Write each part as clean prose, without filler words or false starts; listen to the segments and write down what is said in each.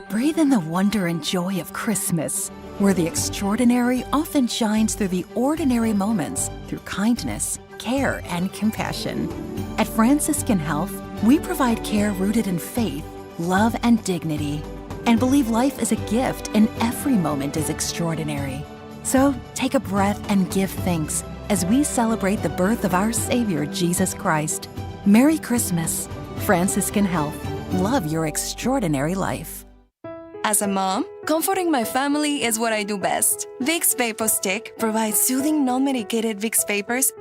Breathe in the wonder and joy of Christmas, where the extraordinary often shines through the ordinary moments through kindness, care, and compassion. At Franciscan Health, we provide care rooted in faith, love, and dignity, and believe life is a gift and every moment is extraordinary. So take a breath and give thanks as we celebrate the birth of our Savior, Jesus Christ. Merry Christmas. Franciscan Health. Love your extraordinary life. As a mom, comforting my family is what I do best. Vicks Vapor Stick provides soothing, non-medicated Vicks vapors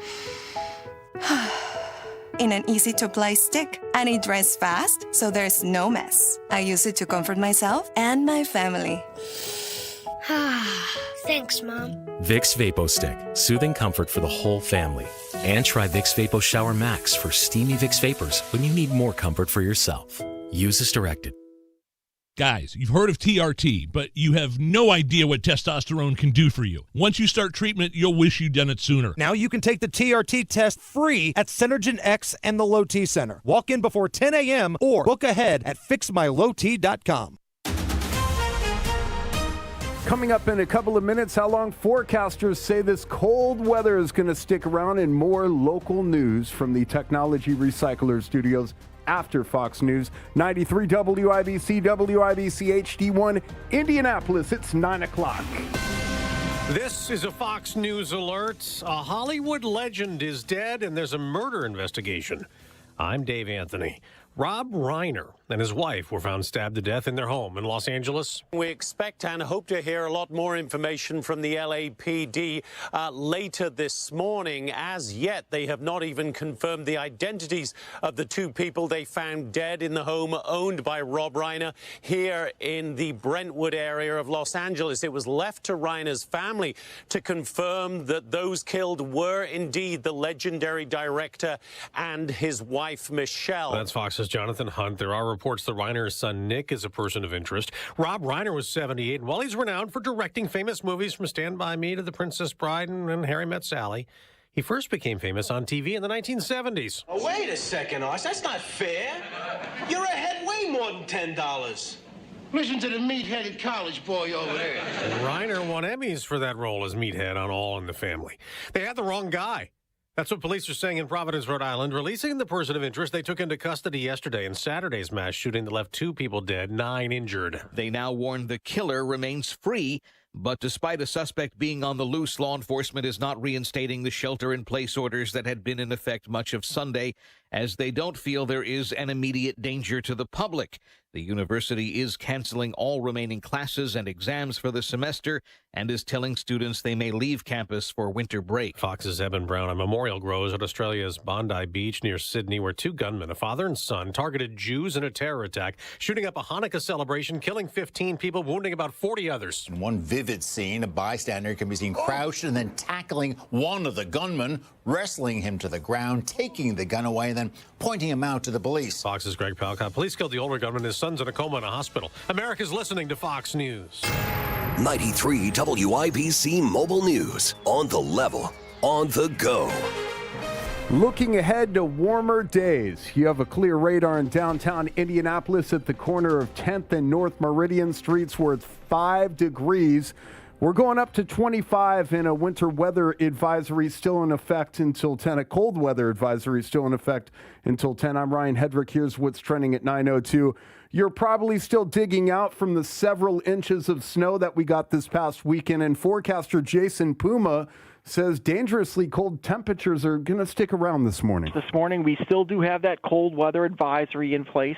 in an easy-to-apply stick, and it dries fast, so there's no mess. I use it to comfort myself and my family. Thanks, Mom. Vicks Vapo Stick, soothing comfort for the whole family. And try Vicks Vapo Shower Max for steamy Vicks Vapors when you need more comfort for yourself. Use as directed. Guys, you've heard of TRT, but you have no idea what testosterone can do for you. Once you start treatment, you'll wish you'd done it sooner. Now you can take the TRT test free at Synergen X and the Low T Center. Walk in before 10 a.m. or book ahead at fixmylowt.com. Coming up in a couple of minutes, how long forecasters say this cold weather is going to stick around, and more local news from the Technology Recycler Studios after Fox News. 93 WIBC, WIBC HD1, Indianapolis. It's 9 o'clock. This is a Fox News alert. A Hollywood legend is dead, and there's a murder investigation. I'm Dave Anthony. Rob Reiner and his wife were found stabbed to death in their home in Los Angeles. We expect and hope to hear a lot more information from the LAPD later this morning. As yet, they have not even confirmed the identities of the two people they found dead in the home owned by Rob Reiner here in the Brentwood area of Los Angeles. It was left to Reiner's family to confirm that those killed were indeed the legendary director and his wife, Michelle. That's Fox's Jonathan Hunt. There are reports that Reiner's son, Nick, is a person of interest. Rob Reiner was 78, and while he's renowned for directing famous movies from Stand By Me to The Princess Bride and Harry Met Sally, he first became famous on TV in the 1970s. Oh, wait a second, Arch. That's not fair. You're ahead way more than $10. Listen to the meat-headed college boy over there. And Reiner won Emmys for that role as meathead on All in the Family. They had the wrong guy. That's what police are saying in Providence, Rhode Island. Releasing the person of interest they took into custody yesterday in Saturday's mass shooting that left 2 people dead, 9 injured. They now warn the killer remains free, but despite a suspect being on the loose, law enforcement is not reinstating the shelter-in-place orders that had been in effect much of Sunday, as they don't feel there is an immediate danger to the public. The university is canceling all remaining classes and exams for the semester and is telling students they may leave campus for winter break. Fox's Eben Brown. A memorial grows at Australia's Bondi Beach near Sydney, where 2 gunmen, a father and son, targeted Jews in a terror attack, shooting up a Hanukkah celebration, killing 15 people, wounding about 40 others. In one vivid scene, a bystander can be seen crouched and then tackling one of the gunmen, wrestling him to the ground, taking the gun away, and then pointing him out to the police. Fox's Greg Palcott. Police killed the older gunman. His son's in a coma in a hospital. America's listening to Fox News. 93 WIBC Mobile News. On the level, on the go. Looking ahead to warmer days, you have a clear radar in downtown Indianapolis at the corner of 10th and North Meridian Streets where it's 5 degrees. We're going up to 25 and a winter weather advisory still in effect until 10. A cold weather advisory still in effect until 10. I'm Ryan Hedrick. Here's what's trending at 9:02. You're probably still digging out from the several inches of snow that we got this past weekend, and forecaster Jason Puma says dangerously cold temperatures are going to stick around this morning. This morning, we still do have that cold weather advisory in place.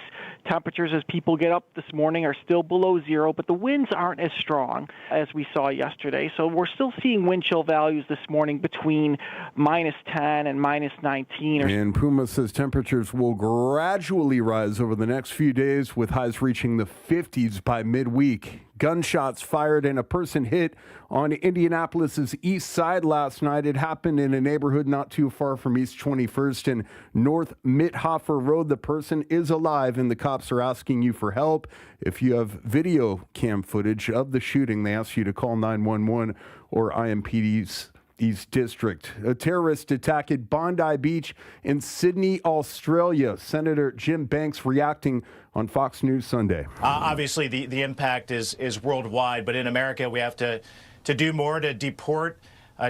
Temperatures as people get up this morning are still below zero, but the winds aren't as strong as we saw yesterday. So we're still seeing wind chill values this morning between -10 and -19. And Puma says temperatures will gradually rise over the next few days with highs reaching the 50s by midweek. Gunshots fired and a person hit on Indianapolis's east side last night. It happened in a neighborhood not too far from East 21st and North Mithofer Road. The person is alive and the cops are asking you for help. If you have video cam footage of the shooting, they ask you to call 911 or IMPD's East District. A terrorist attack at Bondi Beach in Sydney, Australia. Senator Jim Banks reacting on Fox News Sunday. Obviously, the impact is worldwide, but in America, we have to do more to deport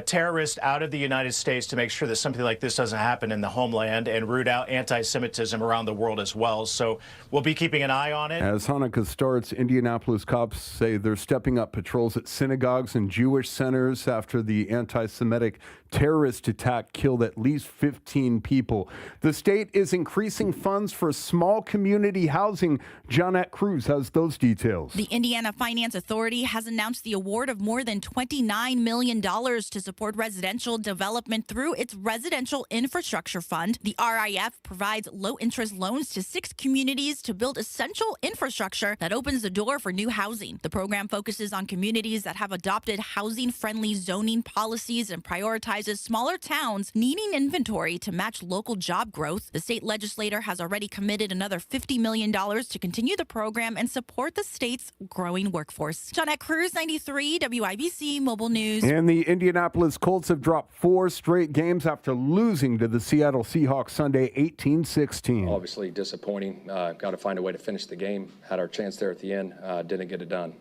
terrorists out of the United States to make sure that something like this doesn't happen in the homeland and root out anti-Semitism around the world as well. So we'll be keeping an eye on it. As Hanukkah starts, Indianapolis cops say they're stepping up patrols at synagogues and Jewish centers after the anti-Semitic terrorist attack killed at least 15 people. The state is increasing funds for small community housing. Johnette Cruz has those details. The Indiana Finance Authority has announced the award of more than $29 million to support residential development through its Residential Infrastructure Fund. The RIF provides low-interest loans to 6 communities to build essential infrastructure that opens the door for new housing. The program focuses on communities that have adopted housing-friendly zoning policies and prioritizes smaller towns needing inventory to match local job growth. The state legislature has already committed another $50 million to continue the program and support the state's growing workforce. Johnette Cruz, 93 WIBC Mobile News. And the Indianapolis Colts have dropped 4 straight games after losing to the Seattle Seahawks Sunday 18-16. Obviously disappointing. Got to find a way to finish the game. Had our chance there at the end. Didn't get it done.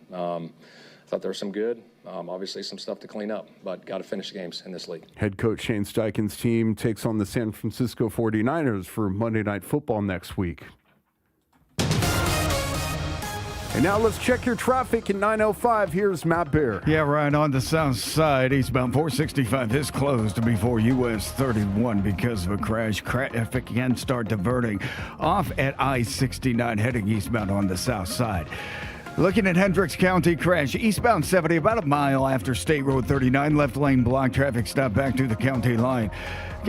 Thought there was some good. Obviously some stuff to clean up, but got to finish games in this league. Head coach Shane Steichen's team takes on the San Francisco 49ers for Monday Night Football next week. And now let's check your traffic at 9:05. Here's Matt Bear. Yeah, right on the south side. Eastbound 465 is closed before US 31 because of a crash. Traffic can start diverting off at I-69 heading eastbound on the south side. Looking at Hendricks County crash, eastbound 70, about a mile after State Road 39, left lane blocked, traffic stop back to the county line.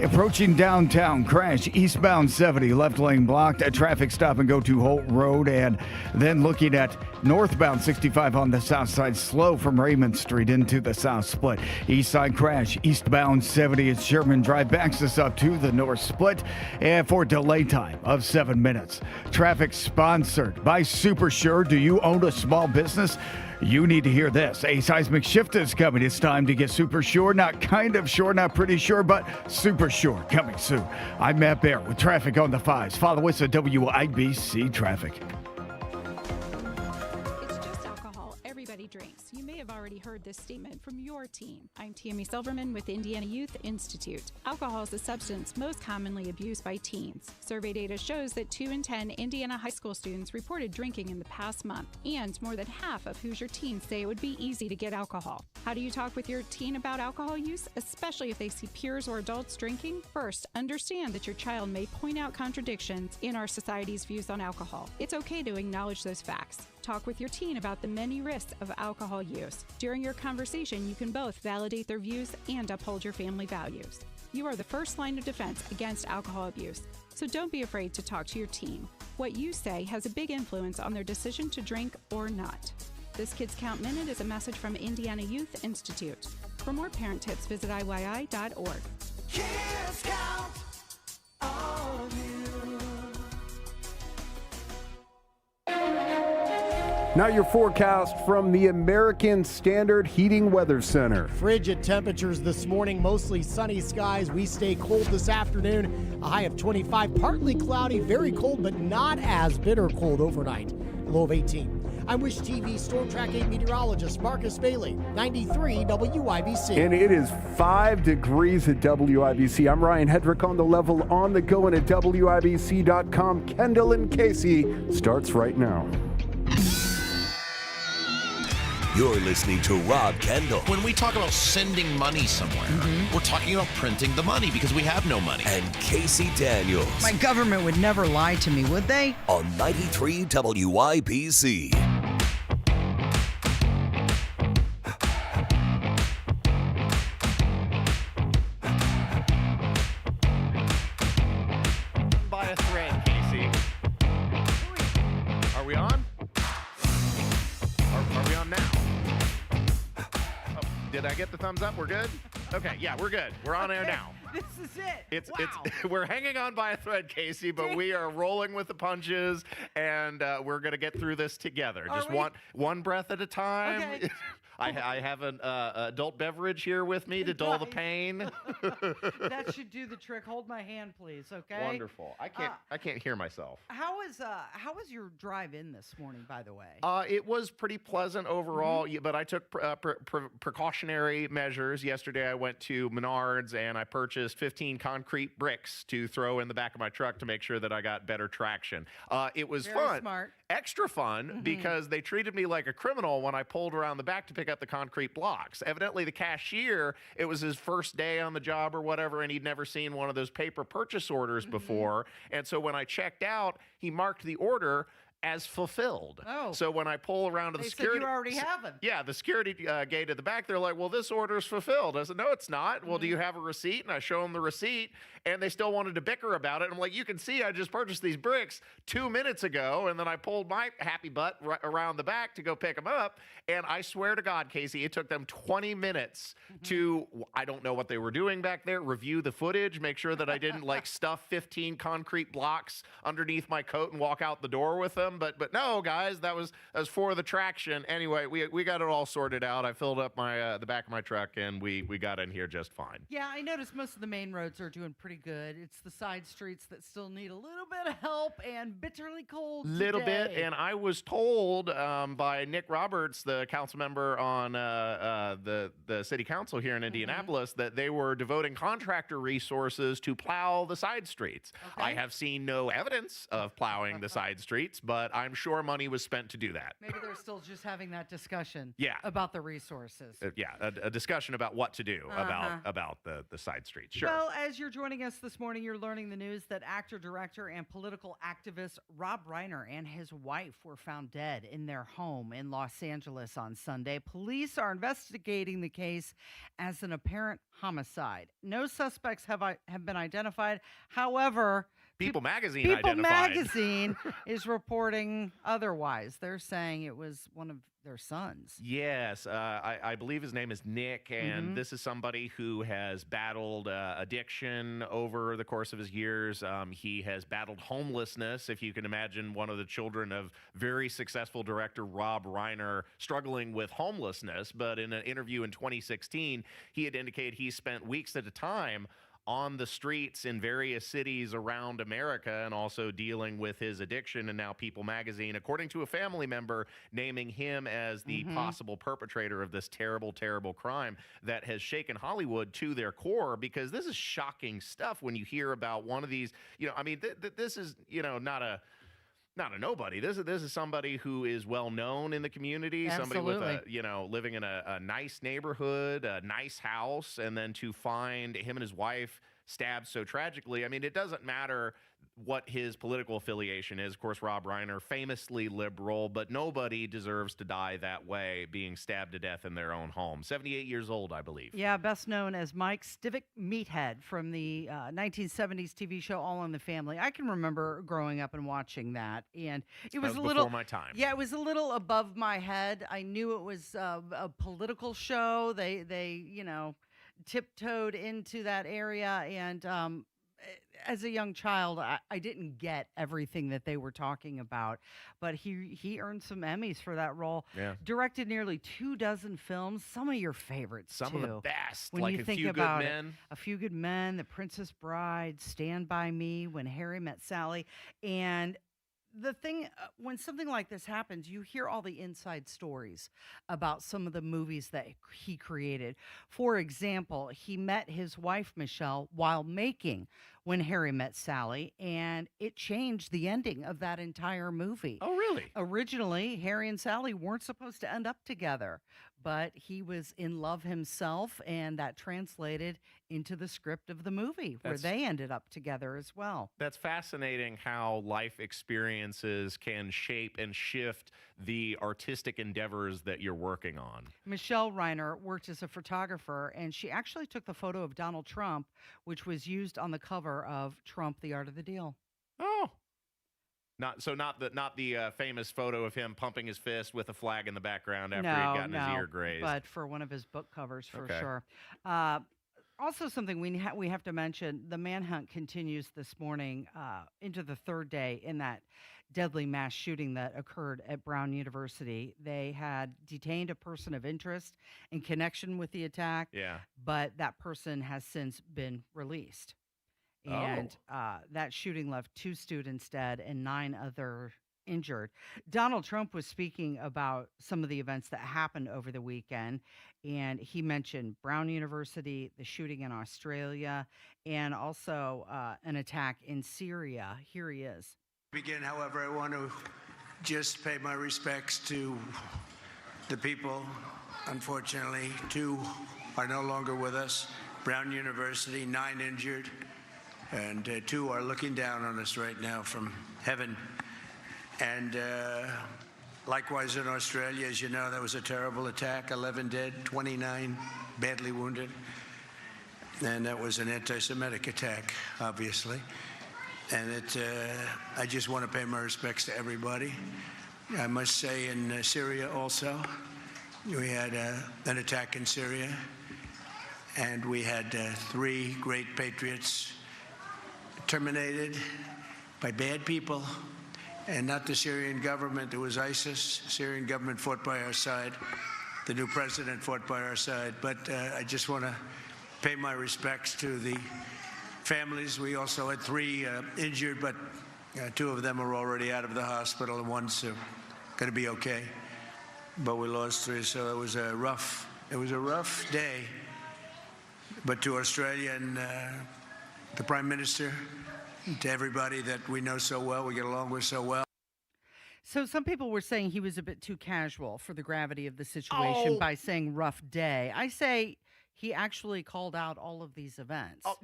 Approaching downtown, crash, eastbound 70, left lane blocked, a traffic stop and go to Holt Road, and then looking at northbound 65 on the south side, slow from Raymond Street into the south split. East side crash, eastbound 70 at Sherman Drive, backs us up to the north split, and for delay time of 7 minutes. Traffic sponsored by Super Sure. Do you own a small business? You need to hear this. A seismic shift is coming. It's time to get super sure. Not kind of sure, not pretty sure, but super sure. Coming soon. I'm Matt Bear with traffic on the 5s. Follow us at WIBC Traffic. Everybody drinks. You may have already heard this statement from your teen. I'm Tammy Silverman with Indiana Youth Institute. Alcohol is the substance most commonly abused by teens. Survey data shows that 2 in 10 Indiana high school students reported drinking in the past month, and more than half of Hoosier teens say it would be easy to get alcohol. How do you talk with your teen about alcohol use, especially if they see peers or adults drinking? First, understand that your child may point out contradictions in our society's views on alcohol. It's okay to acknowledge those facts. Talk with your teen about the many risks of alcohol use. During your conversation, you can both validate their views and uphold your family values. You are the first line of defense against alcohol abuse, so don't be afraid to talk to your teen. What you say has a big influence on their decision to drink or not. This Kids Count Minute is a message from Indiana Youth Institute. For more parent tips, visit IYI.org. Kids count on you. Now your forecast from the American Standard Heating Weather Center. Frigid temperatures this morning, mostly sunny skies. We stay cold this afternoon, a high of 25, partly cloudy, very cold, but not as bitter cold overnight, low of 18. I'm Wish TV Storm Track 8 meteorologist Marcus Bailey, 93 WIBC. And it is 5 degrees at WIBC. I'm Ryan Hedrick on the level, on the go, and at WIBC.com. Kendall and Casey starts right now. You're listening to Rob Kendall. When we talk about sending money somewhere, we're talking about printing the money because we have no money. And Casey Daniels. My government would never lie to me, would they? On 93 WIBC. By a thread, Casey. Are we on? Are we on now? Did I get the thumbs up? We're good? Okay, yeah, we're good. We're on air now. This is it. It's we're hanging on by a thread, Casey, but we are rolling with the punches, and we're gonna get through this together. Just one breath at a time. Okay. I have an adult beverage here with me to dull the pain. That should do the trick. Hold my hand, please. Okay. Wonderful. I can't hear myself. How was your drive in this morning, by the way? It was pretty pleasant overall, but I took precautionary measures. Yesterday, I went to Menards and I purchased 15 concrete bricks to throw in the back of my truck to make sure that I got better traction. It was Very fun. smart. Extra fun because they treated me like a criminal when I pulled around the back to pick up the concrete blocks. Evidently, the cashier, it was his first day on the job or whatever, and he'd never seen one of those paper purchase orders before. And so when I checked out, he marked the order as fulfilled. Oh. So when I pull around to the They said security... you already have them. Yeah, the security gate at the back, they're like, well, this order is fulfilled. I said, no, it's not. Well, do you have a receipt? And I show them the receipt, and they still wanted to bicker about it. I'm like, you can see I just purchased these bricks 2 minutes ago, and then I pulled my happy butt around the back to go pick them up, and I swear to God, Casey, it took them 20 minutes to, I don't know what they were doing back there, review the footage, make sure that I didn't like stuff 15 concrete blocks underneath my coat and walk out the door with them. But no, guys, that was for the traction. Anyway, we got it all sorted out. I filled up my the back of my truck, and we got in here just fine. Yeah, I noticed most of the main roads are doing pretty good. It's the side streets that still need a little bit of help and bitterly cold Little today. bit, and I was told by Nick Roberts, the council member on the city council here in Indianapolis, that they were devoting contractor resources to plow the side streets. I have seen no evidence of plowing the side streets, but I'm sure money was spent to do that. Maybe they're still just having that discussion Yeah. about the resources. A discussion about what to do about the side streets. Sure. Well, as you're joining us this morning, you're learning the news that actor, director, and political activist Rob Reiner and his wife were found dead in their home in Los Angeles on Sunday. Police are investigating the case as an apparent homicide. No suspects have been identified. However, People Magazine People identified. Magazine is reporting otherwise. They're saying it was one of their sons. Yes, I believe his name is Nick, and this is somebody who has battled addiction over the course of his years. He has battled homelessness, if you can imagine one of the children of very successful director Rob Reiner struggling with homelessness. But in an interview in 2016, he had indicated he spent weeks at a time on the streets in various cities around America and also dealing with his addiction. And now People Magazine, according to a family member, naming him as the possible perpetrator of this terrible, terrible crime that has shaken Hollywood to their core, because this is shocking stuff when you hear about one of these, I mean, this is, not a nobody. This is somebody who is well known in the community. Absolutely. Somebody with living in a nice neighborhood, a nice house, and then to find him and his wife stabbed so tragically. I mean, it doesn't matter what his political affiliation is. Of course, Rob Reiner, famously liberal, but nobody deserves to die that way, being stabbed to death in their own home. 78 years old, I believe. Yeah, best known as Mike Stivic Meathead from the 1970s TV show All in the Family. I can remember growing up and watching that, and it was a little before my time. Yeah, it was a little above my head. I knew it was a political show. They tiptoed into that area, and as a young child, I didn't get everything that they were talking about, but he earned some Emmys for that role. Yeah. Directed nearly 24 films, some of your favorites, Some of the too. best, When like you A think Few Good about Men. A Few Good Men, The Princess Bride, Stand By Me, When Harry Met Sally, and the thing, when something like this happens, you hear all the inside stories about some of the movies that he created. For example, he met his wife, Michelle, while making When Harry Met Sally, and it changed the ending of that entire movie. Oh, really? Originally, Harry and Sally weren't supposed to end up together, but he was in love himself, and that translated into the script of the movie, where they ended up together as well. That's fascinating how life experiences can shape and shift the artistic endeavors that you're working on. Michelle Reiner worked as a photographer, and she actually took the photo of Donald Trump, which was used on the cover of Trump, The Art of the Deal. Oh. Not the famous photo of him pumping his fist with a flag in the background after he'd gotten his ear grazed. But for one of his book covers, for Okay. sure. Also, something we have to mention: the manhunt continues this morning into the third day in that deadly mass shooting that occurred at Brown University. They had detained a person of interest in connection with the attack, Yeah. but that person has since been released. And that shooting left 2 students dead and 9 other injured. Donald Trump was speaking about some of the events that happened over the weekend, and he mentioned Brown University, the shooting in Australia, and also an attack in Syria. Here he is. Begin, however, I want to just pay my respects to the people. Unfortunately, 2 are no longer with us. Brown University, 9 injured, and 2 are looking down on us right now from heaven. And likewise in Australia, as you know, that was a terrible attack, 11 dead, 29 badly wounded. And that was an anti-Semitic attack, obviously. And I just want to pay my respects to everybody. I must say in Syria also, we had an attack in Syria, and we had 3 great patriots terminated by bad people, and not the Syrian government. It was ISIS. Syrian government fought by our side. The new president fought by our side. But I just want to pay my respects to the families. We also had 3 injured, but 2 of them are already out of the hospital, and 1's going to be okay. But we lost 3, so it was a rough day. But to Australia and the Prime Minister, to everybody that we know so well, we get along with so well. So some people were saying he was a bit too casual for the gravity of the situation by saying rough day. I say he actually called out all of these events. Oh,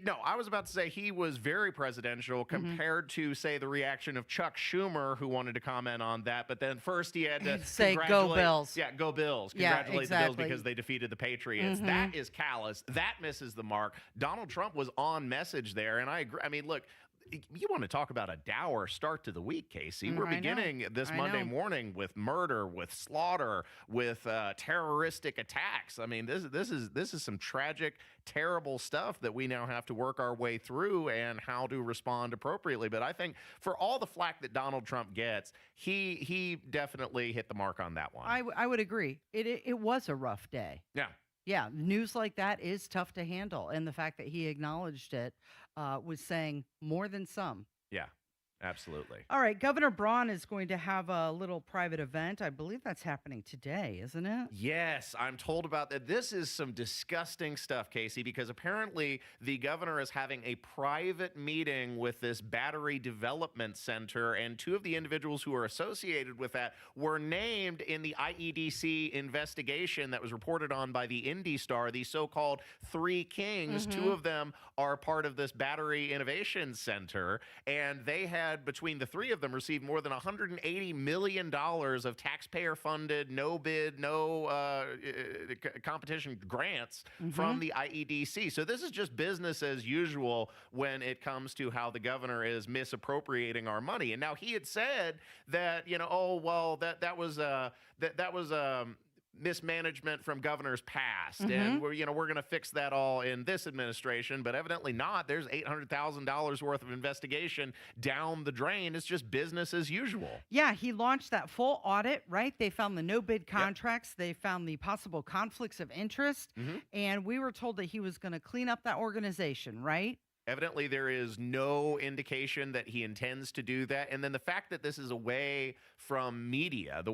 no, I was about to say he was very presidential compared to, say, the reaction of Chuck Schumer, who wanted to comment on that. But then first he had to say, "Go Bills." Yeah, go Bills. Yeah, Congratulate the Bills because they defeated the Patriots. That is callous. That misses the mark. Donald Trump was on message there, and I agree. I mean, look, you want to talk about a dour start to the week, Casey. We're beginning this Monday morning with murder, with slaughter, with terroristic attacks. I mean, this is some tragic, terrible stuff that we now have to work our way through and how to respond appropriately. But I think for all the flack that Donald Trump gets, he definitely hit the mark on that one. I would agree. It was a rough day. Yeah. Yeah, news like that is tough to handle. And the fact that he acknowledged it was saying more than some. Yeah, absolutely. All right, Governor Braun is going to have a little private event. I believe that's happening today, isn't it? Yes, I'm told about that. This is some disgusting stuff, Casey, because apparently the governor is having a private meeting with this battery development center, and 2 of the individuals who are associated with that were named in the IEDC investigation that was reported on by the Indy Star, the so-called 3 Kings. 2 of them are part of this battery innovation center, and they had, between the 3 of them, received more than $180 million of taxpayer-funded, no bid, no competition grants from the IEDC. So this is just business as usual when it comes to how the governor is misappropriating our money. And now he had said that, that was mismanagement from governors past, and we're going to fix that all in this administration, but evidently not. There's $800,000 worth of investigation down the drain. It's just business as usual. Yeah, he launched that full audit, right? They found the no bid contracts. They found the possible conflicts of interest, and we were told that he was going to clean up that organization, right? Evidently, there is no indication that he intends to do that. And then the fact that this is away from media, the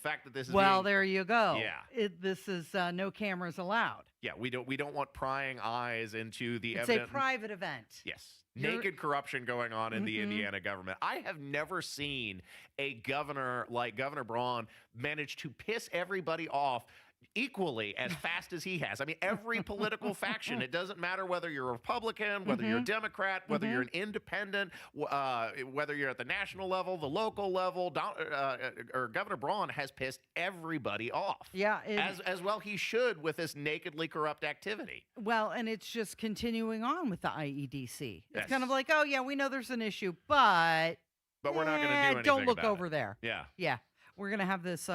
fact that this is there you go. Yeah, this is no cameras allowed. Yeah, we don't want prying eyes into the It's a private event. Yes. Naked corruption going on in the Indiana government. I have never seen a governor like Governor Braun manage to piss everybody off equally as fast as he has. I mean, every political faction, it doesn't matter whether you're a Republican, whether you're a Democrat, whether you're an independent, whether you're at the national level, the local level, or Governor Braun has pissed everybody off. Yeah. As well he should with this nakedly corrupt activity. Well, and it's just continuing on with the IEDC. It's kind of like, oh, yeah, we know there's an issue, but we're not going to do anything don't look about over it. there. Yeah. Yeah. We're going to have this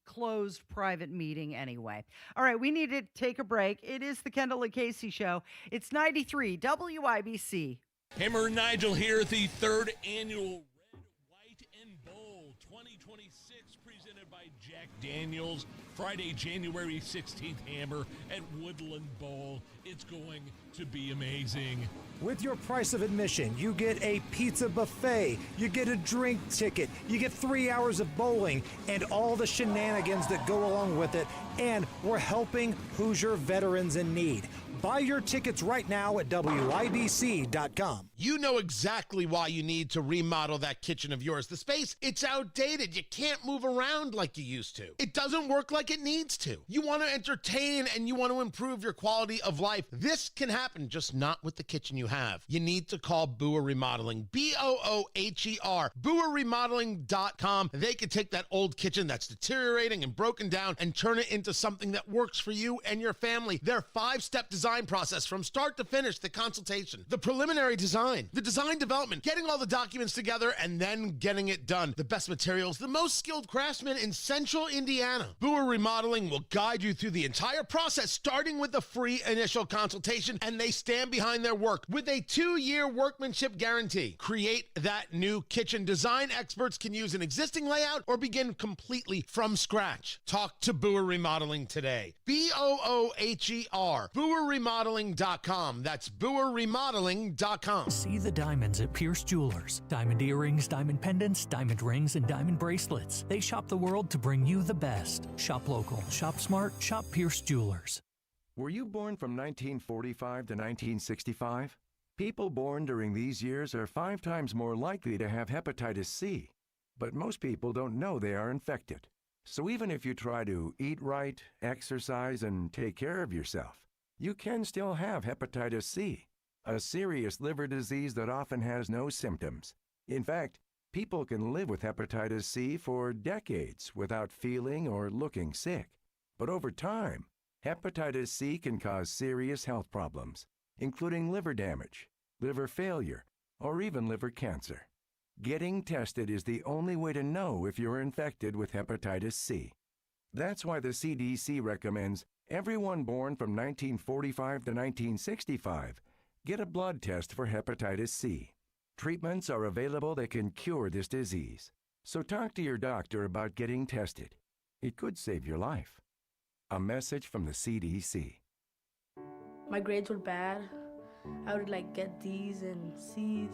closed private meeting anyway. All right, we need to take a break. It is the Kendall Casey Show. It's 93 WIBC. Hammer Nigel here at the third annual Red, White, and Bowl 2026 presented by Jack Daniels. Friday, January 16th, Hammer at Woodland Bowl. It's going to be amazing. With your price of admission, you get a pizza buffet, you get a drink ticket, you get 3 hours of bowling, and all the shenanigans that go along with it. And we're helping Hoosier veterans in need. Buy your tickets right now at WIBC.com. You know exactly why you need to remodel that kitchen of yours. The space, it's outdated. You can't move around like you used to. It doesn't work like it needs to. You want to entertain and you want to improve your quality of life. This can happen, just not with the kitchen you have. You need to call Booher Remodeling. BOOHER. BooherRemodeling.com. They can take that old kitchen that's deteriorating and broken down and turn it into something that works for you and your family. Their 5-step design process from start to finish, the consultation, the preliminary design, the design development, getting all the documents together, and then getting it done. The best materials, the most skilled craftsmen in Central Indiana. Booher Remodeling will guide you through the entire process, starting with the free initial consultation, and they stand behind their work with a 2-year workmanship guarantee. Create that new kitchen. Design experts can use an existing layout or begin completely from scratch. Talk to Booher Remodeling today. BOOHER. BooherRemodeling.com. That's BooherRemodeling.com. See the diamonds at Pierce Jewelers. Diamond earrings, diamond pendants, diamond rings, and diamond bracelets. They shop the world to bring you the best. Shop local, shop smart, shop Pierce Jewelers. Were you born from 1945 to 1965? People born during these years are 5 times more likely to have hepatitis C. But most people don't know they are infected. So even if you try to eat right, exercise, and take care of yourself, you can still have hepatitis C, a serious liver disease that often has no symptoms. In fact, people can live with hepatitis C for decades without feeling or looking sick. But over time, hepatitis C can cause serious health problems, including liver damage, liver failure, or even liver cancer. Getting tested is the only way to know if you're infected with hepatitis C. That's why the CDC recommends everyone born from 1945 to 1965 get a blood test for hepatitis C. Treatments are available that can cure this disease. So talk to your doctor about getting tested. It could save your life. A message from the CDC. My grades were bad. I would get D's and C's.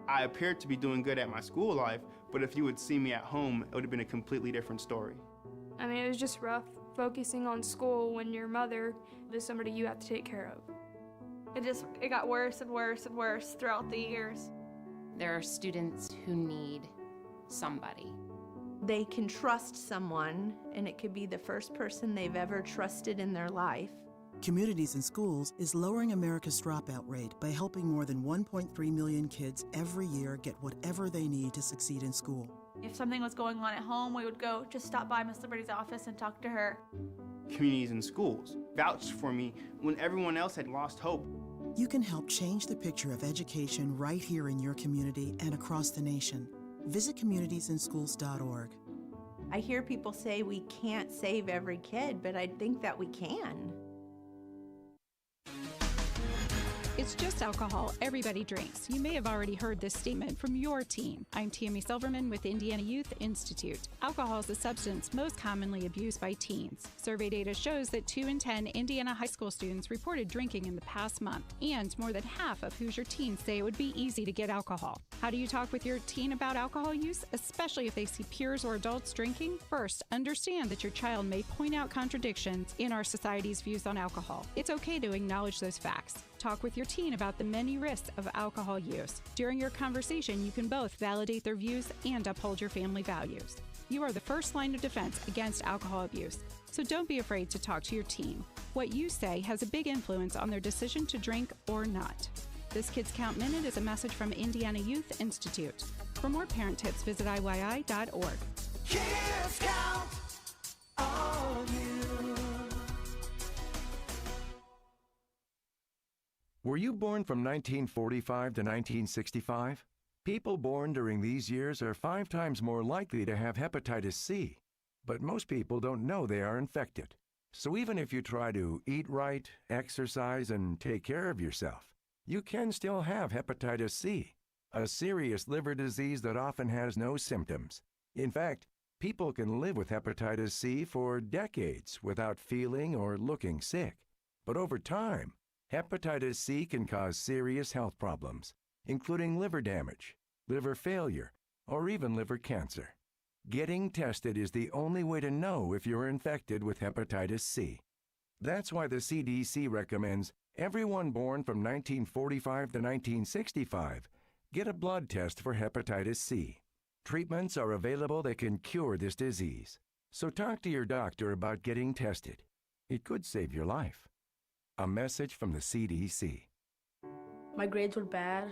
I appeared to be doing good at my school life, but if you would see me at home, it would have been a completely different story. I mean, it was just rough focusing on school when your mother is somebody you have to take care of. It got worse and worse and worse throughout the years. There are students who need somebody. They can trust someone, and it could be the first person they've ever trusted in their life. Communities in Schools is lowering America's dropout rate by helping more than 1.3 million kids every year get whatever they need to succeed in school. If something was going on at home, we would go just stop by Miss Liberty's office and talk to her. Communities in Schools vouched for me when everyone else had lost hope. You can help change the picture of education right here in your community and across the nation. Visit communitiesInschools.org. I hear people say we can't save every kid, but I think that we can. It's just alcohol. Everybody drinks. You may have already heard this statement from your teen. I'm Tammy Silverman with Indiana Youth Institute. Alcohol is a substance most commonly abused by teens. Survey data shows that 2 in 10 Indiana high school students reported drinking in the past month, and more than half of Hoosier teens say it would be easy to get alcohol. How do you talk with your teen about alcohol use, especially if they see peers or adults drinking? First, understand that your child may point out contradictions in our society's views on alcohol. It's okay to acknowledge those facts. Talk with your teen about the many risks of alcohol use. During your conversation, you can both validate their views and uphold your family values. You are the first line of defense against alcohol abuse, so don't be afraid to talk to your teen. What you say has a big influence on their decision to drink or not. This Kids Count Minute is a message from Indiana Youth Institute. For more parent tips, visit IYI.org. Kids count on you. Were you born from 1945 to 1965? People born during these years are 5 times more likely to have hepatitis C. But most people don't know they are infected. So even if you try to eat right, exercise, and take care of yourself, you can still have hepatitis C, a serious liver disease that often has no symptoms. In fact, people can live with hepatitis C for decades without feeling or looking sick. But over time, hepatitis C can cause serious health problems, including liver damage, liver failure, or even liver cancer. Getting tested is the only way to know if you're infected with hepatitis C. That's why the CDC recommends everyone born from 1945 to 1965 get a blood test for hepatitis C. Treatments are available that can cure this disease. So talk to your doctor about getting tested. It could save your life. A message from the CDC. My grades were bad.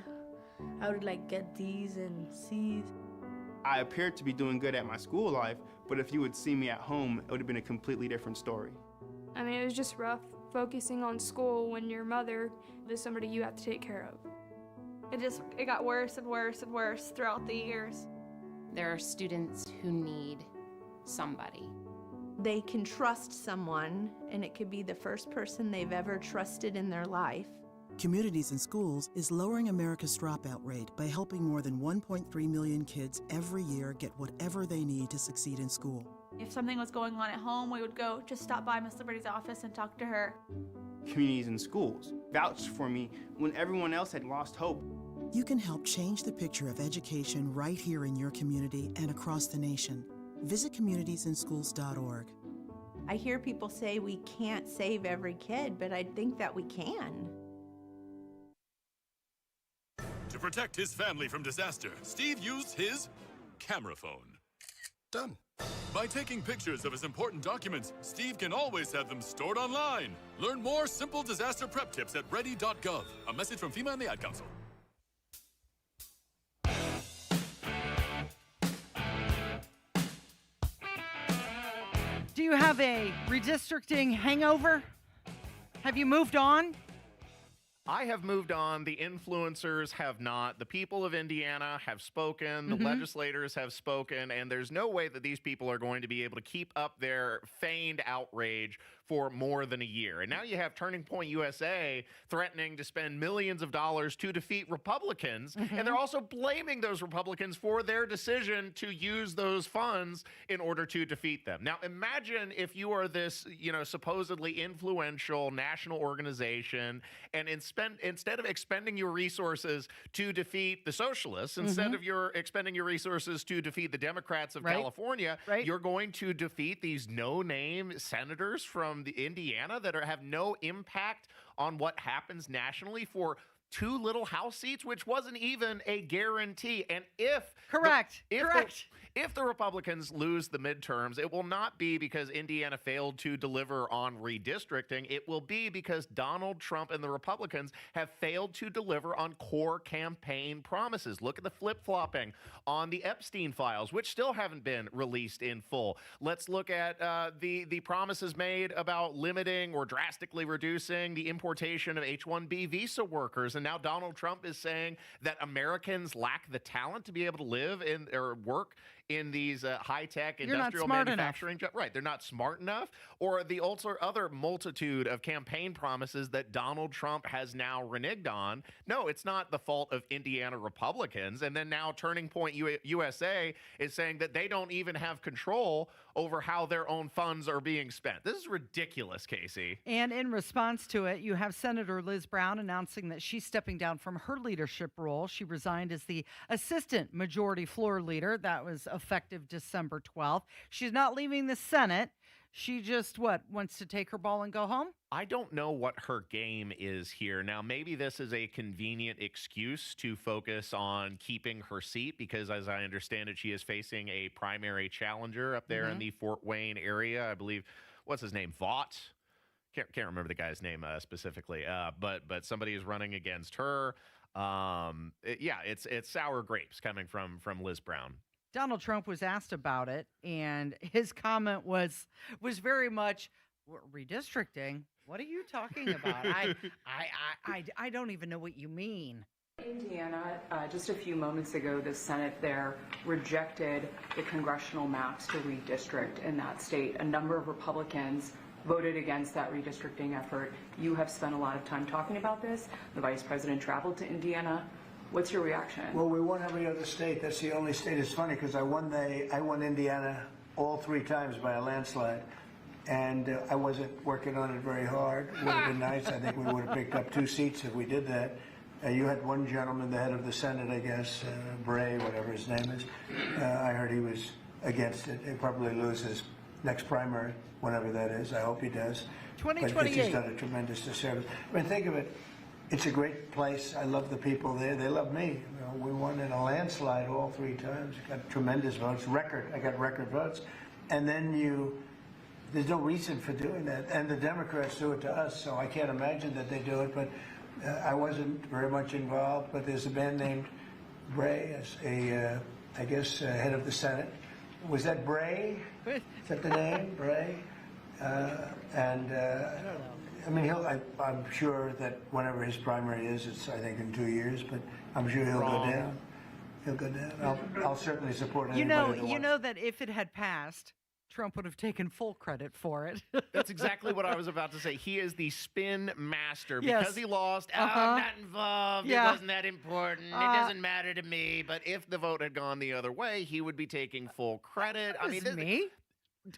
I would get D's and C's. I appeared to be doing good at my school life, but if you would see me at home, it would have been a completely different story. I mean, it was just rough focusing on school when your mother is somebody you have to take care of. It got worse and worse and worse throughout the years. There are students who need somebody. They can trust someone, and it could be the first person they've ever trusted in their life. Communities in Schools is lowering America's dropout rate by helping more than 1.3 million kids every year get whatever they need to succeed in school. If something was going on at home, we would go just stop by Miss Liberty's office and talk to her. Communities in Schools vouched for me when everyone else had lost hope. You can help change the picture of education right here in your community and across the nation. Visit communitiesInschools.org. I hear people say we can't save every kid, but I think that we can. To protect his family from disaster, Steve used his camera phone. Done. By taking pictures of his important documents, Steve can always have them stored online. Learn more simple disaster prep tips at ready.gov. A message from FEMA and the Ad Council. Do you have a redistricting hangover? Have you moved on? I have moved on. The influencers have not. The people of Indiana have spoken. The legislators have spoken. And there's no way that these people are going to be able to keep up their feigned outrage for more than a year. And now you have Turning Point USA threatening to spend millions of dollars to defeat Republicans. And they're also blaming those Republicans for their decision to use those funds in order to defeat them. Now, imagine if you are this, supposedly influential national organization, and instead of expending your resources to defeat the socialists, instead of your expending your resources to defeat the Democrats of California, you're going to defeat these no-name senators from the Indiana that have no impact on what happens nationally for 2 little House seats, which wasn't even a guarantee. And if the Republicans lose the midterms, it will not be because Indiana failed to deliver on redistricting. It will be because Donald Trump and the Republicans have failed to deliver on core campaign promises. Look at the flip-flopping on the Epstein files, which still haven't been released in full. Let's look at the promises made about limiting or drastically reducing the importation of H-1B visa workers. And now Donald Trump is saying that Americans lack the talent to be able to live in or work in these high-tech industrial manufacturing jobs. Right, they're not smart enough. Or the other multitude of campaign promises that Donald Trump has now reneged on. No, it's not the fault of Indiana Republicans. And then now Turning Point USA is saying that they don't even have control over how their own funds are being spent. This is ridiculous, Casey. And in response to it, you have Senator Liz Brown announcing that she's stepping down from her leadership role. She resigned as the assistant majority floor leader. That was effective December 12th. She's not leaving the Senate. She just, wants to take her ball and go home? I don't know what her game is here. Now, maybe this is a convenient excuse to focus on keeping her seat because, as I understand it, she is facing a primary challenger up there in the Fort Wayne area. I believe, what's his name? Vaught? Can't remember the guy's name specifically, but somebody is running against her. It's sour grapes coming from Liz Brown. Donald Trump was asked about it, and his comment was very much, redistricting? What are you talking about? I don't even know what you mean. Indiana, just a few moments ago, the Senate there rejected the congressional maps to redistrict in that state. A number of Republicans voted against that redistricting effort. You have spent a lot of time talking about this. The Vice President traveled to Indiana. What's your reaction? Well, we won every other state. That's the only state. It's funny because I won Indiana all 3 times by a landslide. And I wasn't working on it very hard. It would have been nice. I think we would have picked up 2 seats if we did that. You had one gentleman, the head of the Senate, I guess, Bray, whatever his name is. I heard he was against it. He'll probably lose his next primary, whenever that is. I hope he does. 2028. But he's done a tremendous disservice. I mean, think of it. It's a great place. I love the people there. They love me. You know, we won in a landslide all 3 times. Got tremendous votes. I got record votes. And then there's no reason for doing that. And the Democrats do it to us, so I can't imagine that they do it. But I wasn't very much involved. But there's a man named Bray, as I guess, head of the Senate. Was that Bray? Is that the name, Bray? I mean, I'm sure that whenever his primary is, it's, I think, in 2 years, but I'm sure he'll go down. He'll go down. I'll certainly support anybody You know that if it had passed, Trump would have taken full credit for it. That's exactly what I was about to say. He is the spin master. Yes. Because he lost, I'm not involved. Yeah. It wasn't that important. It doesn't matter to me. But if the vote had gone the other way, he would be taking full credit. Me?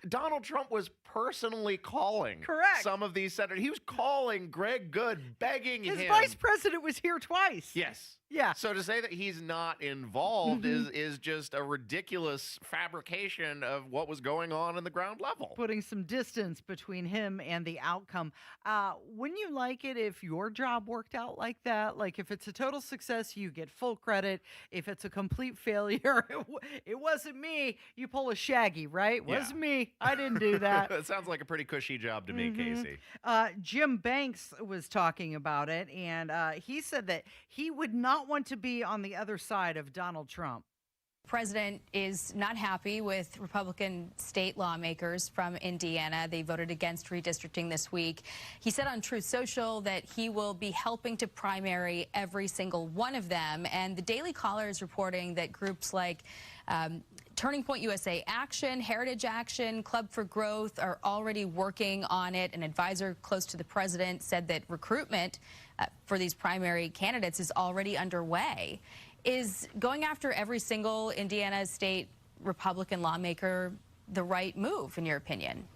Donald Trump was personally calling some of these senators. He was calling Greg Good, begging him. His vice president was here twice. Yes. Yeah. So to say that he's not involved is just a ridiculous fabrication of what was going on in the ground level. Putting some distance between him and the outcome. Wouldn't you like it if your job worked out like that? Like if it's a total success, you get full credit. If it's a complete failure, it wasn't me. You pull a Shaggy, right? Yeah. Wasn't me. I didn't do that. That sounds like a pretty cushy job to me, Casey. Jim Banks was talking about it, and he said that he would not want to be on the other side of Donald Trump. President is not happy with Republican state lawmakers from Indiana. They voted against redistricting this week. He said on Truth Social that he will be helping to primary every single one of them. And the Daily Caller is reporting that groups like Turning Point USA Action, Heritage Action, Club for Growth are already working on it. An advisor close to the president said that recruitment for these primary candidates is already underway. Is going after every single Indiana state Republican lawmaker the right move, in your opinion?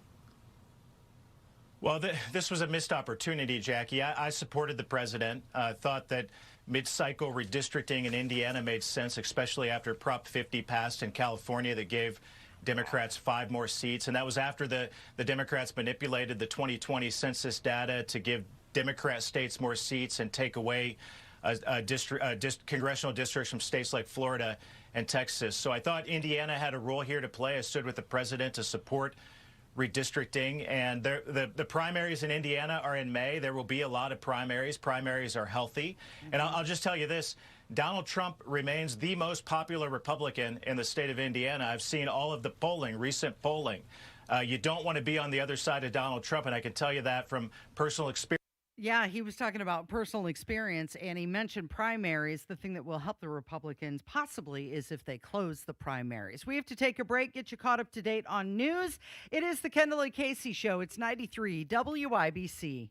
Well, this was a missed opportunity, Jackie. I supported the president. Thought that mid-cycle redistricting in Indiana made sense, especially after Prop 50 passed in California that gave Democrats 5 more seats. And that was after the Democrats manipulated the 2020 census data to give Democrat states more seats and take away congressional districts from states like Florida and Texas. So I thought Indiana had a role here to play. I stood with the president to support redistricting, and the primaries in Indiana are in May. There will be a lot of primaries. Primaries are healthy. And I'll just tell you this, Donald Trump remains the most popular Republican in the state of Indiana. I've seen all of the polling, recent polling. You don't want to be on the other side of Donald Trump, and I can tell you that from personal experience. Yeah, he was talking about personal experience, and he mentioned primaries. The thing that will help the Republicans possibly is if they close the primaries. We have to take a break, get you caught up to date on news. It is the Kendall Casey Show. It's 93 WIBC.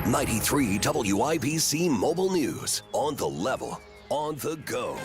93 WIBC Mobile News. On the level, on the go.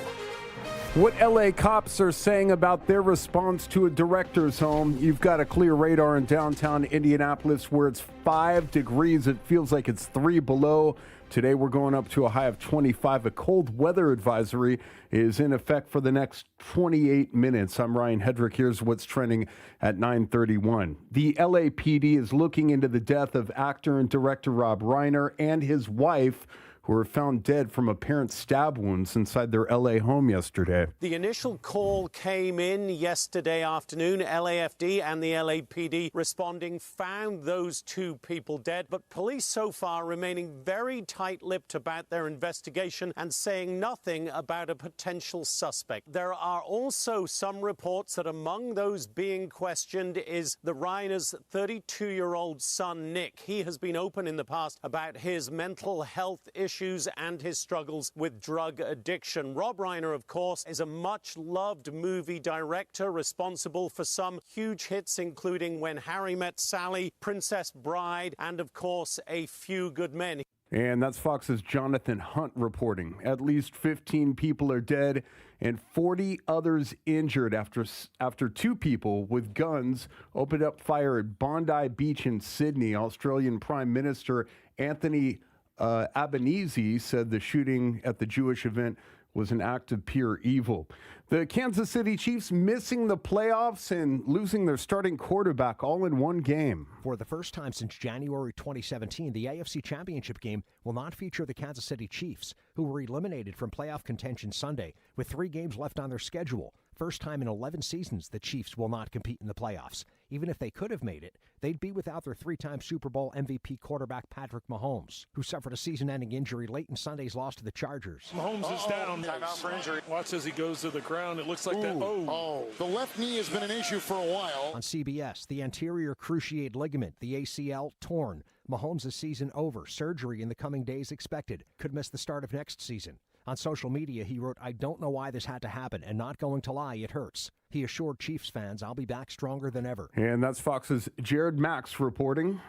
What LA cops are saying about their response to a director's home. You've got a clear radar in downtown Indianapolis where it's 5 degrees. It feels like it's 3 below. Today we're going up to a high of 25. A cold weather advisory is in effect for the next 28 minutes. I'm Ryan Hedrick. Here's what's trending at 9:31. The LAPD is looking into the death of actor and director Rob Reiner and his wife, who were found dead from apparent stab wounds inside their L.A. home yesterday. The initial call came in yesterday afternoon. LAFD and the LAPD responding found those 2 people dead, but police so far remaining very tight-lipped about their investigation and saying nothing about a potential suspect. There are also some reports that among those being questioned is the Reiner's 32-year-old son, Nick. He has been open in the past about his mental health issues. issues and his struggles with drug addiction. Rob Reiner, of course, is a much-loved movie director responsible for some huge hits, including When Harry Met Sally, Princess Bride, and, of course, A Few Good Men. And that's Fox's Jonathan Hunt reporting. At least 15 people are dead and 40 others injured after two people with guns opened up fire at Bondi Beach in Sydney. Australian Prime Minister Anthony Albanese said the shooting at the Jewish event was an act of pure evil. The Kansas City Chiefs missing the playoffs and losing their starting quarterback all in one game. For the first time since January 2017, the AFC Championship game will not feature the Kansas City Chiefs, who were eliminated from playoff contention Sunday with 3 games left on their schedule. First time in 11 seasons the Chiefs will not compete in the playoffs. Even if they could have made it, they'd be without their 3-time Super Bowl MVP quarterback Patrick Mahomes, who suffered a season-ending injury late in Sunday's loss to the Chargers. Mahomes is down. Timeout for injury. Watch as he goes to the ground. It looks like that. The left knee has been an issue for a while. On CBS, the anterior cruciate ligament, the ACL, torn. Mahomes' season over. Surgery in the coming days expected. Could miss the start of next season. On social media, he wrote, "I don't know why this had to happen, and not going to lie, it hurts." He assured Chiefs fans, "I'll be back stronger than ever." And that's Fox's Jared Max reporting.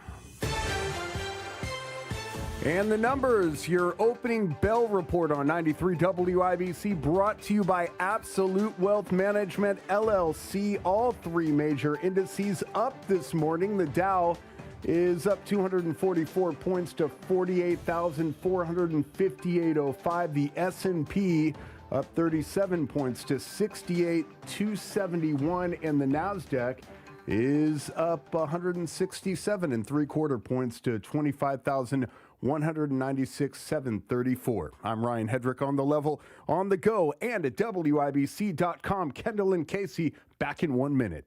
And the numbers, your opening bell report on 93 WIBC, brought to you by Absolute Wealth Management, LLC. All 3 major indices up this morning. The Dow is up 244 points to 48,458.05. The S&P up 37 points to 68,271. And the NASDAQ is up 167 3/4 points to 25,196,734. I'm Ryan Hedrick on the level, on the go, and at WIBC.com. Kendall and Casey back in 1 minute.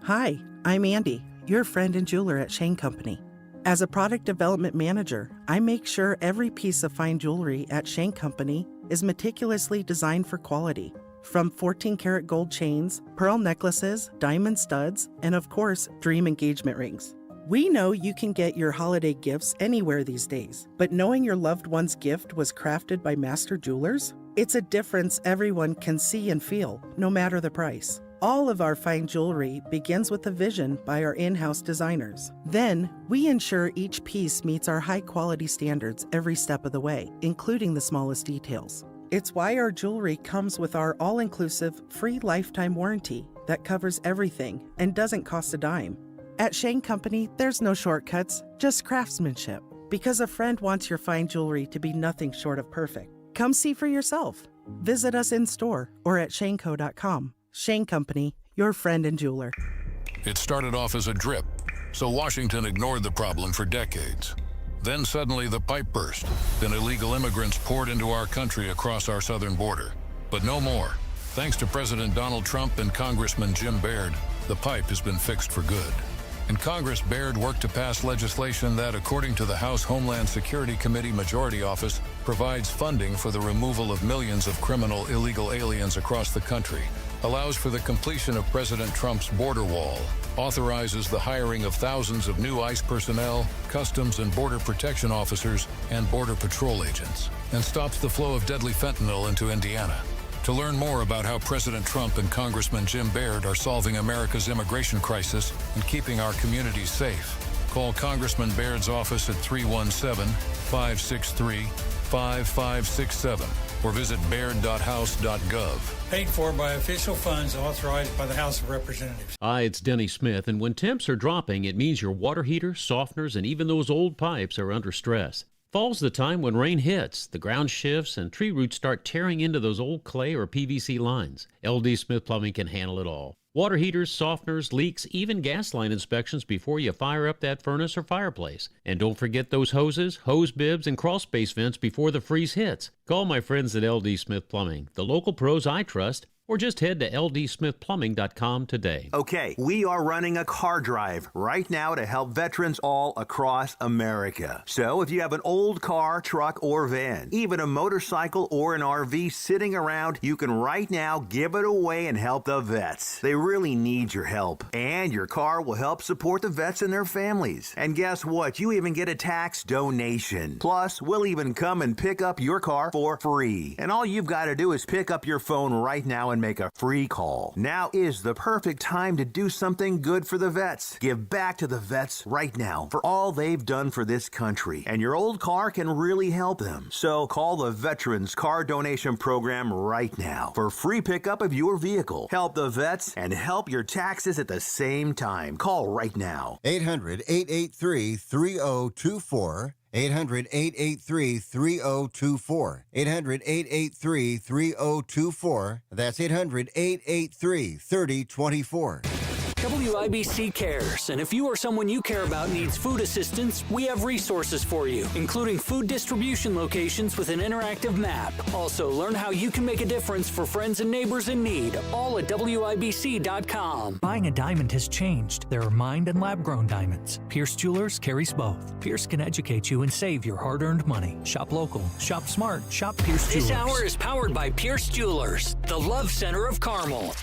Hi, I'm Andy, your friend and jeweler at Shane Company. As a product development manager, I make sure every piece of fine jewelry at Shane Company is meticulously designed for quality. From 14-karat gold chains, pearl necklaces, diamond studs, and of course, dream engagement rings. We know you can get your holiday gifts anywhere these days, but knowing your loved one's gift was crafted by master jewelers? It's a difference everyone can see and feel, no matter the price. All of our fine jewelry begins with a vision by our in-house designers. Then, we ensure each piece meets our high-quality standards every step of the way, including the smallest details. It's why our jewelry comes with our all-inclusive, free lifetime warranty that covers everything and doesn't cost a dime. At Shane Company, there's no shortcuts, just craftsmanship. Because a friend wants your fine jewelry to be nothing short of perfect. Come see for yourself. Visit us in-store or at shaneco.com. Shane Company, your friend and jeweler. It started off as a drip, so Washington ignored the problem for decades. Then suddenly the pipe burst. Then illegal immigrants poured into our country across our southern border. But no more. Thanks to President Donald Trump and Congressman Jim Baird, the pipe has been fixed for good. In Congress, Baird worked to pass legislation that, according to the House Homeland Security Committee Majority Office, provides funding for the removal of millions of criminal illegal aliens across the country, allows for the completion of President Trump's border wall, authorizes the hiring of thousands of new ICE personnel, Customs and Border Protection officers, and Border Patrol agents, and stops the flow of deadly fentanyl into Indiana. To learn more about how President Trump and Congressman Jim Baird are solving America's immigration crisis and keeping our communities safe, call Congressman Baird's office at 317-563-5567 or visit baird.house.gov. Paid for by official funds authorized by the House of Representatives. Hi, it's Denny Smith, and when temps are dropping, it means your water heaters, softeners, and even those old pipes are under stress. Fall's the time when rain hits, the ground shifts, and tree roots start tearing into those old clay or PVC lines. LD Smith Plumbing can handle it all. Water heaters, softeners, leaks, even gas line inspections before you fire up that furnace or fireplace. And don't forget those hoses, hose bibs, and crawl space vents before the freeze hits. Call my friends at LD Smith Plumbing, the local pros I trust. or just head to ldsmithplumbing.com today. Okay, we are running a car drive right now to help veterans all across America. So if you have an old car, truck, or van, even a motorcycle or an RV sitting around, you can right now give it away and help the vets. They really need your help. And your car will help support the vets and their families. And guess what? You even get a tax donation. Plus, we'll even come and pick up your car for free. And all you've got to do is pick up your phone right now and make a free call. Now is the perfect time to do something good for the vets. Give back to the vets right now for all they've done for this country. And your old car can really help them. So call the Veterans Car Donation Program right now for free pickup of your vehicle. Help the vets and help your taxes at the same time. Call right now. 800-883-3024. 800-883-3024. 800-883-3024. That's 800-883-3024. WIBC cares, and if you or someone you care about needs food assistance, we have resources for you, including food distribution locations with an interactive map. Also, learn how you can make a difference for friends and neighbors in need, all at WIBC.com. Buying a diamond has changed. There are mined and lab-grown diamonds. Pierce Jewelers carries both. Pierce can educate you and save your hard-earned money. Shop local, shop smart, shop Pierce Jewelers. This hour is powered by Pierce Jewelers, the love center of Carmel.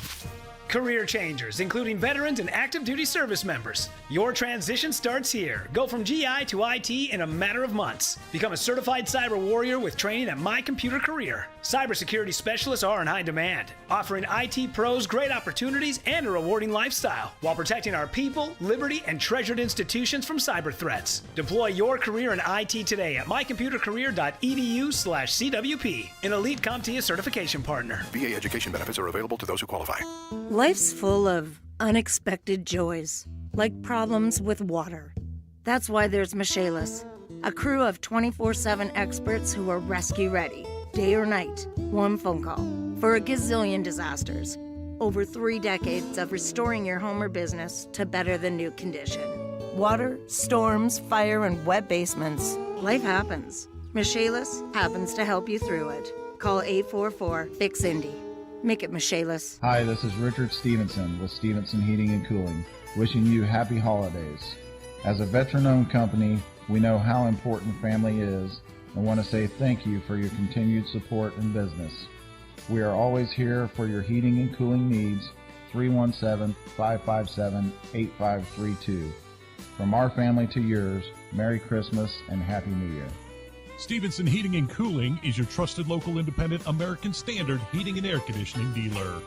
Career changers, including veterans and active duty service members. Your transition starts here. Go from GI to IT in a matter of months. Become a certified cyber warrior with training at My Computer Career. Cybersecurity specialists are in high demand, offering IT pros great opportunities and a rewarding lifestyle while protecting our people, liberty, and treasured institutions from cyber threats. Deploy your career in IT today at mycomputercareer.edu/CWP, an elite CompTIA certification partner. VA education benefits are available to those who qualify. Life's full of unexpected joys, like problems with water. That's why there's Michaelis, a crew of 24/7 experts who are rescue ready, day or night, one phone call, for a gazillion disasters. Over 3 decades of restoring your home or business to better than new condition. Water, storms, fire, and wet basements. Life happens. Michaelis happens to help you through it. Call 844-FIX-INDY. Make it Michaelis. Hi, this is Richard Stevenson with Stevenson Heating and Cooling, wishing you happy holidays. As a veteran-owned company, we know how important family is and want to say thank you for your continued support and business. We are always here for your heating and cooling needs. 317-557-8532. From our family to yours, Merry Christmas and Happy New Year. Stevenson Heating and Cooling is your trusted local independent American Standard heating and air conditioning dealer.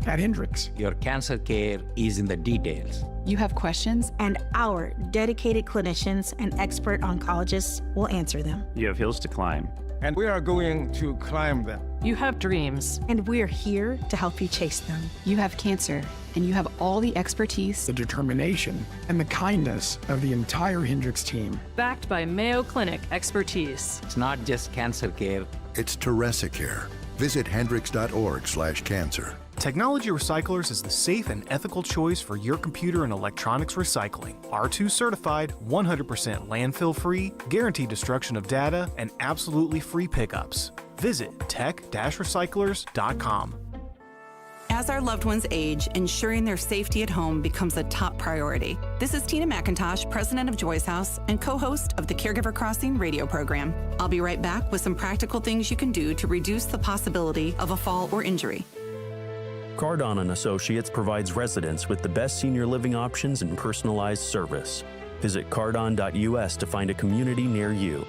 At Hendricks, your cancer care is in the details. You have questions, and our dedicated clinicians and expert oncologists will answer them. You have hills to climb, and we are going to climb them. You have dreams, and we're here to help you chase them. You have cancer, and you have all the expertise, the determination, and the kindness of the entire Hendricks team. Backed by Mayo Clinic expertise. It's not just cancer care. It's Teresa Care. Visit hendricks.org/cancer. Technology Recyclers is the safe and ethical choice for your computer and electronics recycling. R2 certified, 100% landfill free, guaranteed destruction of data, and absolutely free pickups. Visit tech-recyclers.com. As our loved ones age, ensuring their safety at home becomes a top priority. This is Tina McIntosh, president of Joy's House and co-host of the Caregiver Crossing radio program. I'll be right back with some practical things you can do to reduce the possibility of a fall or injury. Cardon & Associates provides residents with the best senior living options and personalized service. Visit cardon.us to find a community near you.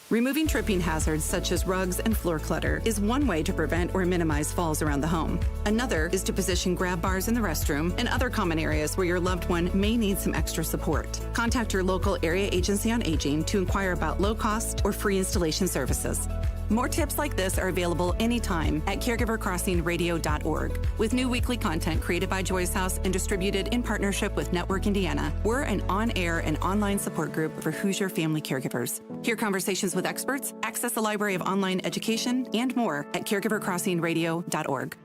Removing tripping hazards such as rugs and floor clutter is one way to prevent or minimize falls around the home. Another is to position grab bars in the restroom and other common areas where your loved one may need some extra support. Contact your local area agency on aging to inquire about low-cost or free installation services. More tips like this are available anytime at caregivercrossingradio.org. With new weekly content created by Joy's House and distributed in partnership with Network Indiana, we're an on-air and online support group for Hoosier family caregivers. Hear conversations with experts, access a library of online education, and more at caregivercrossingradio.org.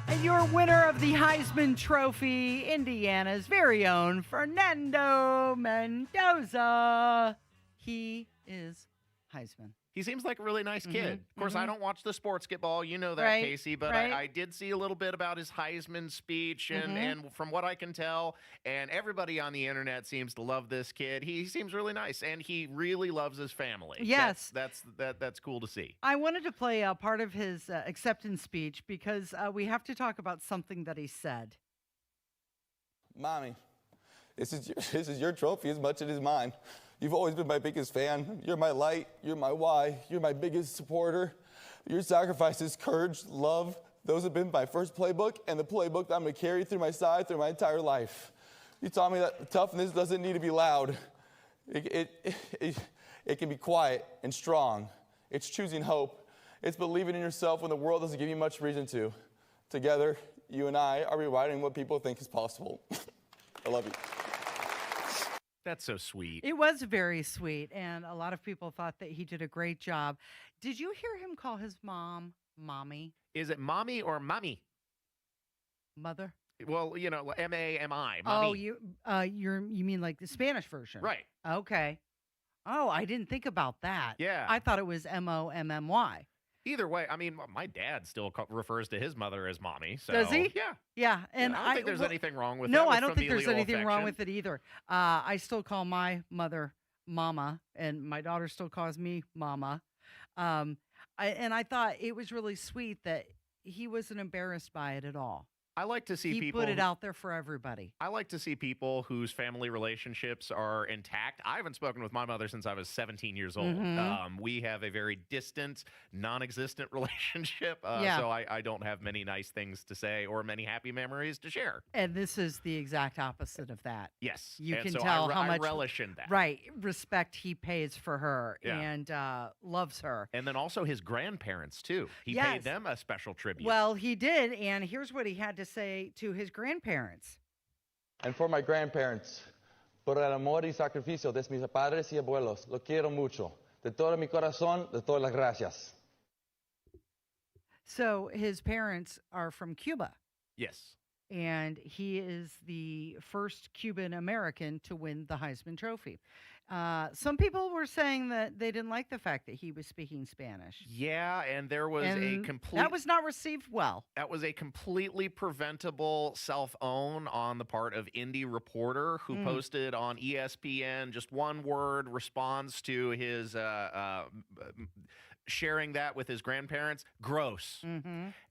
And your winner of the Heisman Trophy, Indiana's very own Fernando Mendoza. He is Heisman. He seems like a really nice kid. Of course, I don't watch the sports ball. You know that, Right, Casey. But right. I did see a little bit about his Heisman speech, and from what I can tell, and everybody on the internet seems to love this kid. He seems really nice, and he really loves his family. Yes. That's cool to see. I wanted to play a part of his acceptance speech because we have to talk about something that he said. Mommy, this is your trophy as much as it is mine. You've always been my biggest fan. You're my light. You're my why. You're my biggest supporter. Your sacrifices, courage, love, those have been my first playbook and the playbook that I'm going to carry through my side through my entire life. You taught me that toughness doesn't need to be loud. It can be quiet and strong. It's choosing hope. It's believing in yourself when the world doesn't give you much reason to. Together, you and I are rewriting what people think is possible. I love you. That's so sweet. It was very sweet, and a lot of people thought that he did a great job. Did you hear him call his mom mommy? Is it mommy or mummy? Mother? Well, you know, M-A-M-I. Oh, Mummy. you mean like the Spanish version? Right. Okay. Oh, I didn't think about that. Yeah. I thought it was M-O-M-M-Y. Either way, I mean, my dad still refers to his mother as mommy. So, Does he? Yeah. Yeah, and I don't think there's anything wrong with that. No, with I don't think there's familial anything wrong affection. with it either. I still call my mother Mama, and my daughter still calls me Mama. I thought it was really sweet that he wasn't embarrassed by it at all. I like to see He people put it out there for everybody. I like to see people whose family relationships are intact. I haven't spoken with my mother since I was 17 years old. We have a very distant, non-existent relationship. So I don't have many nice things to say or many happy memories to share. And this is the exact opposite of that. Yes. You and can so tell how I much relish in that. right respect he pays for her Yeah. and loves her. And then also his grandparents, too. He Yes. paid them a special tribute. Well, he did, and here's what he had to say to his grandparents. And for my grandparents, por el amor y sacrificio de mis padres y abuelos, lo quiero mucho. De todo mi corazón, de todas las gracias. So his parents are from Cuba, Yes. and he is the first Cuban American to win the Heisman Trophy. Some people were saying that they didn't like the fact that he was speaking Spanish. Yeah, and there was And a complete... that was not received well. That was a completely preventable self-own on the part of Indie Reporter, who posted on ESPN just one word response to his sharing that with his grandparents. Gross.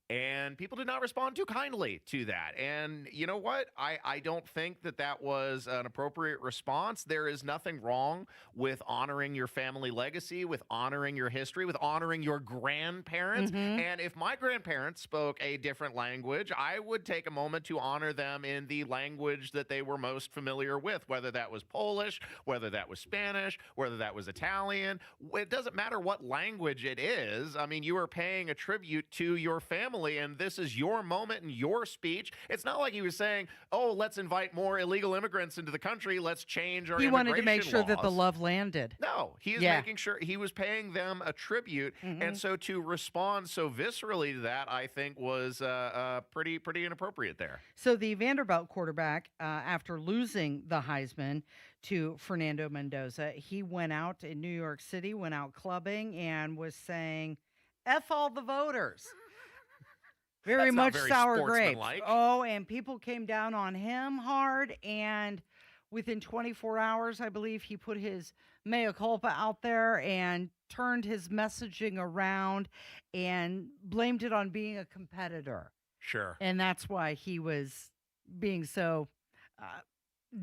And people did not respond too kindly to that. And you know what? I don't think that that was an appropriate response. There is nothing wrong with honoring your family legacy, with honoring your history, with honoring your grandparents. And if my grandparents spoke a different language, I would take a moment to honor them in the language that they were most familiar with, whether that was Polish, whether that was Spanish, whether that was Italian. It doesn't matter what language it is. I mean, you are paying a tribute to your family, and this is your moment and your speech. It's not like he was saying, oh, let's invite more illegal immigrants into the country. Let's change our He wanted to make immigration sure that the laws. love landed. No, he is making sure he was paying them a tribute. And so to respond so viscerally to that, I think was pretty inappropriate there. So the Vanderbilt quarterback, after losing the Heisman to Fernando Mendoza, he went out in New York City, went out clubbing, and was saying, F all the voters. Very That's not much very sour grapes. sportsmanlike. Oh, and people came down on him hard, and within 24 hours, I believe, he put his mea culpa out there and turned his messaging around and blamed it on being a competitor. Sure. And that's why he was being so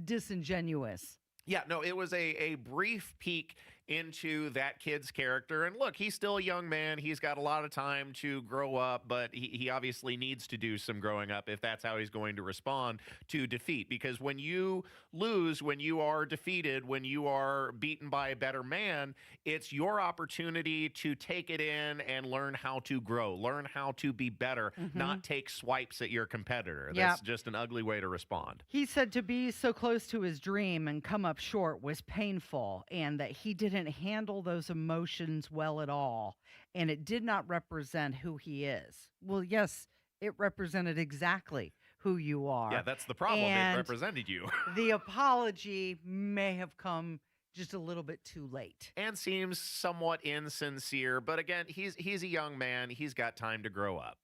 disingenuous. Yeah, no, it was a brief peek into that kid's character. And look, he's still a young man. He's got a lot of time to grow up, but he obviously needs to do some growing up if that's how he's going to respond to defeat. Because when you lose, when you are defeated, when you are beaten by a better man, it's your opportunity to take it in and learn how to grow, learn how to be better, not take swipes at your competitor. That's just an ugly way to respond. He said to be so close to his dream and come up short was painful, and that he didn't handle those emotions well at all, and it did not represent who he is. Well, yes, it represented exactly who you are. Yeah, that's the problem. And it represented you. the apology may have come just a little bit too late. And seems somewhat insincere. But again, he's a young man. He's got time to grow up.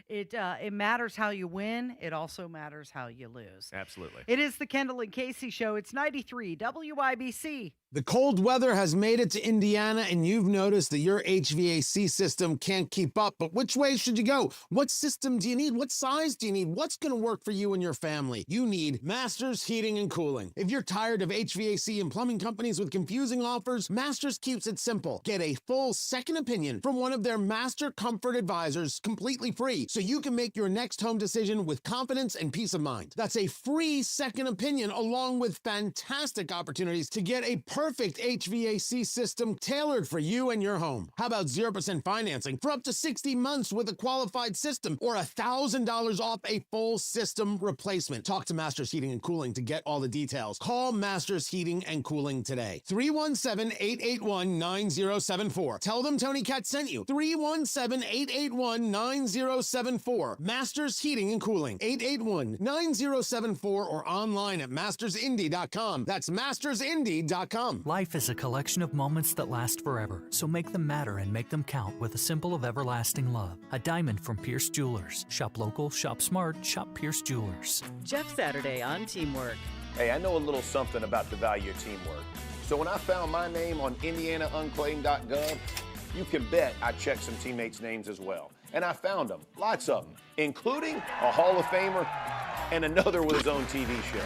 It matters how you win. It also matters how you lose. Absolutely. It is the Kendall and Casey Show. It's 93 WIBC. The cold weather has made it to Indiana, and you've noticed that your HVAC system can't keep up. But which way should you go? What system do you need? What size do you need? What's going to work for you and your family? You need Masters Heating and Cooling. If you're tired of HVAC and plumbing companies with confusing offers, Masters keeps it simple. Get a full second opinion from one of their Master Comfort Advisors completely free, so you can make your next home decision with confidence and peace of mind. That's a free second opinion, along with fantastic opportunities to get a perfect HVAC system tailored for you and your home. How about 0% financing for up to 60 months with a qualified system, or $1,000 off a full system replacement? Talk to Masters Heating and Cooling to get all the details. Call Masters Heating and Cooling today. 317-881-9074. Tell them Tony Cat sent you. 317-881-9074. Masters Heating and Cooling. 881-9074, or online at mastersindy.com. That's mastersindy.com. Life is a collection of moments that last forever, so make them matter and make them count with a symbol of everlasting love. A diamond from Pierce Jewelers. Shop local, shop smart, shop Pierce Jewelers. Jeff Saturday on Teamwork. Hey, I know a little something about the value of teamwork. So when I found my name on IndianaUnclaimed.gov, you can bet I checked some teammates' names as well. And I found them, lots of them, including a Hall of Famer and another with his own TV show.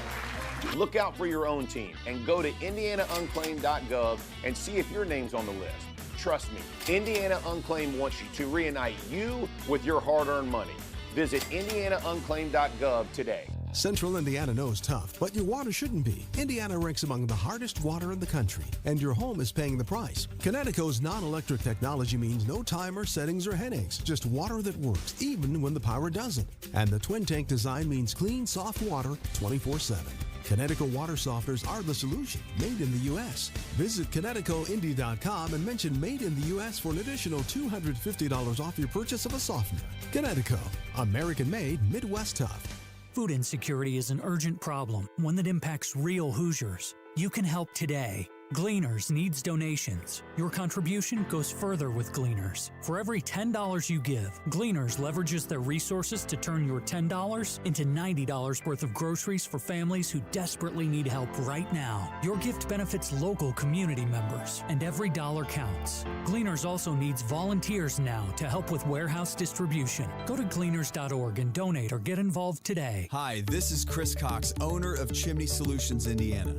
Look out for your own team and go to IndianaUnclaimed.gov and see if your name's on the list. Trust me, Indiana Unclaimed wants you to reunite you with your hard-earned money. Visit IndianaUnclaimed.gov today. Central Indiana knows tough, but your water shouldn't be. Indiana ranks among the hardest water in the country, and your home is paying the price. Connecticut's non-electric technology means no timer, settings, or headaches, just water that works, even when the power doesn't. And the twin tank design means clean, soft water 24/7. Connecticut water softeners are the solution, made in the U.S. Visit ConnecticutIndy.com and mention Made in the U.S. for an additional $250 off your purchase of a softener. Connecticut, American-made, Midwest tough. Food insecurity is an urgent problem, one that impacts real Hoosiers. You can help today. Gleaners needs donations. Your contribution goes further with Gleaners. For every $10 you give, Gleaners leverages their resources to turn your $10 into $90 worth of groceries for families who desperately need help right now. Your gift benefits local community members, and every dollar counts. Gleaners also needs volunteers now to help with warehouse distribution. Go to gleaners.org and donate or get involved today. Hi, this is Chris Cox, owner of Chimney Solutions, Indiana.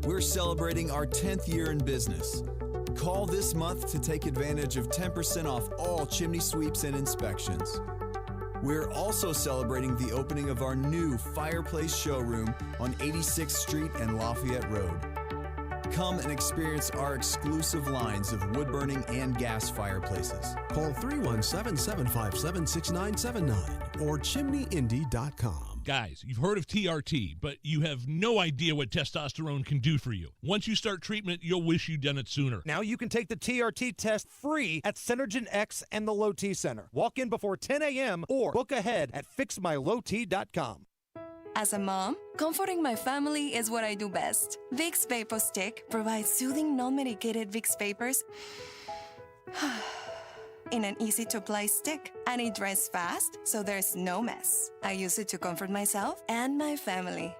We're celebrating our 10th year in business. Call this month to take advantage of 10% off all chimney sweeps and inspections. We're also celebrating the opening of our new fireplace showroom on 86th Street and Lafayette Road. Come and experience our exclusive lines of wood-burning and gas fireplaces. Call 317-757-6979 or chimneyindy.com. Guys, you've heard of TRT, but you have no idea what testosterone can do for you. Once you start treatment, you'll wish you'd done it sooner. Now you can take the TRT test free at Synergen X and the Low T Center. Walk in before 10 a.m. or book ahead at fixmylowt.com. As a mom, comforting my family is what I do best. Vicks Vapor Stick provides soothing, non-medicated Vicks vapors in an easy-to-apply stick, and it dries fast, so there's no mess. I use it to comfort myself and my family.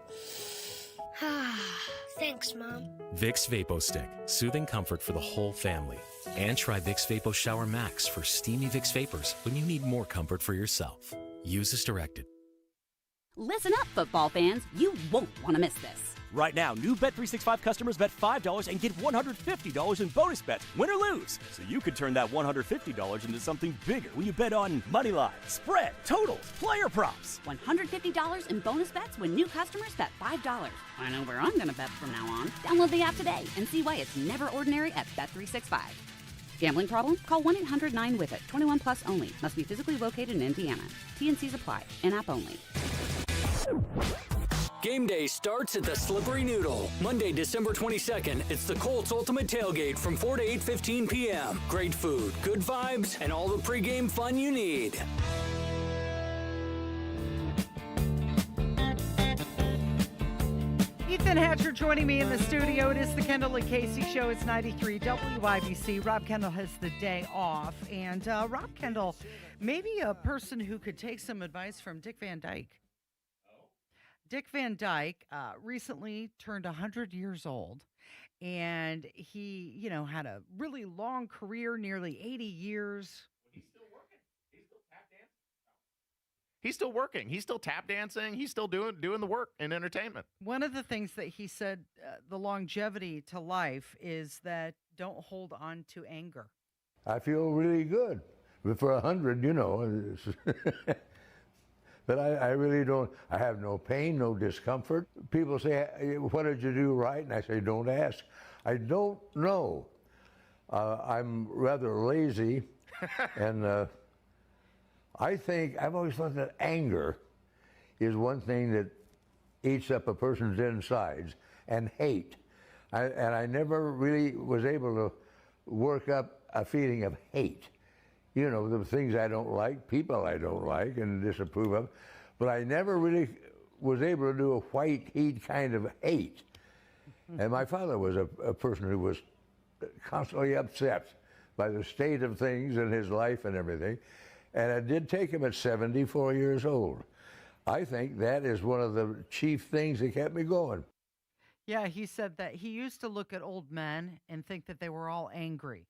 Thanks, Mom. Vicks Vapo Stick, soothing comfort for the whole family. And try Vicks Vapo Shower Max for steamy Vicks Vapors when you need more comfort for yourself. Use as directed. Listen up, football fans. You won't want to miss this. Right now, new Bet365 customers bet $5 and get $150 in bonus bets, win or lose. So you could turn that $150 into something bigger when you bet on money line, spread, totals, player props. $150 in bonus bets when new customers bet $5. I know where I'm going to bet from now on. Download the app today and see why it's never ordinary at Bet365. Gambling problem? Call 1-800-9-WITH-IT. 21 plus only. Must be physically located in Indiana. T&Cs apply. In-app only. Game day starts at the Slippery Noodle. Monday, December 22nd, it's the Colts Ultimate Tailgate from 4 to 8:15 p.m. Great food, good vibes, and all the pregame fun you need. Nathan Hatcher joining me in the studio. It is the Kendall and Casey Show. It's 93 WIBC. Rob Kendall has the day off. And Rob Kendall, maybe a person who could take some advice from Dick Van Dyke. Dick Van Dyke recently turned 100 years old. And he, had a really long career, nearly 80 years. He's still working. He's still tap dancing. He's still working. He's still tap dancing. He's still doing the work in entertainment. One of the things that he said, the longevity to life is that don't hold on to anger. I feel really good. But for 100, it's but I really don't. I have no pain, no discomfort. People say, what did you do right? And I say, don't ask. I don't know. I'm rather lazy. And I think, I've always thought that anger is one thing that eats up a person's insides, and hate. And I never really was able to work up a feeling of hate. The things I don't like, people I don't like and disapprove of, but I never really was able to do a white heat kind of hate. And my father was a person who was constantly upset by the state of things in his life and everything. And it did take him at 74 years old. I think that is one of the chief things that kept me going. Yeah, he said that he used to look at old men and think that they were all angry.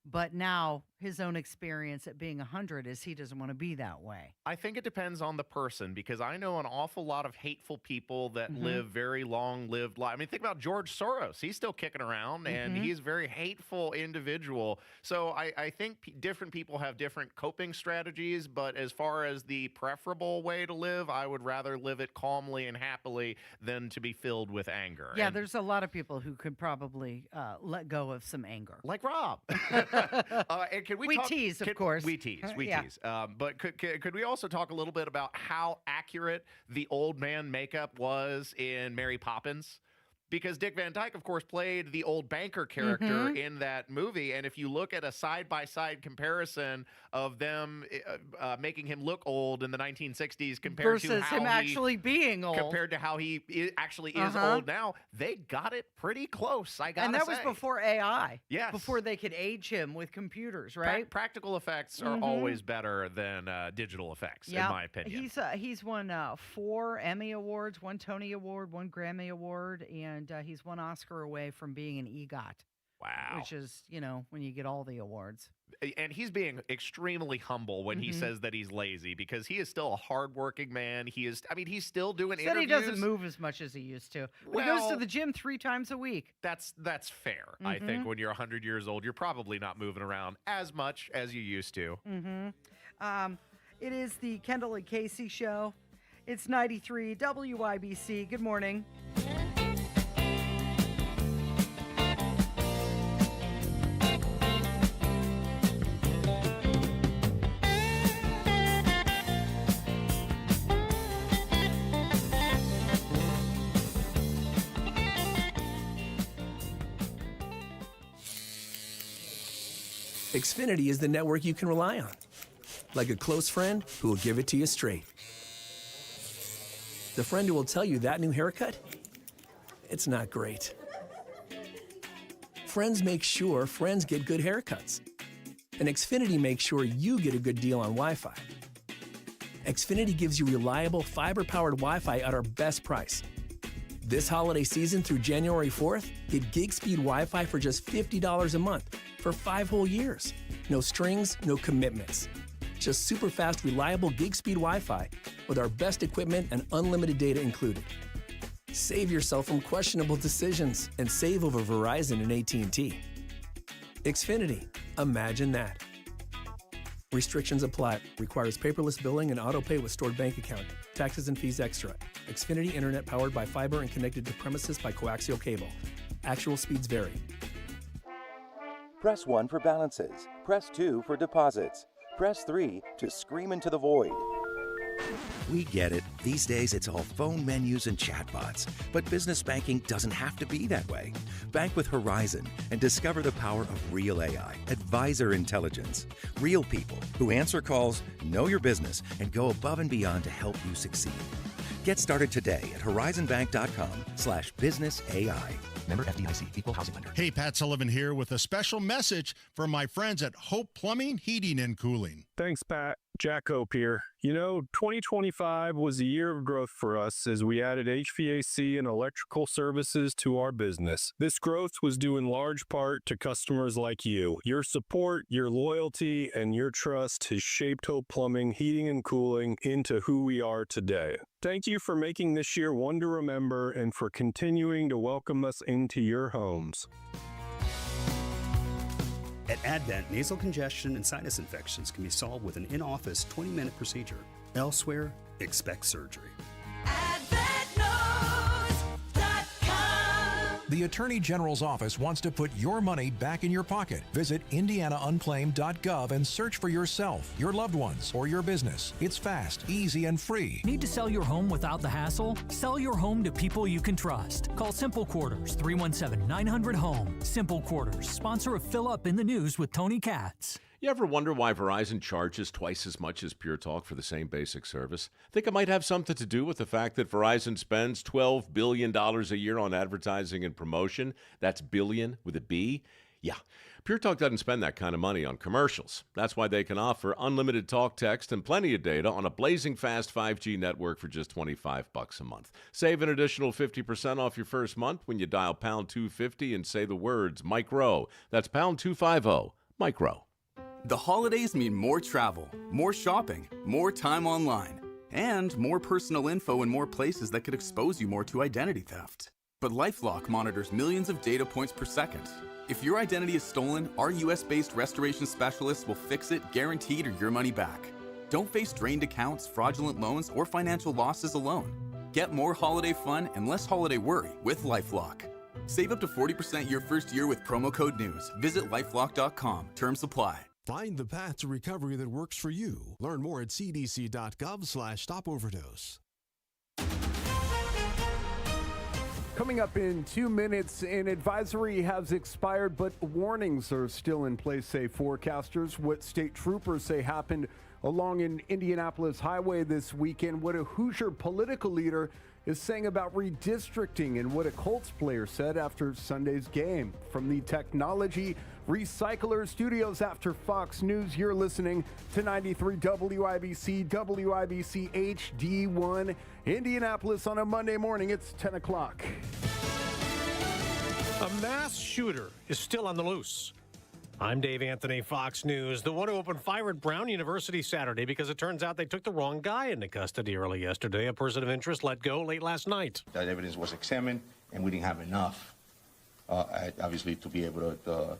But now his own experience at being 100 is he doesn't want to be that way. I think it depends on the person, because I know an awful lot of hateful people that live very long-lived lives. I mean, think about George Soros. He's still kicking around, and he's a very hateful individual. So I think different people have different coping strategies, but as far as the preferable way to live, I would rather live it calmly and happily than to be filled with anger. Yeah, And there's a lot of people who could probably let go of some anger. like Rob. And can We tease, of course. We tease. Yeah. Tease. But could we also talk a little bit about how accurate the old man makeup was in Mary Poppins? Because Dick Van Dyke, of course, played the old banker character in that movie. And if you look at a side-by-side comparison of them making him look old in the 1960s compared to versus how him actually being old. compared to how he actually is old now, they got it pretty close, I gotta say. And that was before AI. Yes. Before they could age him with computers, right? Practical effects are always better than digital effects, in my opinion. He's won 4 Emmy Awards, 1 Tony Award, 1 Grammy Award, and he's 1 Oscar away from being an EGOT. Wow. Which is, when you get all the awards. And he's being extremely humble when he says that he's lazy, because he is still a hardworking man. He's still doing Said interviews. he doesn't move as much as he used to. But he goes to the gym 3 times a week. That's fair. I think when you're 100 years old, you're probably not moving around as much as you used to. It is the Kendall and Casey Show. It's 93 WIBC. Good morning. Xfinity is the network you can rely on. Like a close friend who will give it to you straight. The friend who will tell you that new haircut, it's not great. Friends make sure friends get good haircuts. And Xfinity makes sure you get a good deal on Wi-Fi. Xfinity gives you reliable fiber-powered Wi-Fi at our best price. This holiday season through January 4th, get gig speed Wi-Fi for just $50 a month for 5 whole years. No strings, no commitments. Just super fast, reliable gig speed Wi-Fi with our best equipment and unlimited data included. Save yourself from questionable decisions and save over Verizon and AT&T. Xfinity, imagine that. Restrictions apply. Requires paperless billing and auto pay with stored bank account. Taxes and fees extra. Xfinity Internet powered by fiber and connected to premises by coaxial cable. Actual speeds vary. Press 1 for balances. Press 2 for deposits. Press 3 to scream into the void. We get it. These days, it's all phone menus and chatbots. But business banking doesn't have to be that way. Bank with Horizon and discover the power of real AI, advisor intelligence. Real people who answer calls, know your business, and go above and beyond to help you succeed. Get started today at horizonbank.com/businessai. Member FDIC, Equal Housing Lender. Hey, Pat Sullivan here with a special message from my friends at Hope Plumbing, Heating, and Cooling. Thanks, Pat. Jack Hope here. 2025 was a year of growth for us as we added HVAC and electrical services to our business. This growth was due in large part to customers like you. Your support, your loyalty, and your trust has shaped Hope Plumbing, Heating, and Cooling into who we are today. Thank you for making this year one to remember and for continuing to welcome us into your homes. At Advent, nasal congestion and sinus infections can be solved with an in-office 20-minute procedure. Elsewhere, expect surgery. The Attorney General's office wants to put your money back in your pocket. Visit indianaunclaimed.gov and search for yourself, your loved ones, or your business. It's fast, easy, and free. Need to sell your home without the hassle? Sell your home to people you can trust. Call Simple Quarters, 317-900-HOME. Simple Quarters, sponsor of Fill Up in the News with Tony Katz. You ever wonder why Verizon charges twice as much as Pure Talk for the same basic service? Think it might have something to do with the fact that Verizon spends $12 billion a year on advertising and promotion. That's billion with a B. Yeah, Pure Talk doesn't spend that kind of money on commercials. That's why they can offer unlimited talk, text, and plenty of data on a blazing fast 5G network for just $25 a month. Save an additional 50% off your first month when you dial pound 250 and say the words micro. That's pound 250, micro. The holidays mean more travel, more shopping, more time online, and more personal info in more places that could expose you more to identity theft. But LifeLock monitors millions of data points per second. If your identity is stolen, our US-based restoration specialists will fix it, guaranteed, or your money back. Don't face drained accounts, fraudulent loans, or financial losses alone. Get more holiday fun and less holiday worry with LifeLock. Save up to 40% your first year with promo code NEWS. Visit lifelock.com. Terms apply. Find the path to recovery that works for you. Learn more at cdc.gov/stopoverdose. Coming up in 2 minutes, an advisory has expired, but warnings are still in place, say forecasters. What state troopers say happened along an Indianapolis highway this weekend, what a Hoosier political leader is saying about redistricting, and what a Colts player said after Sunday's game. From the Technology Recycler Studios after Fox News, you're listening to 93 WIBC, WIBC HD1, Indianapolis on a Monday morning. It's 10 o'clock. A mass shooter is still on the loose. I'm Dave Anthony, Fox News. The one who opened fire at Brown University Saturday because it turns out they took the wrong guy into custody early yesterday. A person of interest let go late last night. That evidence was examined, and we didn't have enough, obviously, to be able to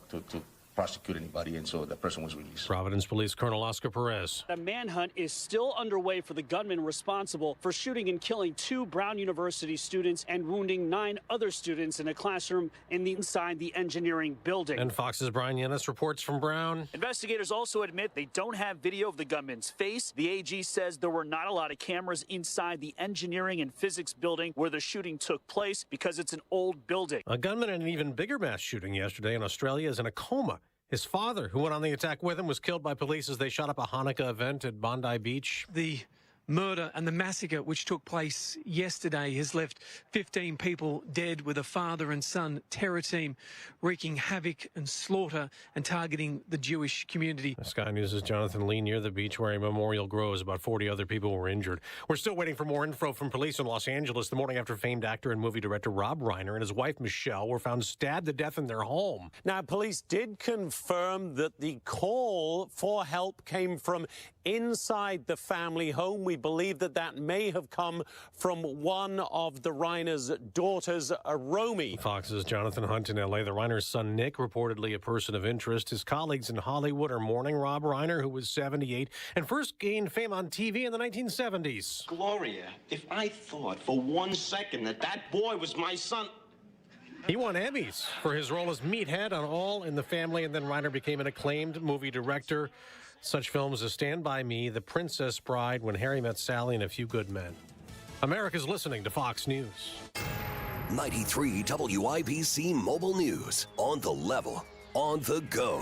prosecute anybody, and so the person was released. Providence Police Colonel Oscar Perez. A manhunt is still underway for the gunman responsible for shooting and killing 2 Brown University students and wounding 9 other students in a classroom inside the engineering building. And Fox's Brian Yennis reports from Brown. Investigators also admit they don't have video of the gunman's face. The AG says there were not a lot of cameras inside the engineering and physics building where the shooting took place because it's an old building. A gunman in an even bigger mass shooting yesterday in Australia is in a coma. His father, who went on the attack with him, was killed by police as they shot up a Hanukkah event at Bondi Beach. The murder and the massacre which took place yesterday has left 15 people dead, with a father and son terror team wreaking havoc and slaughter and targeting the Jewish community. Sky News' Jonathan Lee near the beach where a memorial grows. About 40 other people were injured. We're still waiting for more info from police in Los Angeles the morning after famed actor and movie director Rob Reiner and his wife Michelle were found stabbed to death in their home. Now, police did confirm that the call for help came from inside the family home. We believe that that may have come from one of the Reiner's daughters, Romy. Fox's Jonathan Hunt in L.A. The Reiner's son, Nick, reportedly a person of interest. His colleagues in Hollywood are mourning Rob Reiner, who was 78 and first gained fame on TV in the 1970s. Gloria, if I thought for 1 second that that boy was my son... He won Emmys for his role as Meathead on All in the Family, and then Reiner became an acclaimed movie director. Such films as Stand By Me, The Princess Bride, When Harry Met Sally, and A Few Good Men. America's listening to Fox News. 93 WIBC Mobile News. On the level, on the go.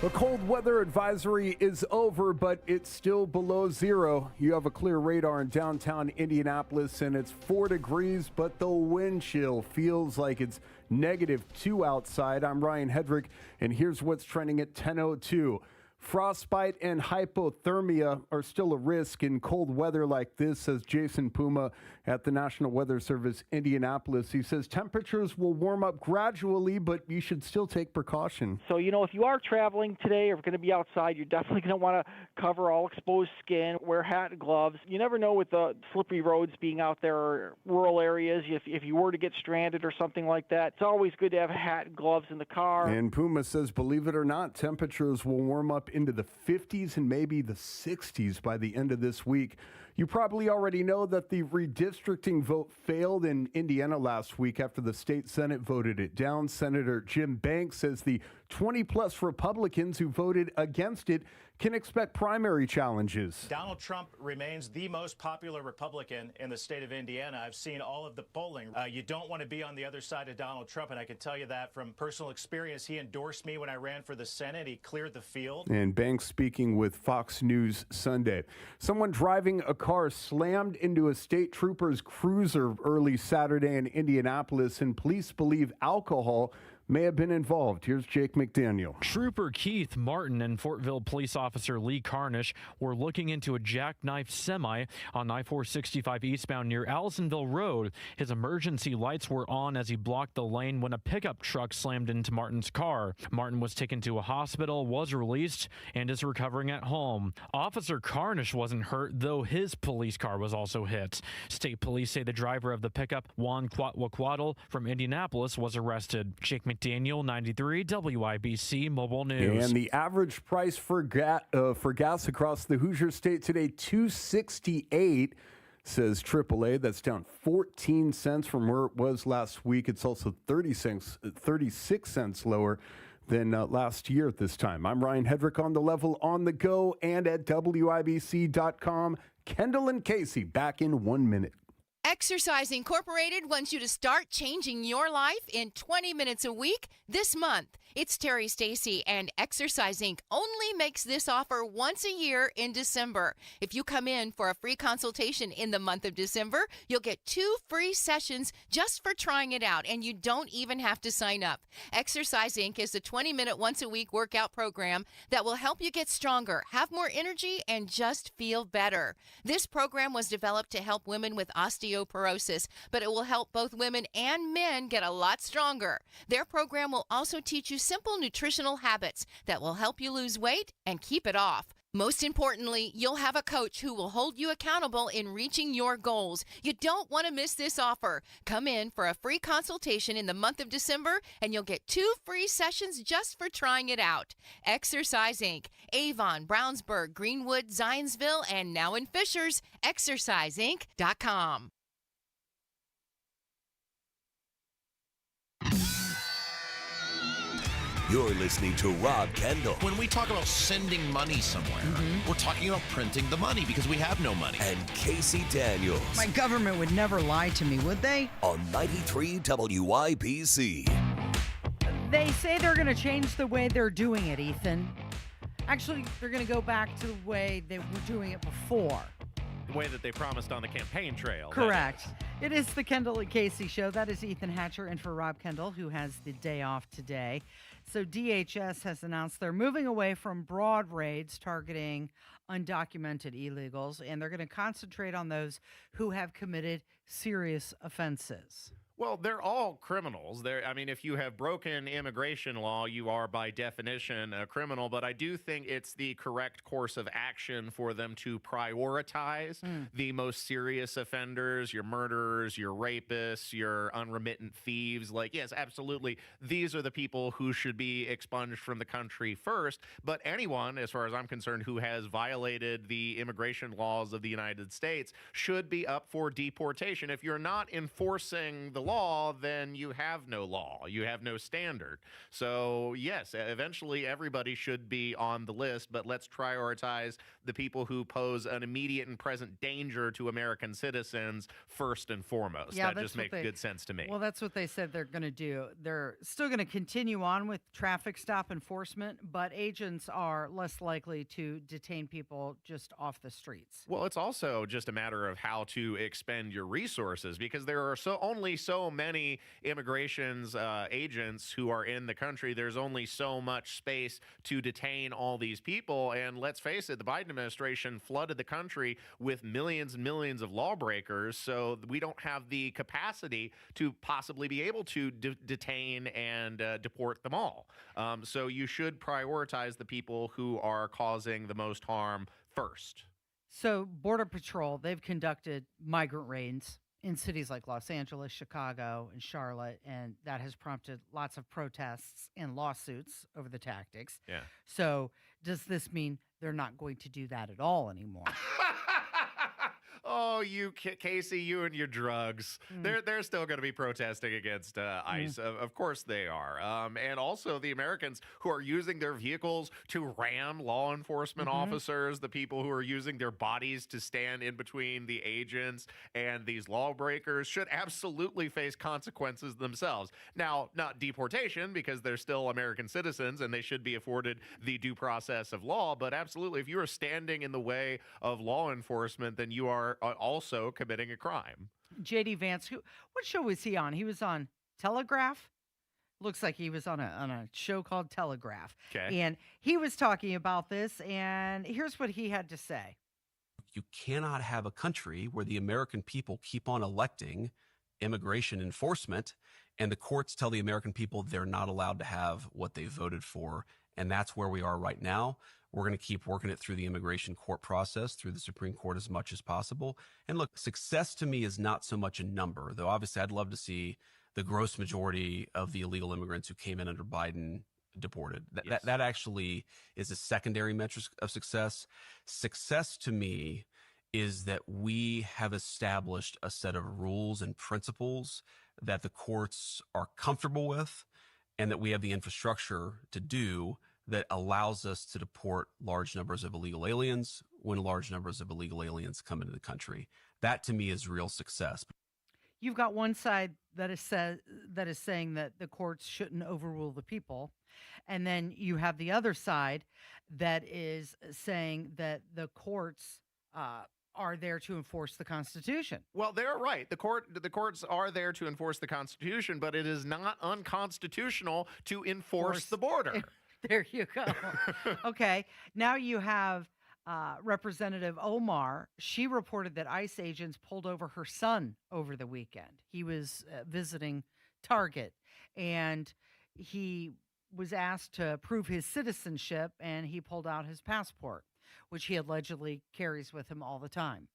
The cold weather advisory is over, but it's still below zero. You have a clear radar in downtown Indianapolis, and it's 4 degrees, but the wind chill feels like it's -2 outside. I'm Ryan Hedrick, and here's what's trending at 10:02. Frostbite and hypothermia are still a risk in cold weather like this, says Jason Puma at the National Weather Service Indianapolis. He says temperatures will warm up gradually, but you should still take precaution. So, if you are traveling today or going to be outside, you're definitely going to want to cover all exposed skin, wear hat and gloves. You never know with the slippery roads being out there or rural areas. If you were to get stranded or something like that, it's always good to have a hat and gloves in the car. And Puma says, believe it or not, temperatures will warm up into the 50s and maybe the 60s by the end of this week. You probably already know that the redistricting vote failed in Indiana last week after the state Senate voted it down. Senator Jim Banks says the 20-plus Republicans who voted against it can expect primary challenges. Donald Trump remains the most popular Republican in the state of Indiana. I've seen all of the polling. You don't want to be on the other side of Donald Trump, and I can tell you that from personal experience. He endorsed me when I ran for the Senate. He cleared the field. And Banks speaking with Fox News Sunday. Someone driving a car slammed into a state trooper's cruiser early Saturday in Indianapolis, and police believe alcohol may have been involved. Here's Jake McDaniel. Trooper Keith Martin and Fortville police officer Lee Carnish were looking into a jackknife semi on I-465 eastbound near Allisonville Road. His emergency lights were on as he blocked the lane when a pickup truck slammed into Martin's car. Martin was taken to a hospital, was released, and is recovering at home. Officer Carnish wasn't hurt, though his police car was also hit. State police say the driver of the pickup, Juan Quatlaquatl from Indianapolis, was arrested. Jake McDaniel, 93 WIBC Mobile News. And the average price for gas across the Hoosier State today, $2.68, says AAA. That's down 14 cents from where it was last week. It's also 36 cents lower than last year at this time. I'm Ryan Hedrick on the level, on the go, and at WIBC.com. Kendall and Casey back in 1 minute. Exercise Incorporated wants you to start changing your life in 20 minutes a week this month. It's Terry Stacy, and Exercise Inc. only makes this offer once a year in December. If you come in for a free consultation in the month of December, you'll get 2 free sessions just for trying it out, and you don't even have to sign up. Exercise Inc. is a 20-minute once-a-week workout program that will help you get stronger, have more energy, and just feel better. This program was developed to help women with osteoporosis, but it will help both women and men get a lot stronger. Their program will also teach you simple nutritional habits that will help you lose weight and keep it off. Most importantly, you'll have a coach who will hold you accountable in reaching your goals. You don't want to miss this offer. Come in for a free consultation in the month of December, and you'll get 2 free sessions just for trying it out. Exercise Inc., Avon, Brownsburg, Greenwood, Zionsville, and now in Fishers. ExerciseInc.com. You're listening to Rob Kendall. When we talk about sending money somewhere, we're talking about printing the money because we have no money. And Casey Daniels. My government would never lie to me, would they? On 93 WIBC. They say they're going to change the way they're doing it, Ethan. Actually, they're going to go back to the way they were doing it before. The way that they promised on the campaign trail. Correct. It is the Kendall and Casey show. That is Ethan Hatcher in for Rob Kendall, who has the day off today. So DHS has announced they're moving away from broad raids targeting undocumented illegals, and they're going to concentrate on those who have committed serious offenses. Well, they're all criminals. If you have broken immigration law, you are by definition a criminal. But I do think it's the correct course of action for them to prioritize the most serious offenders, your murderers, your rapists, your unremittent thieves. Yes, absolutely. These are the people who should be expunged from the country first. But anyone, as far as I'm concerned, who has violated the immigration laws of the United States should be up for deportation. If you're not enforcing the law, law, then you have no law. You have no standard. So, yes, eventually everybody should be on the list, but let's prioritize the people who pose an immediate and present danger to American citizens first and foremost. Yeah, that just makes good sense to me. Well, that's what they said they're going to do. They're still going to continue on with traffic stop enforcement, but agents are less likely to detain people just off the streets. Well, it's also just a matter of how to expend your resources, because there are only so many immigrations agents who are in the country. There's only so much space to detain all these people. And let's face it, the Biden administration flooded the country with millions and millions of lawbreakers. So we don't have the capacity to possibly be able to detain and deport them all. So you should prioritize the people who are causing the most harm first. So Border Patrol, they've conducted migrant raids in cities like Los Angeles, Chicago, and Charlotte, and that has prompted lots of protests and lawsuits over the tactics. Yeah. So does this mean they're not going to do that at all anymore? Oh, you, Casey, you and your drugs. They're still going to be protesting against ICE. Of course they are. And also the Americans who are using their vehicles to ram law enforcement officers, the people who are using their bodies to stand in between the agents and these lawbreakers should absolutely face consequences themselves. Now, not deportation, because they're still American citizens and they should be afforded the due process of law, but absolutely, if you are standing in the way of law enforcement, then you are also committing a crime. J.D. Vance, what show was he on? He was on Telegraph. Looks like he was on a show called Telegraph. Okay. And he was talking about this, and here's what he had to say. You cannot have a country where the American people keep on electing immigration enforcement, and the courts tell the American people they're not allowed to have what they voted for. And that's where we are right now. We're going to keep working it through the immigration court process, through the Supreme Court as much as possible. And look, success to me is not so much a number, though obviously I'd love to see the gross majority of the illegal immigrants who came in under Biden deported. That actually is a secondary metric of success. Success to me is that we have established a set of rules and principles that the courts are comfortable with and that we have the infrastructure to do that allows us to deport large numbers of illegal aliens when large numbers of illegal aliens come into the country. That to me is real success. You've got one side that is saying that the courts shouldn't overrule the people. And then you have the other side that is saying that the courts are there to enforce the Constitution. Well, they're right. The courts are there to enforce the Constitution, but it is not unconstitutional to enforce the border. There you go. Okay. Now you have Representative Omar. She reported that ICE agents pulled over her son over the weekend. He was visiting Target, and he was asked to prove his citizenship, and he pulled out his passport, which he allegedly carries with him all the time.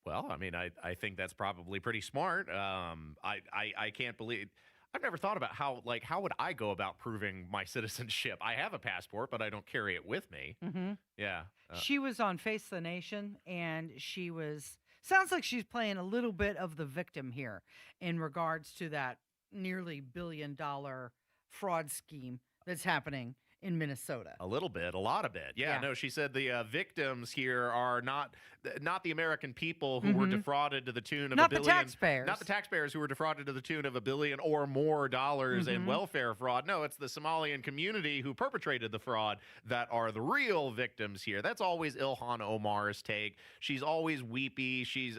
Well, I mean, I think that's probably pretty smart. I can't believe... I've never thought about how would I go about proving my citizenship? I have a passport, but I don't carry it with me. Yeah. She was on Face the Nation, and sounds like she's playing a little bit of the victim here in regards to that nearly $1 billion fraud scheme that's happening in Minnesota. A little bit, a lot of it. Yeah. No, she said the victims here are not the American people who were defrauded to the tune of not $1 billion. The taxpayers. Not the taxpayers who were defrauded to the tune of $1 billion or more dollars in welfare fraud. No, it's the Somalian community who perpetrated the fraud that are the real victims here. That's always Ilhan Omar's take. She's always weepy. She's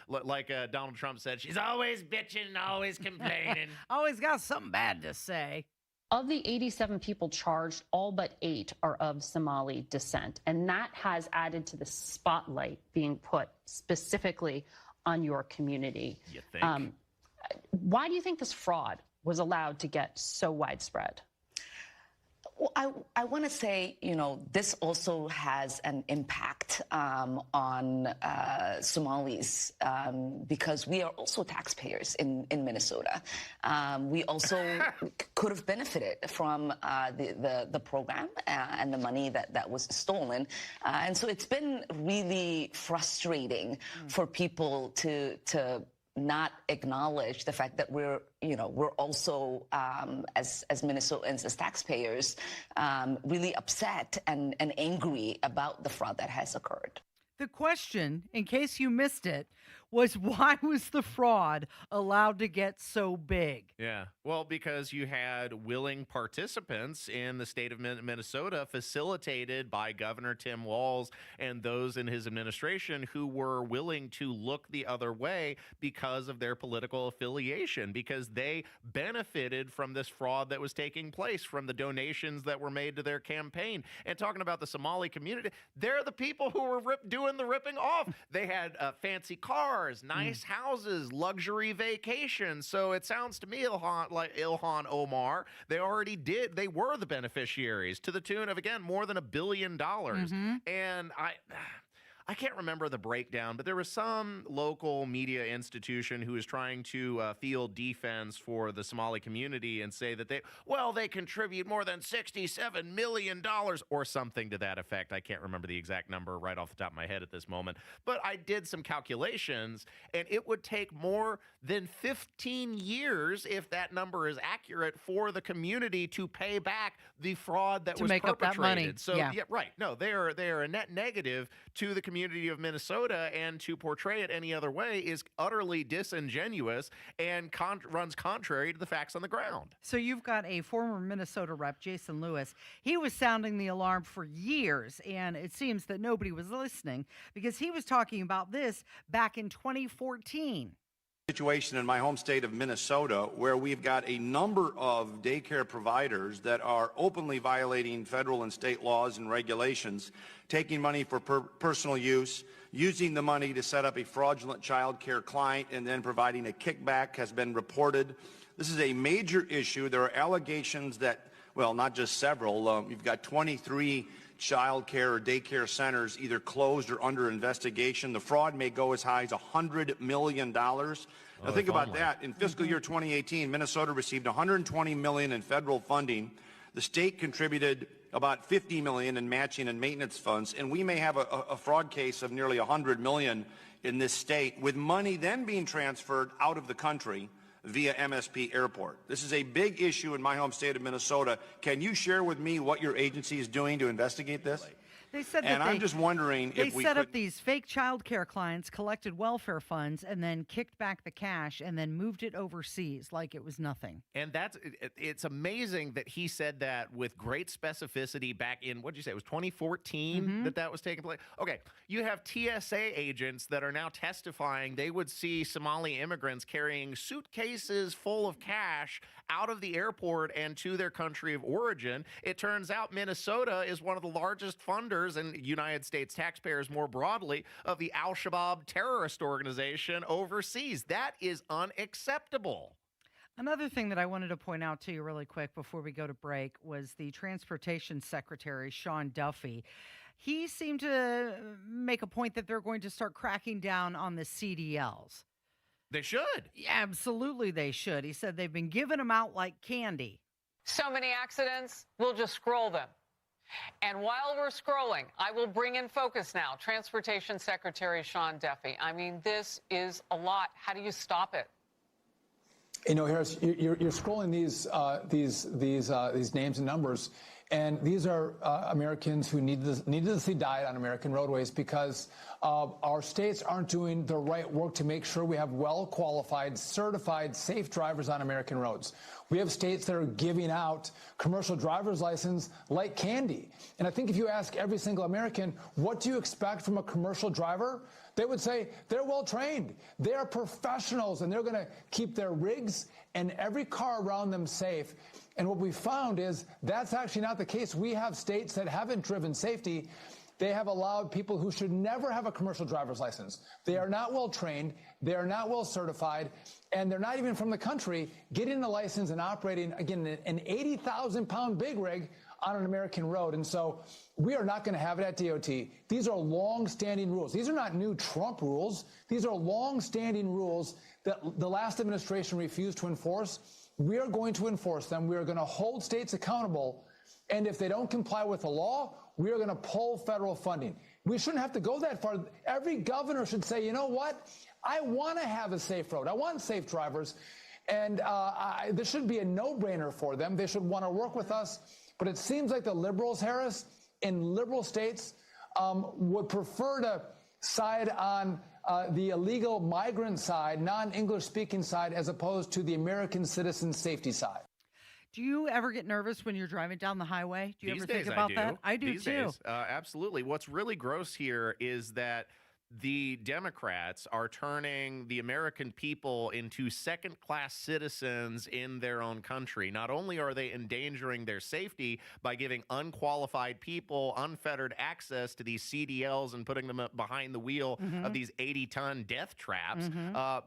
like Donald Trump said, she's always bitching, always complaining. Always got something bad to say. Of the 87 people charged, all but 8 are of Somali descent. And that has added to the spotlight being put specifically on your community. You think? Why do you think this fraud was allowed to get so widespread? Well, I want to say, this also has an impact on Somalis because we are also taxpayers in Minnesota. We also could have benefited from the program and the money that was stolen. And so it's been really frustrating for people to not acknowledge the fact that we're also, as Minnesotans, as taxpayers, really upset and angry about the fraud that has occurred. The question, in case you missed it, was why was the fraud allowed to get so big? Yeah. Well, because you had willing participants in the state of Minnesota facilitated by Governor Tim Walz and those in his administration who were willing to look the other way because of their political affiliation, because they benefited from this fraud that was taking place, from the donations that were made to their campaign. And talking about the Somali community, they're the people who were doing the ripping off. They had fancy cars, nice houses, luxury vacations. So it sounds to me, Ilhan Omar, they were the beneficiaries to the tune of, again, more than $1 billion. And I can't remember the breakdown, but there was some local media institution who was trying to field defense for the Somali community and say that they contribute more than $67 million or something to that effect. I can't remember the exact number right off the top of my head at this moment, but I did some calculations, and it would take more than 15 years, if that number is accurate, for the community to pay back the fraud that was make perpetrated. Up that money. So yeah, right. No, they are a net negative to the community of Minnesota, and to portray it any other way is utterly disingenuous and runs contrary to the facts on the ground. So you've got a former Minnesota rep, Jason Lewis. He was sounding the alarm for years, and it seems that nobody was listening because he was talking about this back in 2014. Situation in my home state of Minnesota where we've got a number of daycare providers that are openly violating federal and state laws and regulations, taking money for personal use, using the money to set up a fraudulent child care client, and then providing a kickback has been reported. This is a major issue. There are allegations that, well, not just several, you've got 23 child care or daycare centers either closed or under investigation. The fraud may go as high as $100 million. Now think about that. In fiscal year 2018, Minnesota received $120 million in federal funding. The state contributed about $50 million in matching and maintenance funds, and we may have a fraud case of nearly $100 million in this state, with money then being transferred out of the country via MSP Airport. This is a big issue in my home state of Minnesota. Can you share with me what your agency is doing to investigate this? They said and that I'm just wondering they if we set could... up these fake child care clients, collected welfare funds, and then kicked back the cash and then moved it overseas like it was nothing. And it's amazing that he said that with great specificity back in, what did you say, it was 2014 that was taking place? Okay, you have TSA agents that are now testifying they would see Somali immigrants carrying suitcases full of cash out of the airport and to their country of origin. It turns out Minnesota is one of the largest funders and United States taxpayers more broadly of the Al-Shabaab terrorist organization overseas. That is unacceptable. Another thing that I wanted to point out to you really quick before we go to break was the Transportation Secretary, Sean Duffy. He seemed to make a point that they're going to start cracking down on the CDLs. They should. Yeah, absolutely they should. He said they've been giving them out like candy. So many accidents, we'll just scroll them. And while we're scrolling, I will bring in focus now. Transportation Secretary Sean Duffy. I mean, this is a lot. How do you stop it? You know, Harris, you're scrolling these names and numbers, and these are Americans who needlessly died on American roadways because our states aren't doing the right work to make sure we have well-qualified, certified, safe drivers on American roads. We have states that are giving out commercial driver's license like candy. And I think if you ask every single American, what do you expect from a commercial driver? They would say they're well trained. They're professionals, and they're going to keep their rigs and every car around them safe. And what we found is that's actually not the case. We have states that haven't driven safety. They have allowed people who should never have a commercial driver's license. They are not well trained. They are not well certified. And they're not even from the country getting the license and operating, again, an 80,000-pound big rig on an American road. And so we are not going to have it at DOT. These are long-standing rules. These are not new Trump rules. These are long-standing rules that the last administration refused to enforce. We are going to enforce them. We are going to hold states accountable. And if they don't comply with the law, we are going to pull federal funding. We shouldn't have to go that far. Every governor should say, you know what? I want to have a safe road. I want safe drivers. And this should be a no-brainer for them. They should want to work with us. But it seems like the liberals, Harris, in liberal states would prefer to side on the illegal migrant side, non-English speaking side, as opposed to the American citizen safety side. Do you ever get nervous when you're driving down the highway? Do you These ever think days about I do. that? I do These too. Days, absolutely. What's really gross here is that the Democrats are turning the American people into second-class citizens in their own country. Not only are they endangering their safety by giving unqualified people unfettered access to these CDLs and putting them behind the wheel of these 80-ton death traps,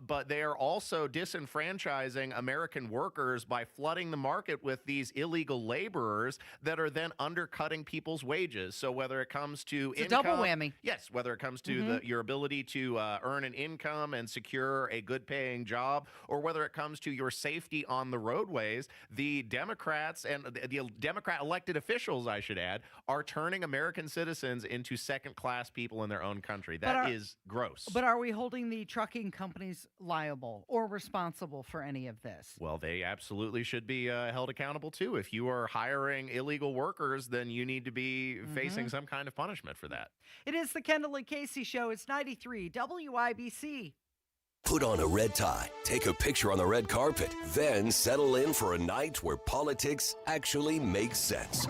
but they are also disenfranchising American workers by flooding the market with these illegal laborers that are then undercutting people's wages. So whether it comes to It's a double whammy. Yes, whether it comes to your ability to earn an income and secure a good-paying job, or whether it comes to your safety on the roadways, the Democrats and the Democrat elected officials, I should add, are turning American citizens into second-class people in their own country. That is gross. But are we holding the trucking companies liable or responsible for any of this? Well, they absolutely should be held accountable, too. If you are hiring illegal workers, then you need to be facing some kind of punishment for that. It is the Kendall Casey Show. It's 93 WIBC. Put on a red tie, take a picture on the red carpet, then settle in for a night where politics actually makes sense.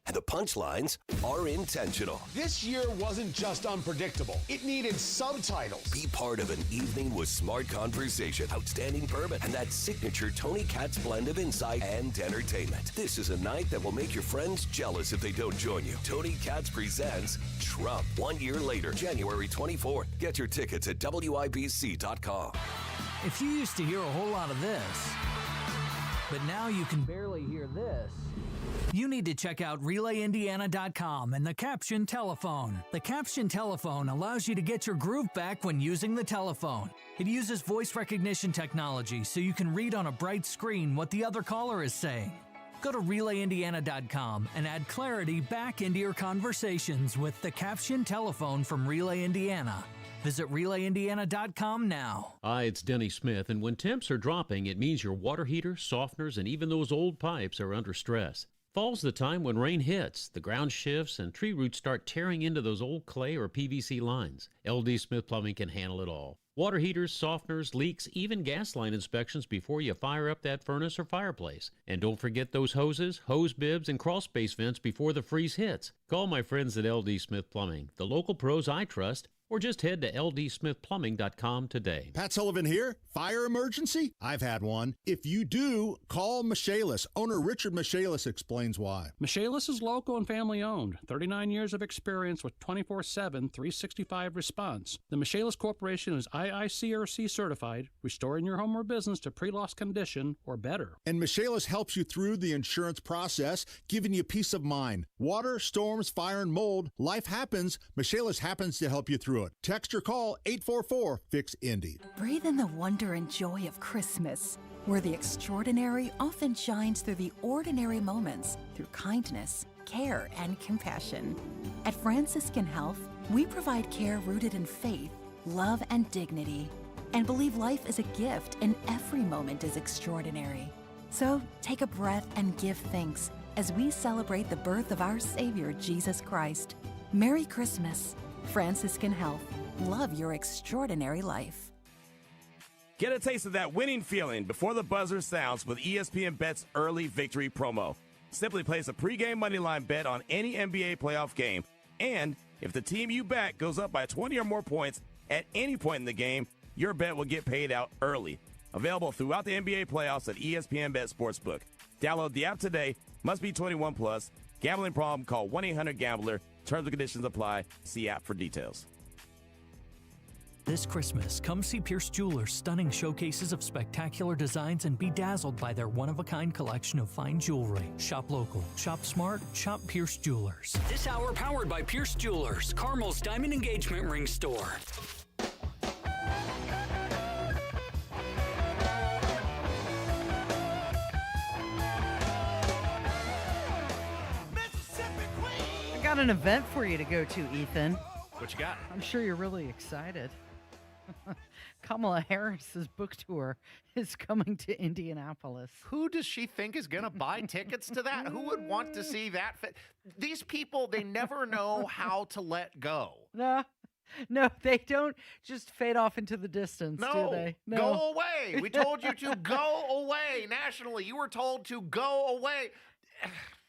And the punchlines are intentional. This year wasn't just unpredictable. It needed subtitles. Be part of an evening with smart conversation, outstanding bourbon, and that signature Tony Katz blend of insight and entertainment. This is a night that will make your friends jealous if they don't join you. Tony Katz presents Trump 1 year later, January 24th. Get your tickets at WIBC.com. If you used to hear a whole lot of this, but now you can barely hear this, you need to check out RelayIndiana.com and the Caption Telephone. The Caption Telephone allows you to get your groove back when using the telephone. It uses voice recognition technology so you can read on a bright screen what the other caller is saying. Go to RelayIndiana.com and add clarity back into your conversations with the Caption Telephone from Relay Indiana. Visit RelayIndiana.com now. Hi, it's Denny Smith, and when temps are dropping, it means your water heaters, softeners, and even those old pipes are under stress. Fall's the time when rain hits, the ground shifts, and tree roots start tearing into those old clay or PVC lines. LD Smith Plumbing can handle it all. Water heaters, softeners, leaks, even gas line inspections before you fire up that furnace or fireplace. And don't forget those hoses, hose bibs, and crawl space vents before the freeze hits. Call my friends at LD Smith Plumbing, the local pros I trust, or just head to ldsmithplumbing.com today. Pat Sullivan here. Fire emergency? I've had one. If you do, call Michaelis. Owner Richard Michaelis explains why. Michaelis is local and family owned. 39 years of experience with 24/7, 365 response. The Michaelis Corporation is IICRC certified, restoring your home or business to pre-loss condition or better. And Michaelis helps you through the insurance process, giving you peace of mind. Water, storms, fire, and mold. Life happens. Michaelis happens to help you through it. Text or call 844-FIX-INDY. Breathe in the wonder and joy of Christmas, where the extraordinary often shines through the ordinary moments, through kindness, care, and compassion. At Franciscan Health, we provide care rooted in faith, love, and dignity, and believe life is a gift and every moment is extraordinary. So take a breath and give thanks as we celebrate the birth of our Savior, Jesus Christ. Merry Christmas. Franciscan Health. Love your extraordinary life. Get a taste of that winning feeling before the buzzer sounds with ESPN Bet's Early Victory promo. Simply place a pregame moneyline bet on any NBA playoff game, and if the team you bet goes up by 20 or more points at any point in the game, your bet will get paid out early. Available throughout the NBA playoffs at ESPN Bet Sportsbook. Download the app today. Must be 21 plus. Gambling problem? Call 1-800-GAMBLER. Terms and conditions apply. See app for details. This Christmas, come see Pierce Jewelers' stunning showcases of spectacular designs and be dazzled by their one-of-a-kind collection of fine jewelry. Shop local, shop smart, shop Pierce Jewelers. This hour powered by Pierce Jewelers, Carmel's Diamond Engagement Ring Store. I got an event for you to go to, Ethan. What you got? I'm sure you're really excited. Kamala Harris's book tour is coming to Indianapolis. Who does she think is going to buy tickets to that? Who would want to see that? These people, they never know how to let go. No, they don't just fade off into the distance, do they? No. Go away. We told you to go away nationally. You were told to go away.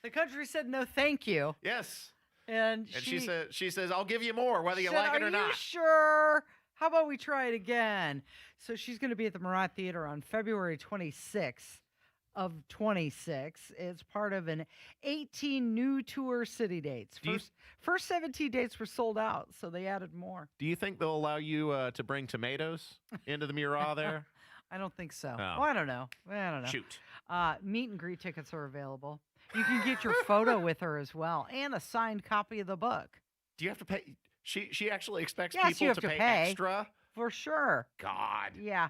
The country said no, thank you. Yes. And she says, I'll give you more, whether you like it or not. Are you sure? How about we try it again? So she's going to be at the Murat Theater on February 26th of 26. It's part of an 18 new tour city dates. First 17 dates were sold out, so they added more. Do you think they'll allow you to bring tomatoes into the Murat there? I don't think so. Oh. Well, I don't know. Shoot. Meet and greet tickets are available. You can get your photo with her as well, and a signed copy of the book. Do you have to pay? She actually expects Yes, you people have to to pay pay. extra? For sure. God. Yeah.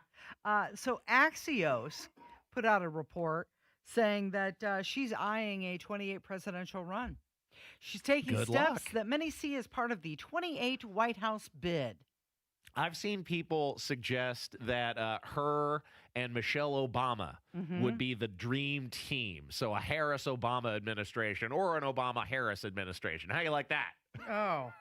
So Axios put out a report saying that she's eyeing a 28 presidential run. She's taking Good steps luck. that many see as part of the 28 White House bid. I've seen people suggest that her and Michelle Obama would be the dream team. So a Harris-Obama administration or an Obama-Harris administration. How you like that? Oh,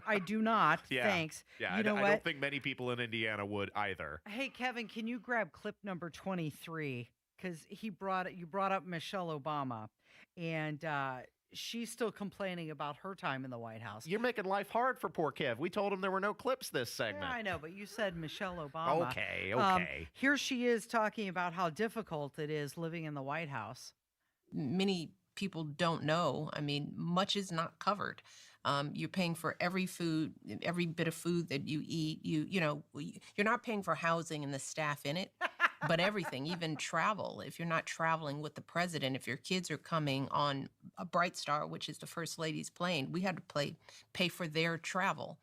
I do not. Yeah. Thanks. Yeah, You know I what? don't think many people in Indiana would either. Hey, Kevin, can you grab clip number 23? Because you brought up Michelle Obama, and she's still complaining about her time in the White House. You're making life hard for poor Kev. We told him there were no clips this segment. Yeah, I know, but you said Michelle Obama. Okay. Here she is talking about how difficult it is living in the White House. Many people don't know. I mean, much is not covered. You're paying for every food, every bit of food that you eat. You're not paying for housing and the staff in it, but everything, even travel. If you're not traveling with the president, if your kids are coming on a Bright Star, which is the First Lady's plane, we had to pay for their travel.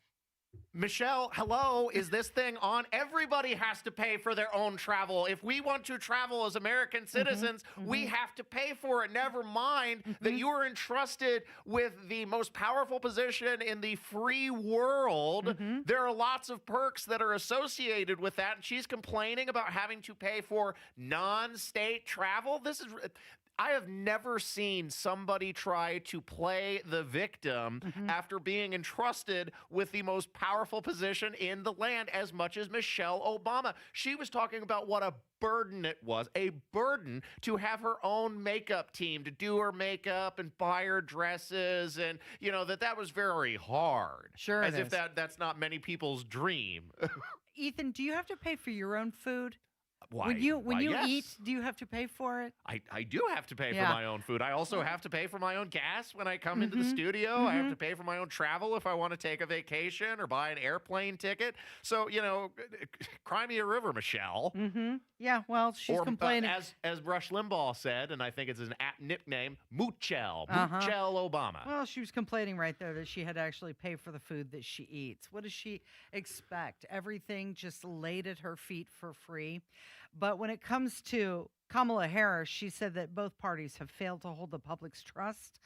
Michelle, hello, is this thing on? Everybody has to pay for their own travel. If we want to travel as American citizens, we have to pay for it. Never mind that you are entrusted with the most powerful position in the free world. There are lots of perks that are associated with that, and she's complaining about having to pay for non-state travel. I have never seen somebody try to play the victim after being entrusted with the most powerful position in the land as much as Michelle Obama. She was talking about what a burden it was, a burden to have her own makeup team to do her makeup and buy her dresses, and that was very hard. Sure, as it if is. that's not many people's dream. Ethan, do you have to pay for your own food? Why? When you yes. eat, do you have to pay for it? I do have to pay Yeah. for my own food. I also have to pay for my own gas when I come into the studio. I have to pay for my own travel if I want to take a vacation or buy an airplane ticket. So, cry me a river, Michelle. Yeah, well, she's complaining. As Rush Limbaugh said, and I think it's an apt nickname, Moochelle. Moochelle Obama. Well, she was complaining right there that she had to actually pay for the food that she eats. What does she expect? Everything just laid at her feet for free. But when it comes to Kamala Harris, she said that both parties have failed to hold the public's trust,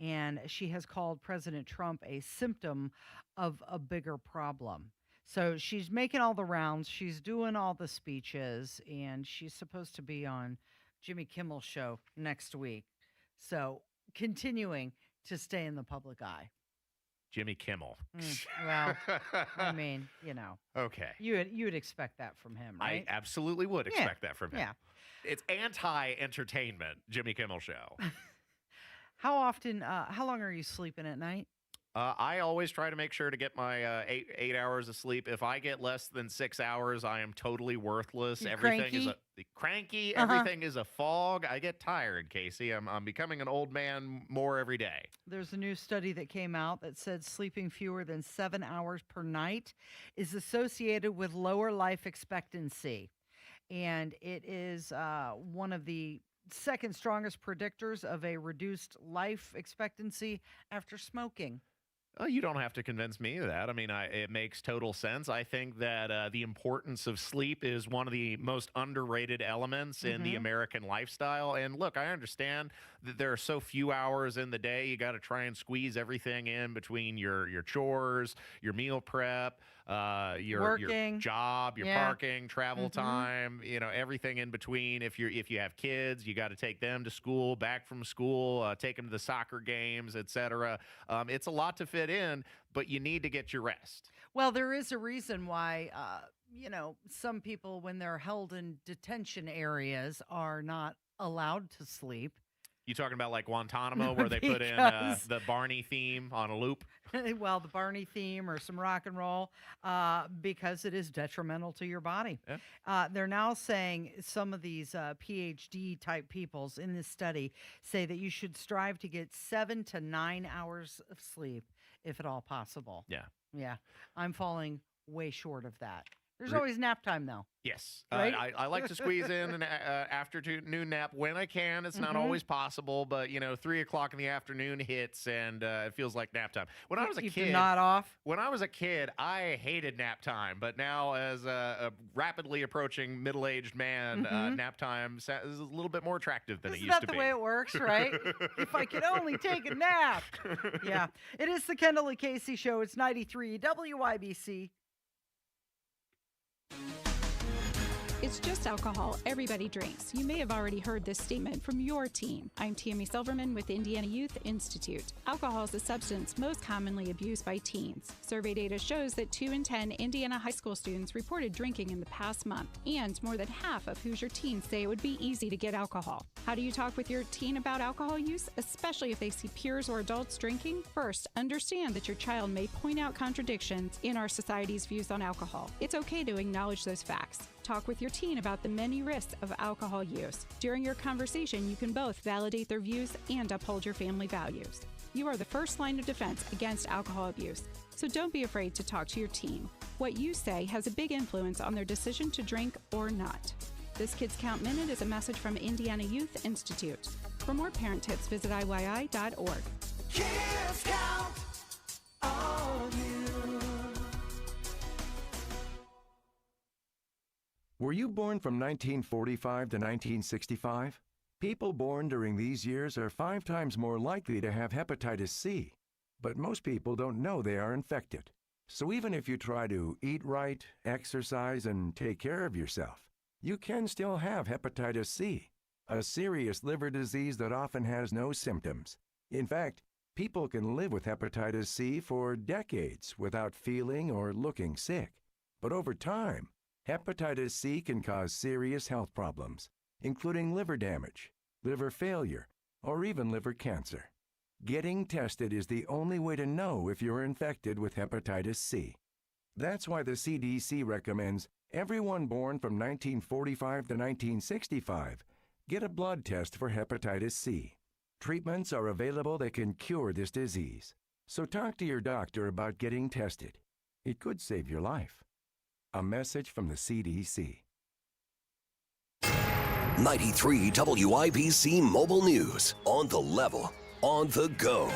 and she has called President Trump a symptom of a bigger problem. So she's making all the rounds, she's doing all the speeches, and she's supposed to be on Jimmy Kimmel's show next week. So continuing to stay in the public eye. Jimmy Kimmel. Well, I mean, Okay. you would expect that from him, right? I absolutely would expect that from him. Yeah. It's anti-entertainment, Jimmy Kimmel Show. How often, how long are you sleeping at night? I always try to make sure to get my 8 hours of sleep. If I get less than 6 hours, I am totally worthless. You Everything is cranky? cranky. Everything is a fog. I get tired, Casey. I'm becoming an old man more every day. There's a new study that came out that said sleeping fewer than 7 hours per night is associated with lower life expectancy. And it is one of the second strongest predictors of a reduced life expectancy after smoking. Oh, you don't have to convince me of that. I mean, it makes total sense. I think that the importance of sleep is one of the most underrated elements in the American lifestyle. And look, I understand that there are so few hours in the day. You got to try and squeeze everything in between your chores, your meal prep, your Working. job, your Yeah. parking, travel time, everything in between. If you have kids, you got to take them to school, back from school, take them to the soccer games, etc. It's a lot to fit in, but you need to get your rest. Well, there is a reason why, some people, when they're held in detention areas, are not allowed to sleep. You talking about like Guantanamo, where they put in Because- the Barney theme on a loop? Well, the Barney theme or some rock and roll, because it is detrimental to your body. Yeah. They're now saying some of these PhD type peoples in this study say that you should strive to get 7 to 9 hours of sleep, if at all possible. Yeah. Yeah. I'm falling way short of that. There's Re- always nap time, though. Yes. Right? I like to squeeze in an afternoon nap when I can. It's not Mhm. always possible, but 3 o'clock in the afternoon hits and it feels like nap time. When I was a Keep the kid, knot off. when I was a kid, I hated nap time, but now as a rapidly approaching middle-aged man, nap time is a little bit more attractive than it Isn't used that to the be. way it works, right? If I could only take a nap. Yeah. It is the Kendall Casey Show. It's 93 WIBC. It's just alcohol. Everybody drinks. You may have already heard this statement from your team. I'm Tammy Silverman with Indiana Youth Institute. Alcohol is a substance most commonly abused by teens. Survey data shows that 2 in 10 Indiana high school students reported drinking in the past month, and more than half of Hoosier teens say it would be easy to get alcohol. How do you talk with your teen about alcohol use, especially if they see peers or adults drinking? First, understand that your child may point out contradictions in our society's views on alcohol. It's okay to acknowledge those facts. Talk with your teen about the many risks of alcohol use. During your conversation, you can both validate their views and uphold your family values. You are the first line of defense against alcohol abuse, so don't be afraid to talk to your teen. What you say has a big influence on their decision to drink or not. This Kids Count Minute is a message from Indiana Youth Institute. For more parent tips, visit IYI.org. Kids count on you. Were you born from 1945 to 1965? People born during these years are 5 times more likely to have hepatitis C, but most people don't know they are infected. So even if you try to eat right, exercise, and take care of yourself, you can still have hepatitis C, a serious liver disease that often has no symptoms. In fact, people can live with hepatitis C for decades without feeling or looking sick. But over time, hepatitis C can cause serious health problems, including liver damage, liver failure, or even liver cancer. Getting tested is the only way to know if you're infected with hepatitis C. That's why the CDC recommends everyone born from 1945 to 1965 get a blood test for hepatitis C. Treatments are available that can cure this disease. So talk to your doctor about getting tested. It could save your life. A message from the CDC. 93 WIBC Mobile News. On the level, on the go.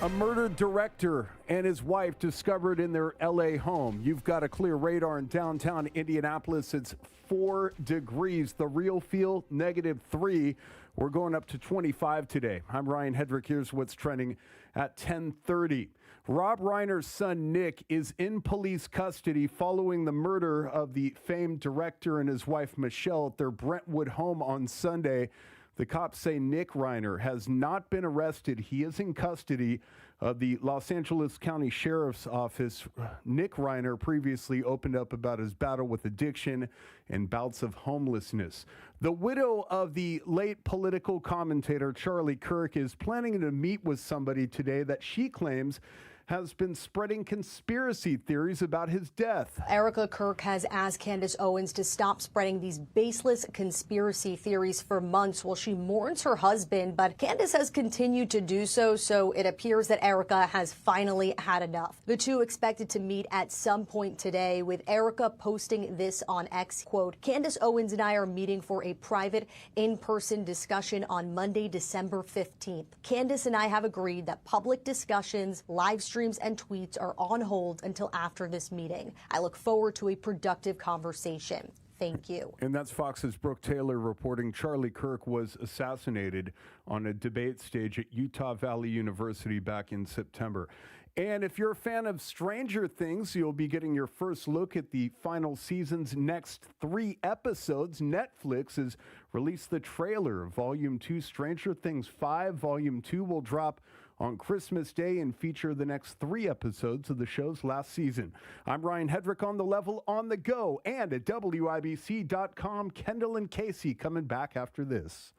A murdered director and his wife discovered in their LA home. You've got a clear radar in downtown Indianapolis. It's 4 degrees. The real feel, -3. We're going up to 25 today. I'm Ryan Hedrick. Here's what's trending at 10:30. Rob Reiner's son, Nick, is in police custody following the murder of the famed director and his wife, Michelle, at their Brentwood home on Sunday. The cops say Nick Reiner has not been arrested. He is in custody of the Los Angeles County Sheriff's Office. Nick Reiner previously opened up about his battle with addiction and bouts of homelessness. The widow of the late political commentator Charlie Kirk is planning to meet with somebody today that she claims has been spreading conspiracy theories about his death. Erica Kirk has asked Candace Owens to stop spreading these baseless conspiracy theories for months while she mourns her husband, but Candace has continued to do so, so it appears that Erica has finally had enough. The two expected to meet at some point today, with Erica posting this on X, quote, "Candace Owens and I are meeting for a private in-person discussion on Monday, December 15th. Candace and I have agreed that public discussions, live streams, and tweets are on hold until after this meeting. I look forward to a productive conversation. Thank you." And that's Fox's Brooke Taylor reporting Charlie Kirk was assassinated on a debate stage at Utah Valley University back in September. And if you're a fan of Stranger Things, you'll be getting your first look at the final season's next 3 episodes. Netflix has released the trailer of Volume 2 Stranger Things 5. Volume 2 will drop on Christmas Day and feature the next 3 episodes of the show's last season. I'm Ryan Hedrick on The Level on the go and at WIBC.com. Kendall and Casey coming back after this.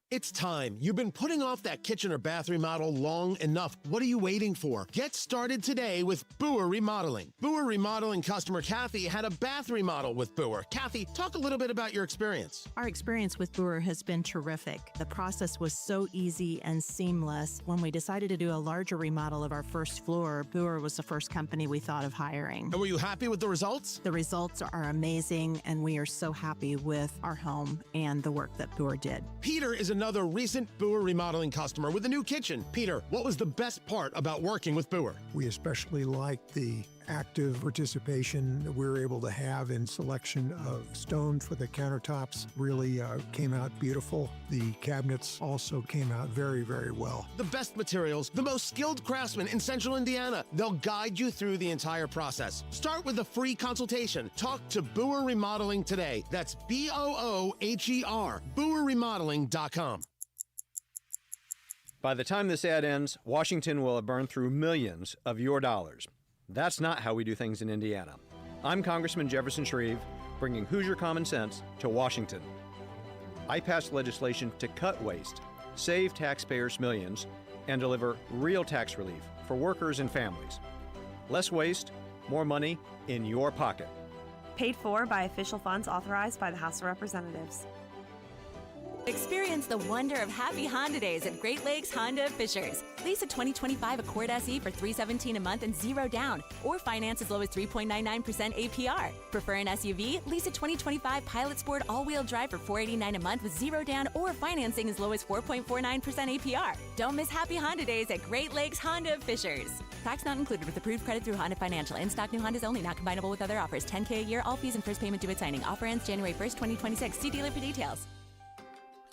It's time. You've been putting off that kitchen or bath remodel long enough. What are you waiting for? Get started today with Boer Remodeling. Boer Remodeling customer Kathy had a bath remodel with Boer. Kathy, talk a little bit about your experience. Our experience with Boer has been terrific. The process was so easy and seamless. When we decided to do a larger remodel of our first floor, Boer was the first company we thought of hiring. And were you happy with the results? The results are amazing, and we are so happy with our home and the work that Boer did. Peter is another recent Boer Remodeling customer with a new kitchen. Peter, what was the best part about working with Boer? We especially liked the active participation that we were able to have in selection of stone for the countertops. Really came out beautiful. The cabinets also came out very, very well. The best materials, the most skilled craftsmen in Central Indiana. They'll guide you through the entire process. Start with a free consultation. Talk to Boer Remodeling today. That's BOOHER, BoerRemodeling.com. By the time this ad ends, Washington will have burned through millions of your dollars. That's not how we do things in Indiana. I'm Congressman Jefferson Shreve, bringing Hoosier common sense to Washington. I passed legislation to cut waste, save taxpayers millions, and deliver real tax relief for workers and families. Less waste, more money in your pocket. Paid for by official funds authorized by the House of Representatives. Experience the wonder of happy Honda days at Great Lakes Honda of Fishers. Lease a 2025 Accord SE for $317 a month and 0 down, or finance as low as 3.99% APR. Prefer an SUV? Lease a 2025 Pilot Sport all-wheel drive for $489 a month with 0 down, or financing as low as 4.49% APR. Don't miss happy Honda days at Great Lakes Honda of Fishers. Tax not included with approved credit through Honda Financial. In-stock new Hondas only, not combinable with other offers. $10K a year, all fees and first payment due at signing. Offer ends January 1st, 2026. See dealer for details.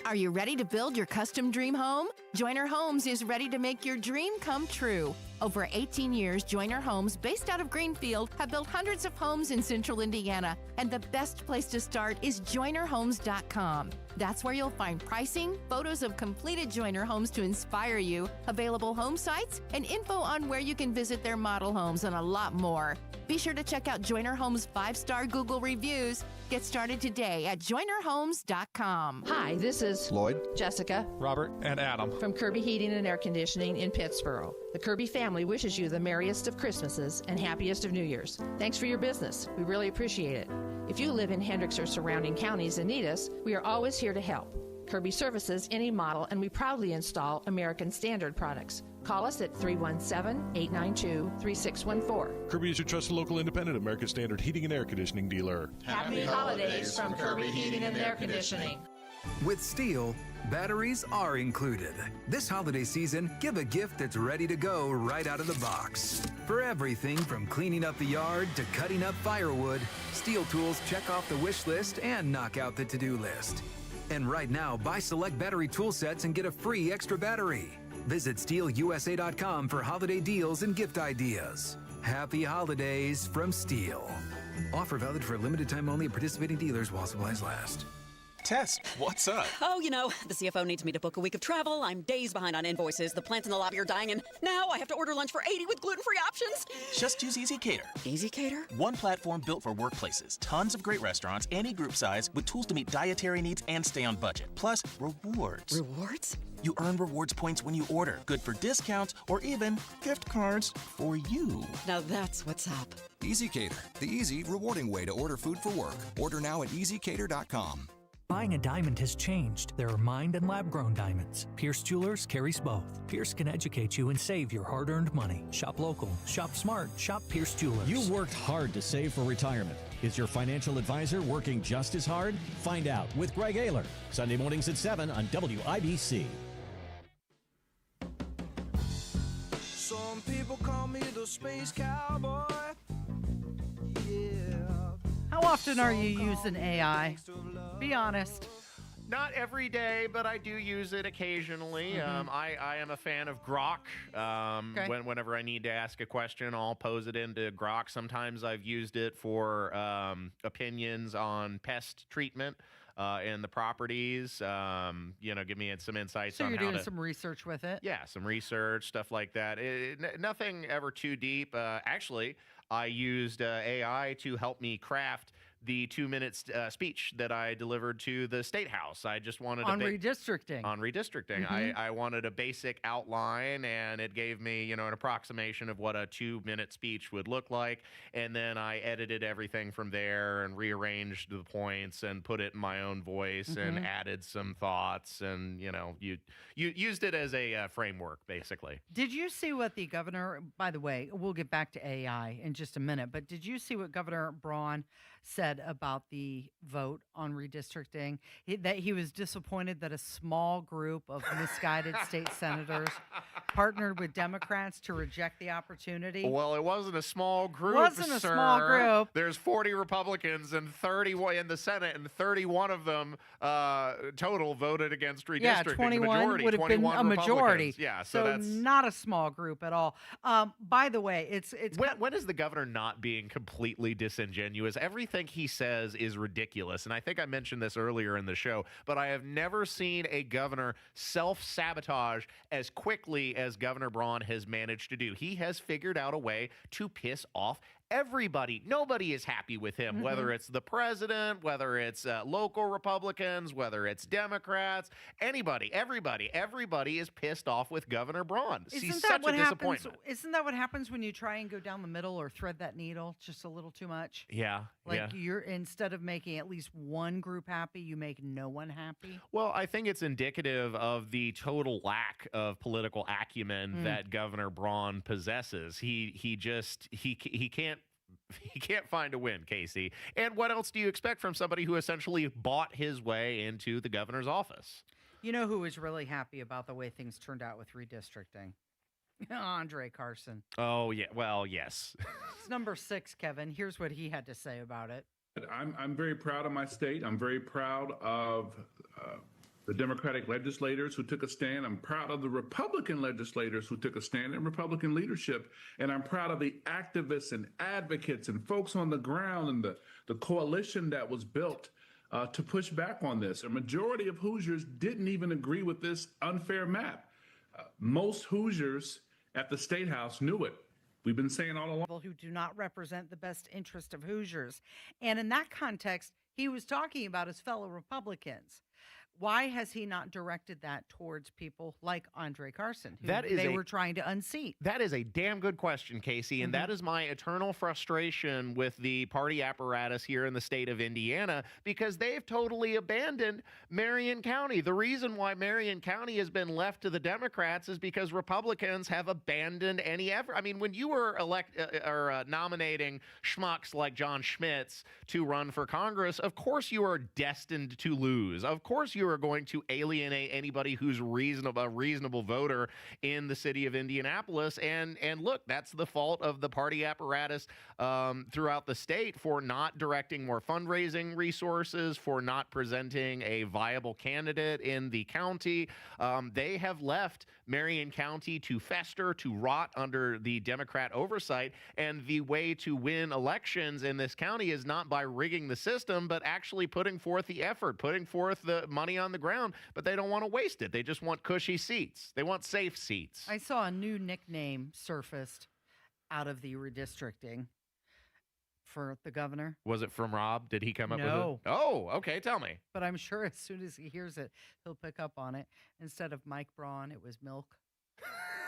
Are you ready to build your custom dream home? Joyner Homes is ready to make your dream come true. Over 18 years, Joyner Homes, based out of Greenfield, have built hundreds of homes in central Indiana, and the best place to start is joynerhomes.com. That's where you'll find pricing, photos of completed Joyner homes to inspire you, available home sites, and info on where you can visit their model homes, and a lot more. Be sure to check out Joyner Homes' 5-star Google reviews. Get started today at joynerhomes.com. Hi, this is Lloyd, Jessica, Robert, and Adam from Kirby Heating and Air Conditioning in Pittsboro. The Kirby family wishes you the merriest of Christmases and happiest of New Year's. Thanks for your business. We really appreciate it. If you live in Hendricks or surrounding counties and need us, we are always here to help. Kirby services any model, and we proudly install American Standard products. Call us at 317-892-3614. Kirby is your trusted local independent American Standard heating and air conditioning dealer. Happy holidays from Kirby Heating and Air Conditioning. With Steel, batteries are included. This holiday season, give a gift that's ready to go right out of the box. For everything from cleaning up the yard to cutting up firewood, Steel tools check off the wish list and knock out the to-do list. And right now, buy select battery tool sets and get a free extra battery. Visit SteelUSA.com for holiday deals and gift ideas. Happy holidays from Steel. Offer valid for a limited time only at participating dealers while supplies last. Tess, what's up? Oh, you know, the CFO needs me to book a week of travel. I'm days behind on invoices. The plants in the lobby are dying, and now I have to order lunch for 80 with gluten-free options. Just use Easy Cater. Easy Cater? One platform built for workplaces. Tons of great restaurants, any group size, with tools to meet dietary needs and stay on budget. Plus, rewards. Rewards? You earn rewards points when you order. Good for discounts or even gift cards for you. Now that's what's up. Easy Cater, the easy, rewarding way to order food for work. Order now at easycater.com. Buying a diamond has changed. There are mined and lab-grown diamonds. Pierce Jewelers carries both. Pierce can educate you and save your hard-earned money. Shop local, shop smart, shop Pierce Jewelers. You worked hard to save for retirement. Is your financial advisor working just as hard? Find out with Greg Ayler. Sunday mornings at 7 on WIBC. Some people call me the space cowboy. Yeah. How often are you using AI? Be honest. Not every day, but I do use it occasionally. I am a fan of Grok. Whenever I need to ask a question, I'll pose it into Grok. Sometimes I've used it for opinions on pest treatment and the properties. Give me some insights So on you're how doing to. some research with it? Yeah, some research, stuff like that. Nothing ever too deep. Actually, I used AI to help me craft the 2-minute speech that I delivered to the State House. I just wanted on redistricting. On redistricting. I wanted a basic outline, and it gave me, an approximation of what a 2-minute speech would look like. And then I edited everything from there and rearranged the points and put it in my own voice and added some thoughts. And, you used it as a framework, basically. Did you see what the governor, by the way, we'll get back to AI in just a minute, but did you see what Governor Braun said about the vote on redistricting? That he was disappointed that a small group of misguided state senators partnered with Democrats to reject the opportunity. Well, it wasn't a small group, Wasn't a sir. small group. There's 40 Republicans and 31 in the Senate, and 31 of them total voted against redistricting. Yeah, 21 would have been a majority. Yeah, so that's not a small group at all. By the way, it's when is the governor not being completely disingenuous? Everything he says is ridiculous, and I think I mentioned this earlier in the show, but I have never seen a governor self-sabotage as quickly as Governor Braun has managed to do. He has figured out a way to piss off everybody. Nobody is happy with him, whether it's the president, whether it's local Republicans, whether it's Democrats, anybody, everybody is pissed off with Governor Braun. He's such a disappointment. Isn't that what happens when you try and go down the middle or thread that needle just a little too much? Yeah. You're, instead of making at least one group happy, you make no one happy. Well, I think it's indicative of the total lack of political acumen that Governor Braun possesses. He can't find a win, Casey. And what else do you expect from somebody who essentially bought his way into the governor's office? You know who was really happy about the way things turned out with redistricting? Andre Carson. Oh, yeah. Well, yes. It's number 6, Kevin. Here's what he had to say about it. I'm very proud of my state. I'm very proud of the Democratic legislators who took a stand. I'm proud of the Republican legislators who took a stand and Republican leadership. And I'm proud of the activists and advocates and folks on the ground and the coalition that was built to push back on this. A majority of Hoosiers didn't even agree with this unfair map. Most Hoosiers at the State House knew it. We've been saying all along. Who do not represent the best interest of Hoosiers. And in that context, he was talking about his fellow Republicans. Why has he not directed that towards people like Andre Carson, who they were trying to unseat? That is a damn good question, Casey, and that is my eternal frustration with the party apparatus here in the state of Indiana, because they've totally abandoned Marion County. The reason why Marion County has been left to the Democrats is because Republicans have abandoned any effort. I mean, when you were nominating schmucks like John Schmitz to run for Congress, of course you are destined to lose. Of course you are going to alienate anybody who's a reasonable voter in the city of Indianapolis. And look, that's the fault of the party apparatus throughout the state for not directing more fundraising resources, for not presenting a viable candidate in the county. They have left Marion County to fester, to rot under the Democrat oversight. And the way to win elections in this county is not by rigging the system, but actually putting forth the effort, putting forth the money on the ground. But they don't want to waste it. They just want cushy seats. They want safe seats. I saw a new nickname surfaced out of the redistricting for the governor. Was it from Rob? Did he come up with No. it? Oh, okay. Tell me. But I'm sure as soon as he hears it, he'll pick up on it. Instead of Mike Braun, it was Milk.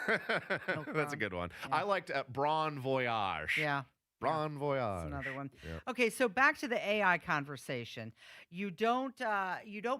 That's a good one. Yeah. I liked Braun Voyage. Yeah. Braun Voyage. That's another one. Yeah. Okay, so back to the AI conversation. You don't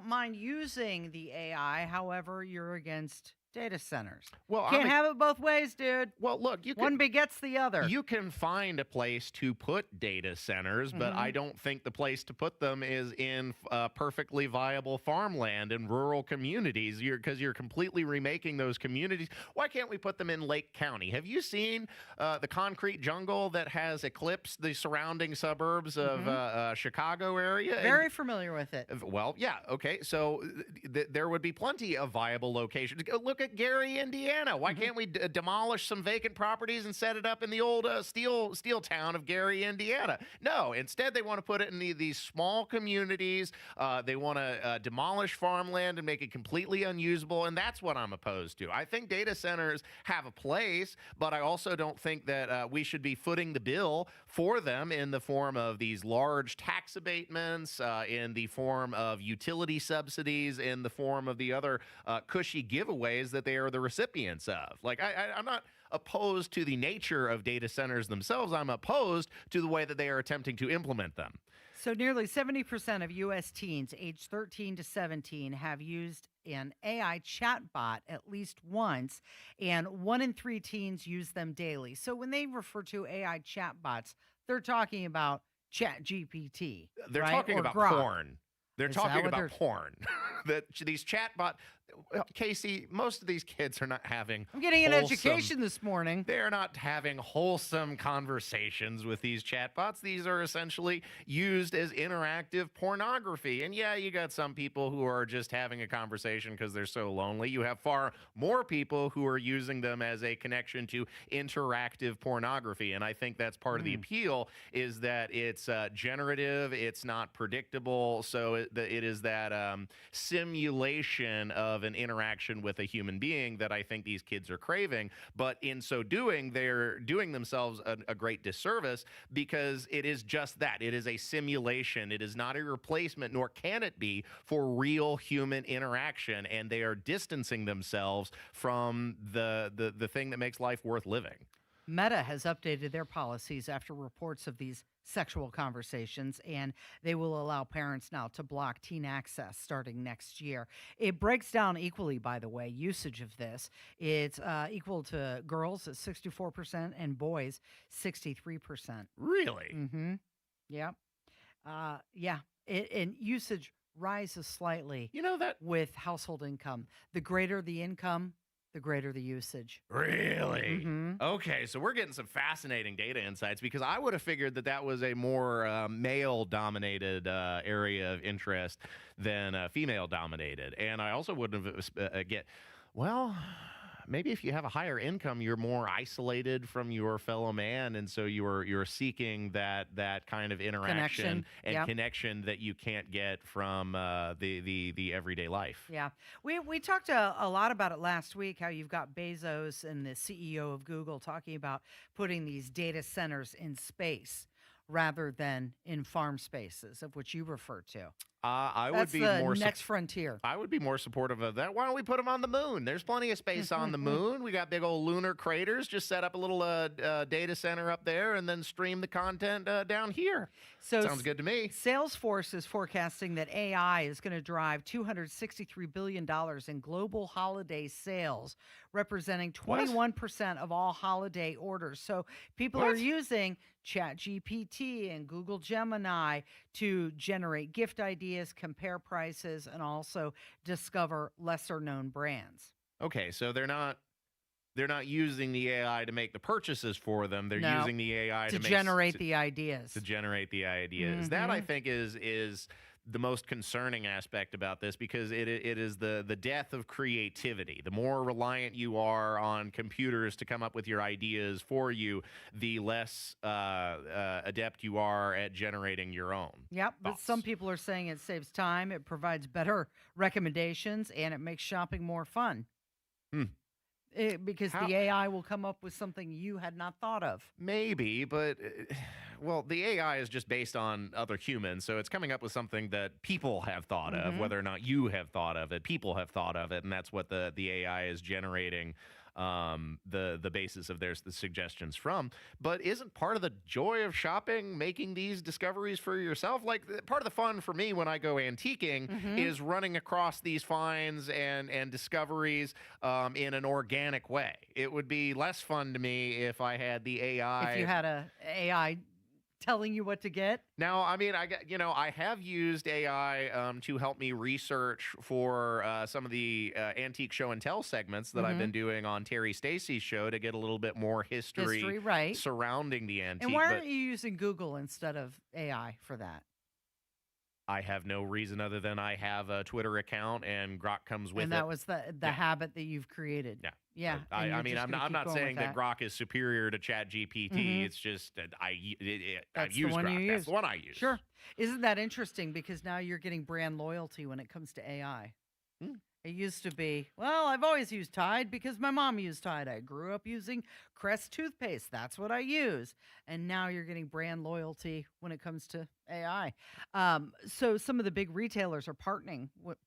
mind using the AI, however, you're against Data centers. Well, Can't have it both ways, dude. Well, look, one begets the other. You can find a place to put data centers, but I don't think the place to put them is in perfectly viable farmland in rural communities. Because you're completely remaking those communities. Why can't we put them in Lake County? Have you seen the concrete jungle that has eclipsed the surrounding suburbs of Chicago area? Very familiar with it. Well, yeah, okay. So there would be plenty of viable locations. Look at Gary, Indiana. Why can't we demolish some vacant properties and set it up in the old steel town of Gary, Indiana? No, instead they want to put it in these small communities. They want to demolish farmland and make it completely unusable, and that's what I'm opposed to. I think data centers have a place, but I also don't think that we should be footing the bill for them in the form of these large tax abatements, in the form of utility subsidies, in the form of the other cushy giveaways that they are the recipients of. Like, I'm not opposed to the nature of data centers themselves. I'm opposed to the way that they are attempting to implement them. So nearly 70% of U.S. teens aged 13 to 17 have used an AI chatbot at least once, and 1 in 3 teens use them daily. So when they refer to AI chatbots, they're talking about ChatGPT. They're right? talking Or about Grok. porn. They're Is that talking what about porn. That these chatbot, Casey, most of these kids are not having. I'm getting an education this morning. They're not having wholesome conversations with these chatbots. These are essentially used as interactive pornography. And yeah, you got some people who are just having a conversation because they're so lonely. You have far more people who are using them as a connection to interactive pornography. And I think that's part of the appeal, is that it's generative, it's not predictable. So it is that simulation of an interaction with a human being that I think these kids are craving. But in so doing, they're doing themselves a great disservice, because it is just that. It is a simulation. It is not a replacement, nor can it be, for real human interaction. And they are distancing themselves from the thing that makes life worth living. Meta has updated their policies after reports of these sexual conversations, and they will allow parents now to block teen access starting next year. It breaks down equally, by the way, usage of this. It's equal to girls at 64% and boys 63%. Really? Mm-hmm. Yep. Yeah. And usage rises slightly. You know that with household income. The greater the income, the greater the usage. Really? Mm-hmm. Okay, so we're getting some fascinating data insights, because I would have figured that was a more male-dominated area of interest than female-dominated. And I also wouldn't have maybe if you have a higher income, you're more isolated from your fellow man, and so you're seeking that kind of interaction and connection that you can't get from the everyday life. Yeah, we talked a lot about it last week, how you've got Bezos and the CEO of Google talking about putting these data centers in space rather than in farm spaces, of which you refer to. I That's would be the more next frontier. I would be more supportive of that. Why don't we put them on the moon? There's plenty of space on the moon. We got big old lunar craters. Just set up a little data center up there, and then stream the content down here. So sounds good to me. Salesforce is forecasting that AI is going to drive $263 billion in global holiday sales, representing 21% of all holiday orders. So people are using ChatGPT and Google Gemini to generate gift ideas, compare prices, and also discover lesser-known brands. Okay, so they're not using the AI to make the purchases for them. They're using the AI to generate the ideas. To generate the ideas. That, I think, is the most concerning aspect about this, because it is the death of creativity. The more reliant you are on computers to come up with your ideas for you, the less adept you are at generating your own. Yep, but some people are saying it saves time, it provides better recommendations, and it makes shopping more fun. Because the AI will come up with something you had not thought of. Maybe, but the AI is just based on other humans, so it's coming up with something that people have thought of, whether or not you have thought of it. People have thought of it, and that's what the AI is generating the basis of the suggestions from. But isn't part of the joy of shopping making these discoveries for yourself? Like, part of the fun for me when I go antiquing is running across these finds and discoveries in an organic way. It would be less fun to me if I had the AI. If you had a AI telling you what to get. Now, I mean, I have used AI to help me research for some of the antique show and tell segments that I've been doing on Terry Stacy's show to get a little bit more history right. surrounding the antique. And why aren't you using Google instead of AI for that? I have no reason other than I have a Twitter account and Grok comes with it. And that was the habit that you've created. Yeah. Yeah. I mean, I'm not saying that Grok is superior to ChatGPT. It's just that I use Grok. That's the one I use. Sure. Isn't that interesting? Because now you're getting brand loyalty when it comes to AI. It used to be, well, I've always used Tide because my mom used Tide. I grew up using Crest toothpaste. That's what I use. And now you're getting brand loyalty when it comes to AI. So some of the big retailers are partnering with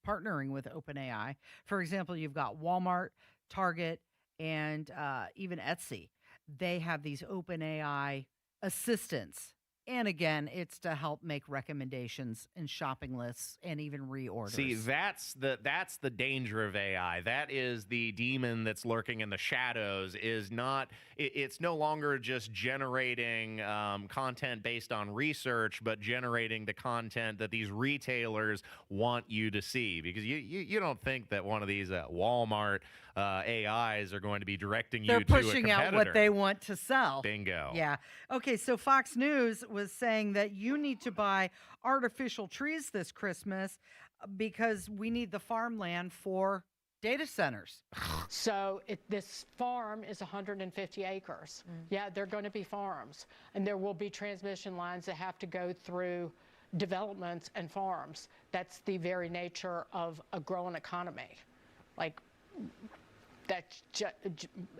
OpenAI. For example, you've got Walmart, Target, and even Etsy. They have these OpenAI assistants. And again, it's to help make recommendations and shopping lists and even reorders. See, that's the danger of AI. That is the demon that's lurking in the shadows. It's no longer just generating content based on research, but generating the content that these retailers want you to see. Because you don't think that one of these Walmart AIs are going to be directing you to a competitor. They're pushing out what they want to sell. Bingo. Yeah. Okay, so Fox News was saying that you need to buy artificial trees this Christmas because we need the farmland for data centers. So this farm is 150 acres. Yeah, they're going to be farms. And there will be transmission lines that have to go through developments and farms. That's the very nature of a growing economy. Like,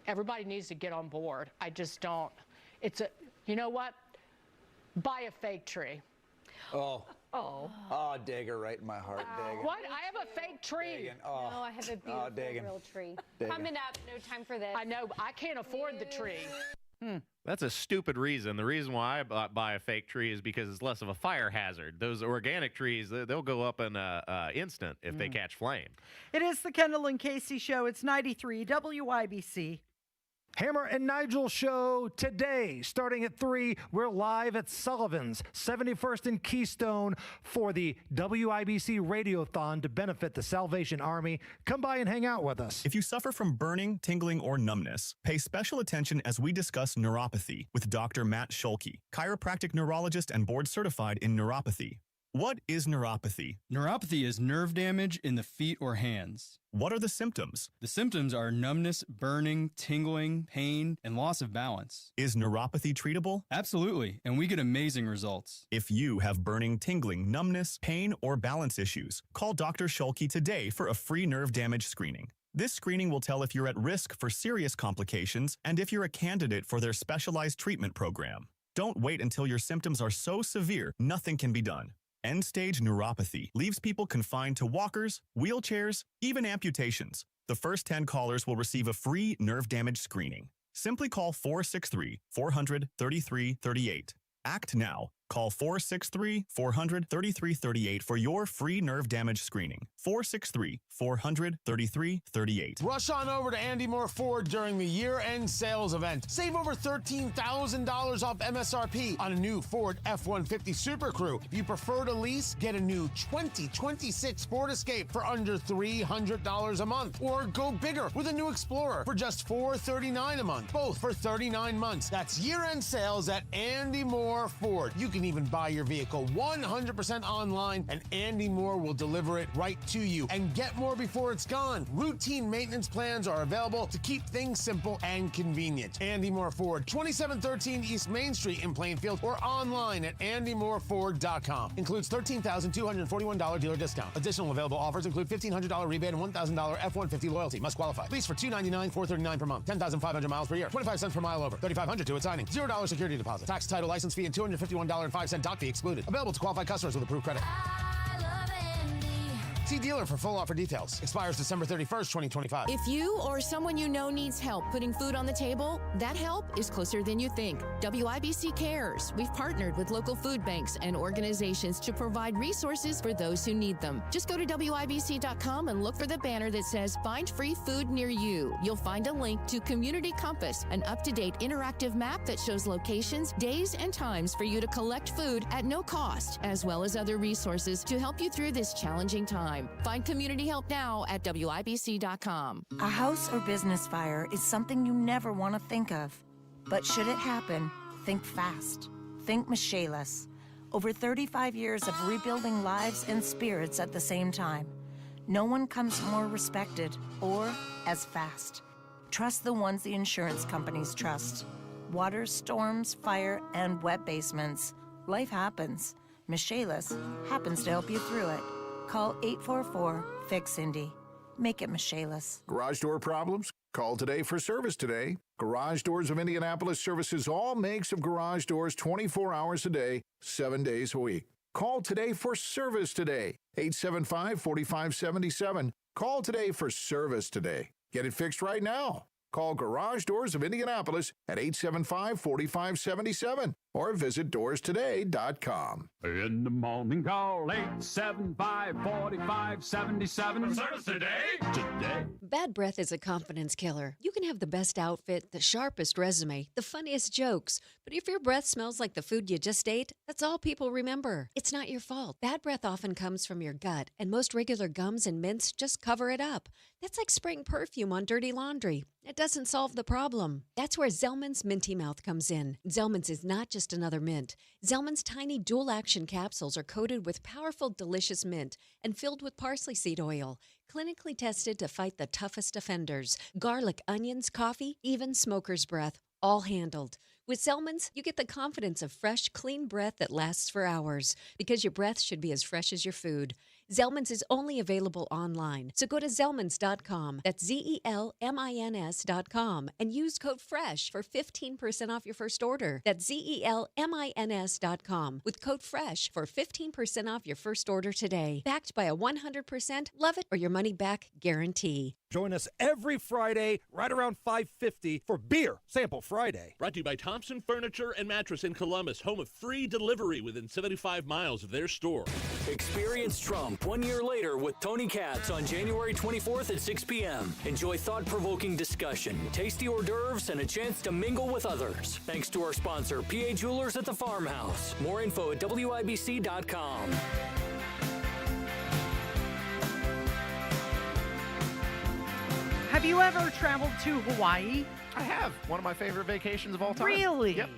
everybody needs to get on board. I just don't. You know what? Buy a fake tree. Oh, Dager, right in my heart, Dagan. What? I have a fake tree. Oh. No, I have a beautiful real tree. Coming up, no time for this. I know, but I can't afford the tree. That's a stupid reason. The reason why I buy a fake tree is because it's less of a fire hazard. Those organic trees, they'll go up in an instant if they catch flame. It is the Kendall and Casey Show. It's 93 WIBC. Hammer and Nigel Show today, starting at 3. We're live at Sullivan's, 71st and Keystone, for the WIBC Radiothon to benefit the Salvation Army. Come by and hang out with us. If you suffer from burning, tingling, or numbness, pay special attention as we discuss neuropathy with Dr. Matt Scholke, chiropractic neurologist and board certified in neuropathy. What is neuropathy? Neuropathy is nerve damage in the feet or hands. What are the symptoms? The symptoms are numbness, burning, tingling, pain, and loss of balance. Is neuropathy treatable? Absolutely, and we get amazing results. If you have burning, tingling, numbness, pain, or balance issues, call Dr. Scholke today for a free nerve damage screening. This screening will tell if you're at risk for serious complications and if you're a candidate for their specialized treatment program. Don't wait until your symptoms are so severe nothing can be done. End-stage neuropathy leaves people confined to walkers, wheelchairs, even amputations. The first 10 callers will receive a free nerve damage screening. Simply call 463-400-3338. Act now. Call 463-400-3338 for your free nerve damage screening. 463-400-3338. Rush on over to Andy Moore Ford during the year-end sales event. Save over $13,000 off MSRP on a new Ford F-150 Super Crew. If you prefer to lease, get a new 2026 Ford Escape for under $300 a month. Or go bigger with a new Explorer for just $439 a month. Both for 39 months. That's year-end sales at Andy Moore Ford. You can even buy your vehicle 100% online, and Andy Moore will deliver it right to you. And get more before it's gone. Routine maintenance plans are available to keep things simple and convenient. Andy Moore Ford, 2713 East Main Street in Plainfield, or online at andymoreford.com. Includes $13,241 dealer discount. Additional available offers include $1,500 rebate and $1,000 F-150 loyalty. Must qualify. Lease for $299, $439 per month. 10,500 miles per year. 25 cents per mile over. $3,500 to its signing. $0 security deposit. Tax, title, license fee, and $251.05 dock fee excluded. Available to qualified customers with approved credit. See dealer for full offer details. Expires December 31st, 2025. If you or someone you know needs help putting food on the table, that help is closer than you think. WIBC cares. We've partnered with local food banks and organizations to provide resources for those who need them. Just go to WIBC.com and look for the banner that says Find Free Food Near You. You'll find a link to Community Compass, an up-to-date interactive map that shows locations, days, and times for you to collect food at no cost, as well as other resources to help you through this challenging time. Find community help now at WIBC.com. A house or business fire is something you never want to think of. But should it happen, think fast. Think Michaelis. Over 35 years of rebuilding lives and spirits at the same time. No one comes more respected or as fast. Trust the ones the insurance companies trust. Water, storms, fire, and wet basements. Life happens. Michaelis happens to help you through it. Call 844-FIX-INDY. Make it Michaelis. Garage door problems? Call today for service today. Garage Doors of Indianapolis services all makes of garage doors 24 hours a day, 7 days a week. Call today for service today. 875-4577. Call today for service today. Get it fixed right now. Call Garage Doors of Indianapolis at 875-4577 or visit doorstoday.com. In the morning, call 875-4577. Service today. Bad breath is a confidence killer. You can have the best outfit, the sharpest resume, the funniest jokes, but if your breath smells like the food you just ate, that's all people remember. It's not your fault. Bad breath often comes from your gut, and most regular gums and mints just cover it up. That's like spraying perfume on dirty laundry. It doesn't solve the problem. That's where Zellman's Minty Mouth comes in. Zellman's is not just another mint. Zellman's tiny dual-action capsules are coated with powerful, delicious mint and filled with parsley seed oil, clinically tested to fight the toughest offenders. Garlic, onions, coffee, even smoker's breath, all handled. With Zellman's, you get the confidence of fresh, clean breath that lasts for hours, because your breath should be as fresh as your food. Zellman's is only available online, so go to Zellmans.com, that's ZELMINS.com, and use code FRESH for 15% off your first order. That's ZELMINS.com with code FRESH for 15% off your first order today. Backed by a 100% love it or your money back guarantee. Join us every Friday right around 5:50 for Beer Sample Friday. Brought to you by Thompson Furniture and Mattress in Columbus, home of free delivery within 75 miles of their store. Experience Trump 1 year later with Tony Katz on January 24th at 6 p.m. Enjoy thought-provoking discussion, tasty hors d'oeuvres, and a chance to mingle with others. Thanks to our sponsor, PA Jewelers at the Farmhouse. More info at WIBC.com. Have you ever traveled to Hawaii? I have. One of my favorite vacations of all time. Really? Yep.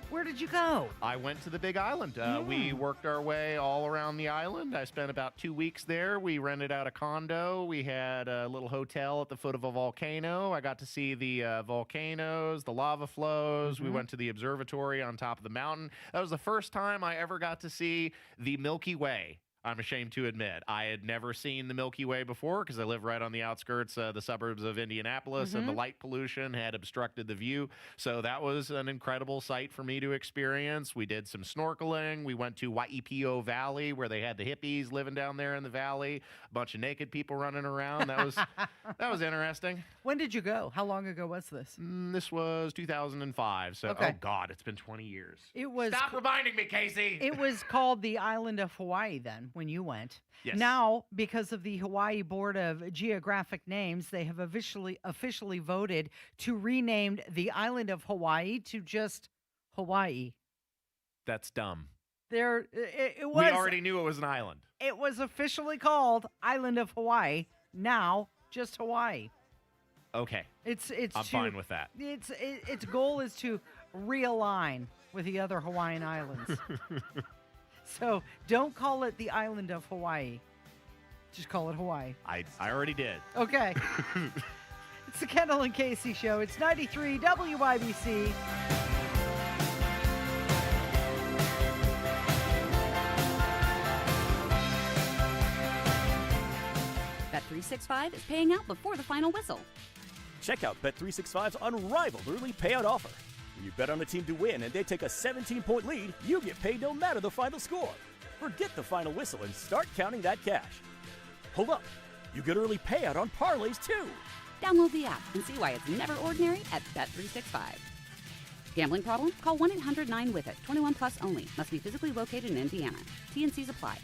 Where did you go? I went to the Big Island. We worked our way all around the island. I spent about 2 weeks there. We rented out a condo. We had a little hotel at the foot of a volcano. I got to see the volcanoes, the lava flows. We went to the observatory on top of the mountain. That was the first time I ever got to see the Milky Way. I'm ashamed to admit. I had never seen the Milky Way before because I live right on the outskirts, the suburbs of Indianapolis, and the light pollution had obstructed the view. So that was an incredible sight for me to experience. We did some snorkeling. We went to Waipio Valley where they had the hippies living down there in the valley, a bunch of naked people running around. That was interesting. When did you go? How long ago was this? This was 2005. So, okay. Oh, God, it's been 20 years. It was. Stop reminding me, Casey. It was called the Island of Hawaii then when you went. Yes. Now, because of the Hawaii Board of Geographic Names, they have officially voted to rename the Island of Hawaii to just Hawaii. That's dumb. It was. We already knew it was an island. It was officially called Island of Hawaii. Now, just Hawaii. Okay. I'm fine with that. Its goal is to realign with the other Hawaiian islands. So don't call it the Island of Hawaii. Just call it Hawaii. I already did. Okay. It's the Kendall and Casey Show. It's 93 WIBC. Bet365 is paying out before the final whistle. Check out Bet365's unrivaled early payout offer. When you bet on a team to win and they take a 17-point lead, you get paid no matter the final score. Forget the final whistle and start counting that cash. Hold up. You get early payout on parlays, too. Download the app and see why it's never ordinary at Bet365. Gambling problem? Call 1-800-9-WITH-IT. 21 plus only. Must be physically located in Indiana. T&Cs apply.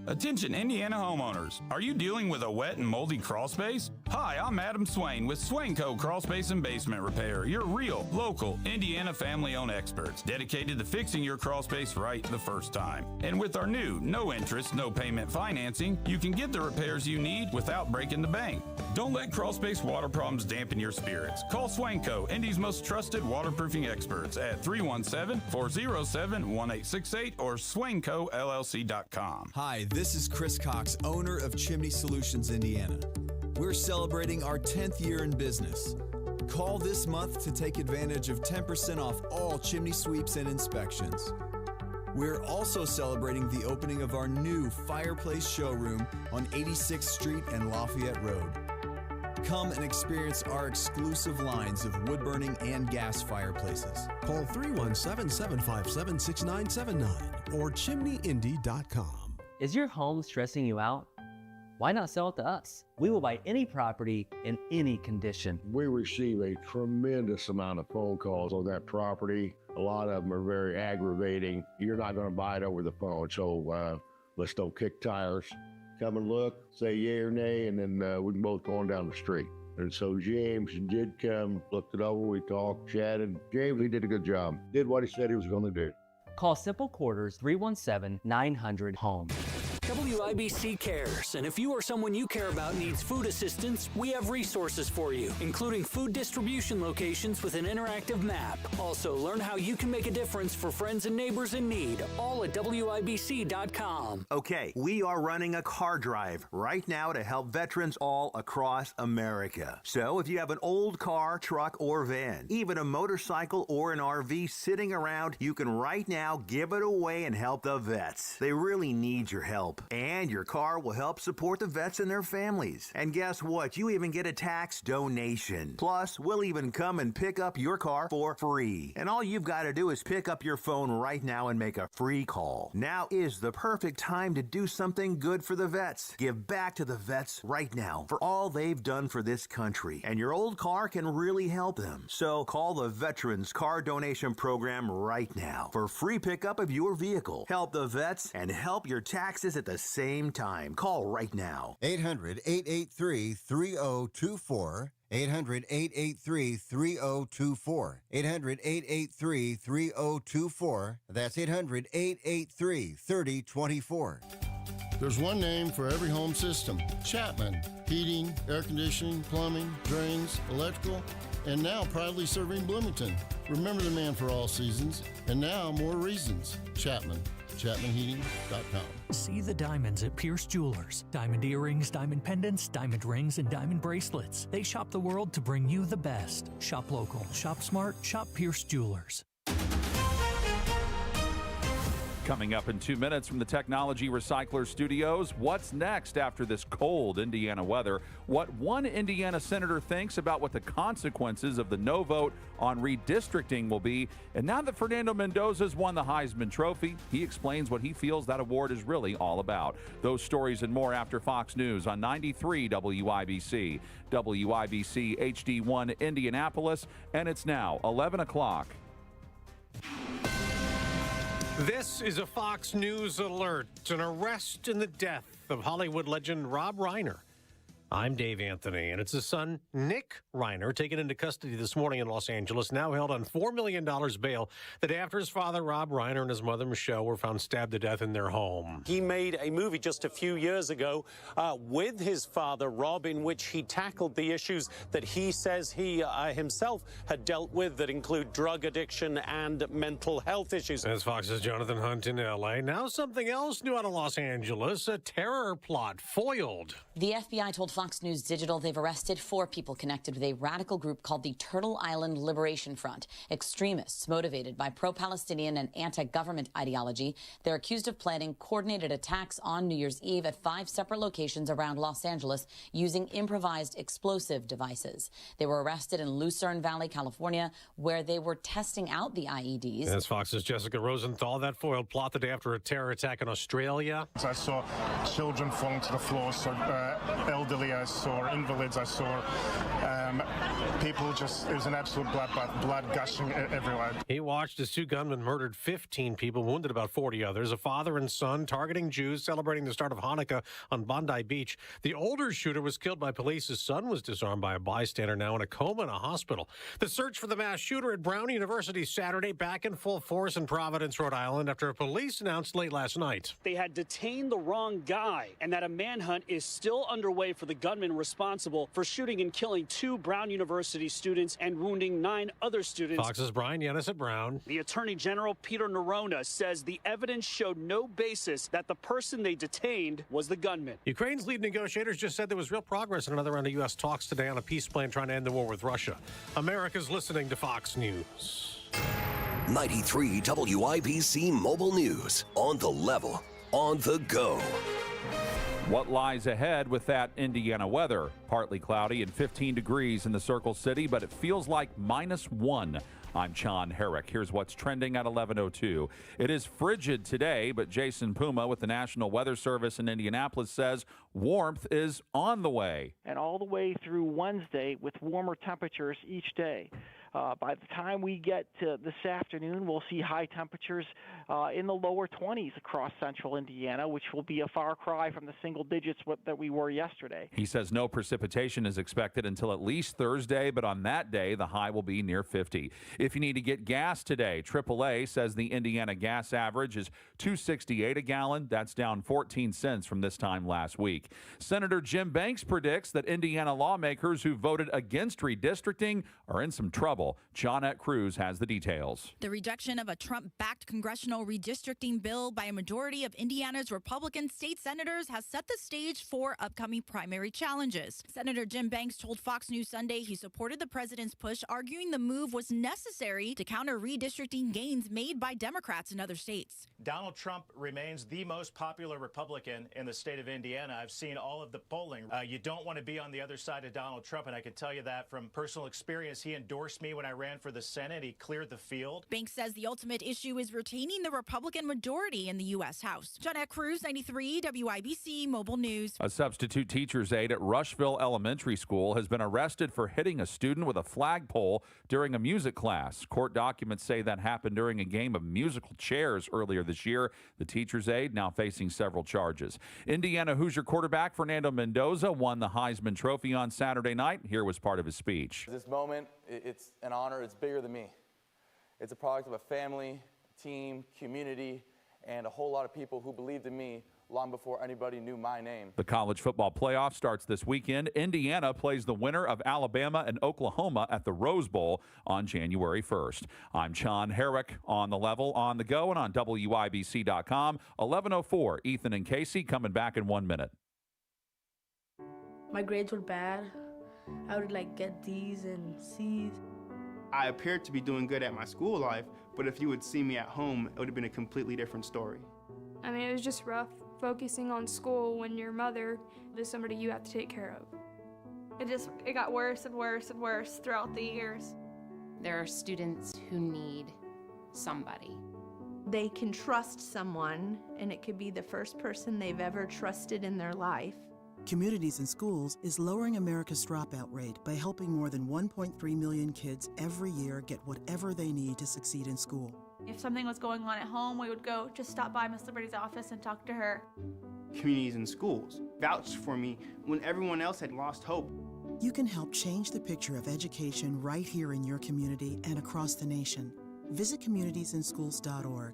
Attention Indiana homeowners. Are you dealing with a wet and moldy crawl space? Hi, I'm Adam Swain with Swain Co. Crawl Space and Basement Repair, your real, local, Indiana family-owned experts dedicated to fixing your crawl space right the first time. And with our new no interest, no payment financing, you can get the repairs you need without breaking the bank. Don't let crawl space water problems dampen your spirits. Call Swain Co., Indy's most trusted waterproofing experts at 317-407-1868 or swaincollc.com. Hi, this is Chris Cox, owner of Chimney Solutions, Indiana. We're celebrating our 10th year in business. Call this month to take advantage of 10% off all chimney sweeps and inspections. We're also celebrating the opening of our new fireplace showroom on 86th Street and Lafayette Road. Come and experience our exclusive lines of wood-burning and gas fireplaces. Call 317-557-6979 or chimneyindy.com. Is your home stressing you out? Why not sell it to us? We will buy any property in any condition. We receive a tremendous amount of phone calls on that property. A lot of them are very aggravating. You're not going to buy it over the phone, so let's don't kick tires. Come and look, say yay or nay, and then we can both go on down the street. And so James did come, looked it over, we talked, chatted. James, he did a good job. Did what he said he was going to do. Call Simple Quarters 317-900-HOME. WIBC cares, and if you or someone you care about needs food assistance, we have resources for you, including food distribution locations with an interactive map. Also, learn how you can make a difference for friends and neighbors in need, all at WIBC.com. Okay, we are running a car drive right now to help veterans all across America. So if you have an old car, truck, or van, even a motorcycle or an RV sitting around, you can right now give it away and help the vets. They really need your help. And your car will help support the vets and their families. And guess what? You even get a tax donation. Plus, we'll even come and pick up your car for free. And all you've got to do is pick up your phone right now and make a free call. Now is the perfect time to do something good for the vets. Give back to the vets right now for all they've done for this country. And your old car can really help them. So call the Veterans Car Donation Program right now for free pickup of your vehicle. Help the vets and help your taxes at the same time. Call right now. 800-883-3024. 800-883-3024. 800-883-3024. That's 800-883-3024. There's one name for every home system. Chapman. Heating, air conditioning, plumbing, drains, electrical, and now proudly serving Bloomington. Remember the man for all seasons, and now more reasons. Chapman. ChapmanHeating.com. See the diamonds at Pierce Jewelers. Diamond earrings, diamond pendants, diamond rings, and diamond bracelets. They shop the world to bring you the best. Shop local, shop smart, shop Pierce Jewelers. Coming up in 2 minutes from the Technology Recycler Studios, what's next after this cold Indiana weather? What one Indiana senator thinks about what the consequences of the no vote on redistricting will be. And now that Fernando Mendoza's won the Heisman Trophy, he explains what he feels that award is really all about. Those stories and more after Fox News on 93 WIBC. WIBC HD1 Indianapolis, and it's now 11 o'clock. This is a Fox News alert. An arrest in the death of Hollywood legend Rob Reiner. I'm Dave Anthony, and it's his son, Nick Reiner, taken into custody this morning in Los Angeles, now held on $4 million bail, the day after his father, Rob Reiner, and his mother, Michelle, were found stabbed to death in their home. He made a movie just a few years ago with his father, Rob, in which he tackled the issues that he says he himself had dealt with that include drug addiction and mental health issues. As Fox's Jonathan Hunt in L.A. Now something else new out of Los Angeles, a terror plot foiled. The FBI told Fox Fox News Digital, they've arrested 4 people connected with a radical group called the Turtle Island Liberation Front. Extremists motivated by pro-Palestinian and anti-government ideology. They're accused of planning coordinated attacks on New Year's Eve at 5 separate locations around Los Angeles using improvised explosive devices. They were arrested in Lucerne Valley, California, where they were testing out the IEDs. That's Fox's Jessica Rosenthal. That foiled plot the day after a terror attack in Australia. I saw children falling to the floor, so elderly I saw, invalids I saw, people just, it was an absolute bloodbath, blood gushing everywhere. He watched as 2 gunmen murdered 15 people, wounded about 40 others, a father and son targeting Jews celebrating the start of Hanukkah on Bondi Beach. The older shooter was killed by police. His son was disarmed by a bystander, now in a coma in a hospital. The search for the mass shooter at Brown University Saturday back in full force in Providence, Rhode Island, after police announced late last night they had detained the wrong guy and that a manhunt is still underway for the gunman responsible for shooting and killing 2 Brown University students and wounding 9 other students. Fox's Brian Yanis at Brown. The Attorney General Peter Nerona says the evidence showed no basis that the person they detained was the gunman. Ukraine's lead negotiators just said there was real progress in another round of U.S. talks today on a peace plan trying to end the war with Russia. America's listening to Fox News. 93 WIBC Mobile News. On the level, on the go. What lies ahead with that Indiana weather? Partly cloudy and 15 degrees in the Circle City, but it feels like -1. I'm John Herrick. Here's what's trending at 11:02. It is frigid today, but Jason Puma with the National Weather Service in Indianapolis says warmth is on the way. And all the way through Wednesday with warmer temperatures each day. By the time we get to this afternoon, we'll see high temperatures in the lower 20s across central Indiana, which will be a far cry from the single digits that we were yesterday. He says no precipitation is expected until at least Thursday, but on that day, the high will be near 50. If you need to get gas today, AAA says the Indiana gas average is $2.68 a gallon. That's down 14 cents from this time last week. Senator Jim Banks predicts that Indiana lawmakers who voted against redistricting are in some trouble. Johnette Cruz has the details. The rejection of a Trump-backed congressional redistricting bill by a majority of Indiana's Republican state senators has set the stage for upcoming primary challenges. Senator Jim Banks told Fox News Sunday he supported the president's push, arguing the move was necessary to counter redistricting gains made by Democrats in other states. Donald Trump remains the most popular Republican in the state of Indiana. I've seen all of the polling. You don't want to be on the other side of Donald Trump, and I can tell you that from personal experience. He endorsed me when I ran for the Senate. He cleared the field. Banks says the ultimate issue is retaining the Republican majority in the U.S. House. Johnette Cruz, 93 WIBC Mobile News. A substitute teacher's aide at Rushville Elementary School has been arrested for hitting a student with a flagpole during a music class. Court documents say that happened during a game of musical chairs earlier this year. The teacher's aide now facing several charges. Indiana Hoosier quarterback Fernando Mendoza won the Heisman Trophy on Saturday night. Here was part of his speech. This moment, it's an honor. It's bigger than me. It's a product of a family, team, community, and a whole lot of people who believed in me long before anybody knew my name. The college football playoff starts this weekend. Indiana plays the winner of Alabama and Oklahoma at the Rose Bowl on January 1st. I'm John Herrick on the level, on the go, and on WIBC.com. 11:04. Ethan and Casey coming back in 1 minute. My grades were bad. I would get D's and C's. I appeared to be doing good at my school life, but if you would see me at home, it would have been a completely different story. I mean, it was just rough focusing on school when your mother is somebody you have to take care of. It got worse and worse and worse throughout the years. There are students who need somebody. They can trust someone, and it could be the first person they've ever trusted in their life. Communities in Schools is lowering America's dropout rate by helping more than 1.3 million kids every year get whatever they need to succeed in school. If something was going on at home, we would go just stop by Miss Liberty's office and talk to her. Communities in Schools vouched for me when everyone else had lost hope. You can help change the picture of education right here in your community and across the nation. Visit communitiesInschools.org.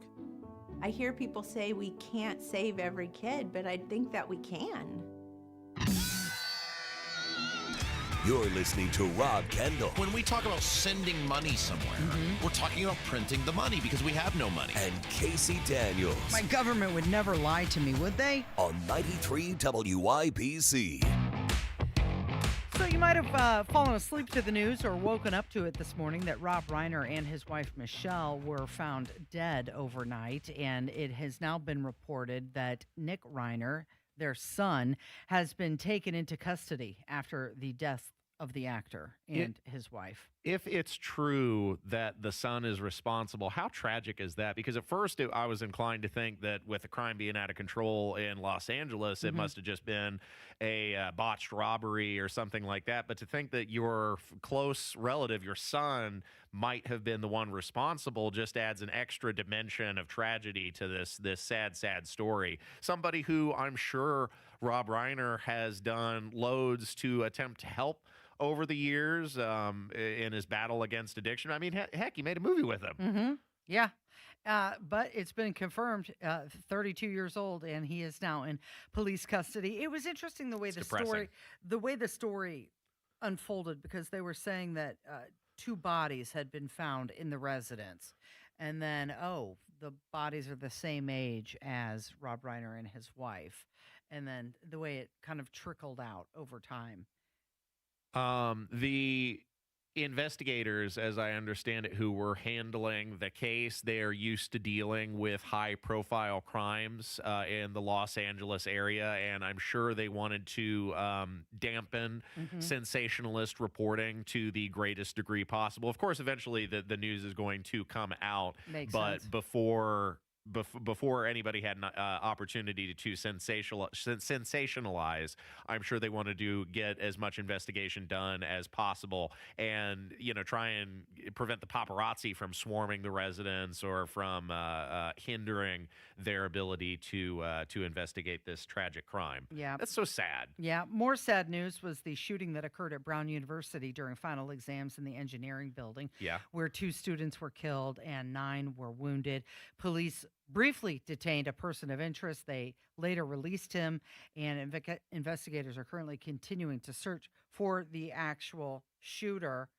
I hear people say we can't save every kid, but I think that we can. You're listening to Rob Kendall. When we talk about sending money somewhere, we're talking about printing the money because we have no money. And Casey Daniels. My government would never lie to me, would they? On 93 WIBC. So you might have fallen asleep to the news or woken up to it this morning that Rob Reiner and his wife Michelle were found dead overnight, and it has now been reported that Nick Reiner, their son, has been taken into custody after the death of the actor and his wife. If it's true that the son is responsible, how tragic is that? Because at first I was inclined to think that with the crime being out of control in Los Angeles, it must have just been a botched robbery or something like that. But to think that your close relative, your son, might have been the one responsible just adds an extra dimension of tragedy to this sad, sad story. Somebody who I'm sure Rob Reiner has done loads to attempt to help over the years in his battle against addiction. I mean, heck, he made a movie with him. Yeah. But it's been confirmed, 32 years old, and he is now in police custody. It was interesting the way the story unfolded, because they were saying that two bodies had been found in the residence, and then the bodies are the same age as Rob Reiner and his wife, and then the way it kind of trickled out over time. The investigators, as I understand it, who were handling the case, they are used to dealing with high-profile crimes in the Los Angeles area, and I'm sure they wanted to dampen sensationalist reporting to the greatest degree possible. Of course, eventually the news is going to come out, but before anybody had an opportunity to sensationalize, I'm sure they wanted to get as much investigation done as possible, and try and prevent the paparazzi from swarming the residence or from hindering their ability to investigate this tragic crime. Yeah, that's so sad. Yeah, more sad news was the shooting that occurred at Brown University during final exams in the engineering building. Yeah, where 2 students were killed and 9 were wounded. Police briefly detained a person of interest. They later released him, and investigators are currently continuing to search for the actual shooter.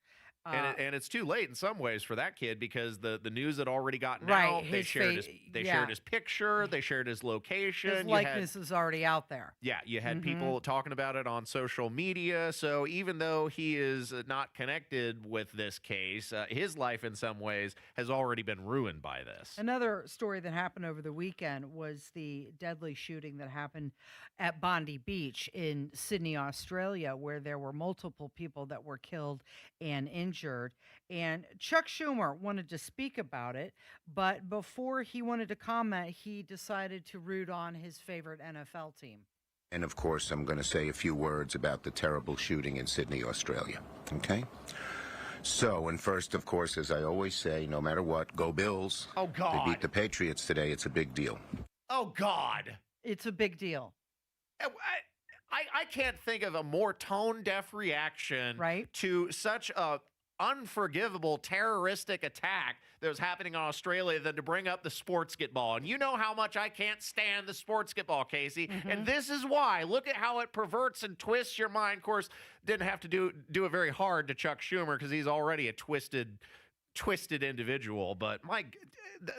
And it's too late in some ways for that kid, because the news had already gotten Right, out. They his shared his yeah. shared his picture. They shared his location. His likeness is already out there. Yeah, you had people talking about it on social media. So even though he is not connected with this case, his life in some ways has already been ruined by this. Another story that happened over the weekend was the deadly shooting that happened at Bondi Beach in Sydney, Australia, where there were multiple people that were killed and injured. And Chuck Schumer wanted to speak about it, but before he wanted to comment, he decided to root on his favorite NFL team. And of course, I'm going to say a few words about the terrible shooting in Sydney, Australia. Okay? So, and first, of course, as I always say, no matter what, go Bills. Oh, God. They beat the Patriots today. It's a big deal. Oh, God. It's a big deal. I can't think of a more tone-deaf reaction to such a unforgivable terroristic attack that was happening in Australia than to bring up the sportsgetball. And you know how much I can't stand the sportsgetball, Casey. And this is why. Look at how it perverts and twists your mind. Of course, didn't have to do it very hard to Chuck Schumer, because he's already a twisted individual. But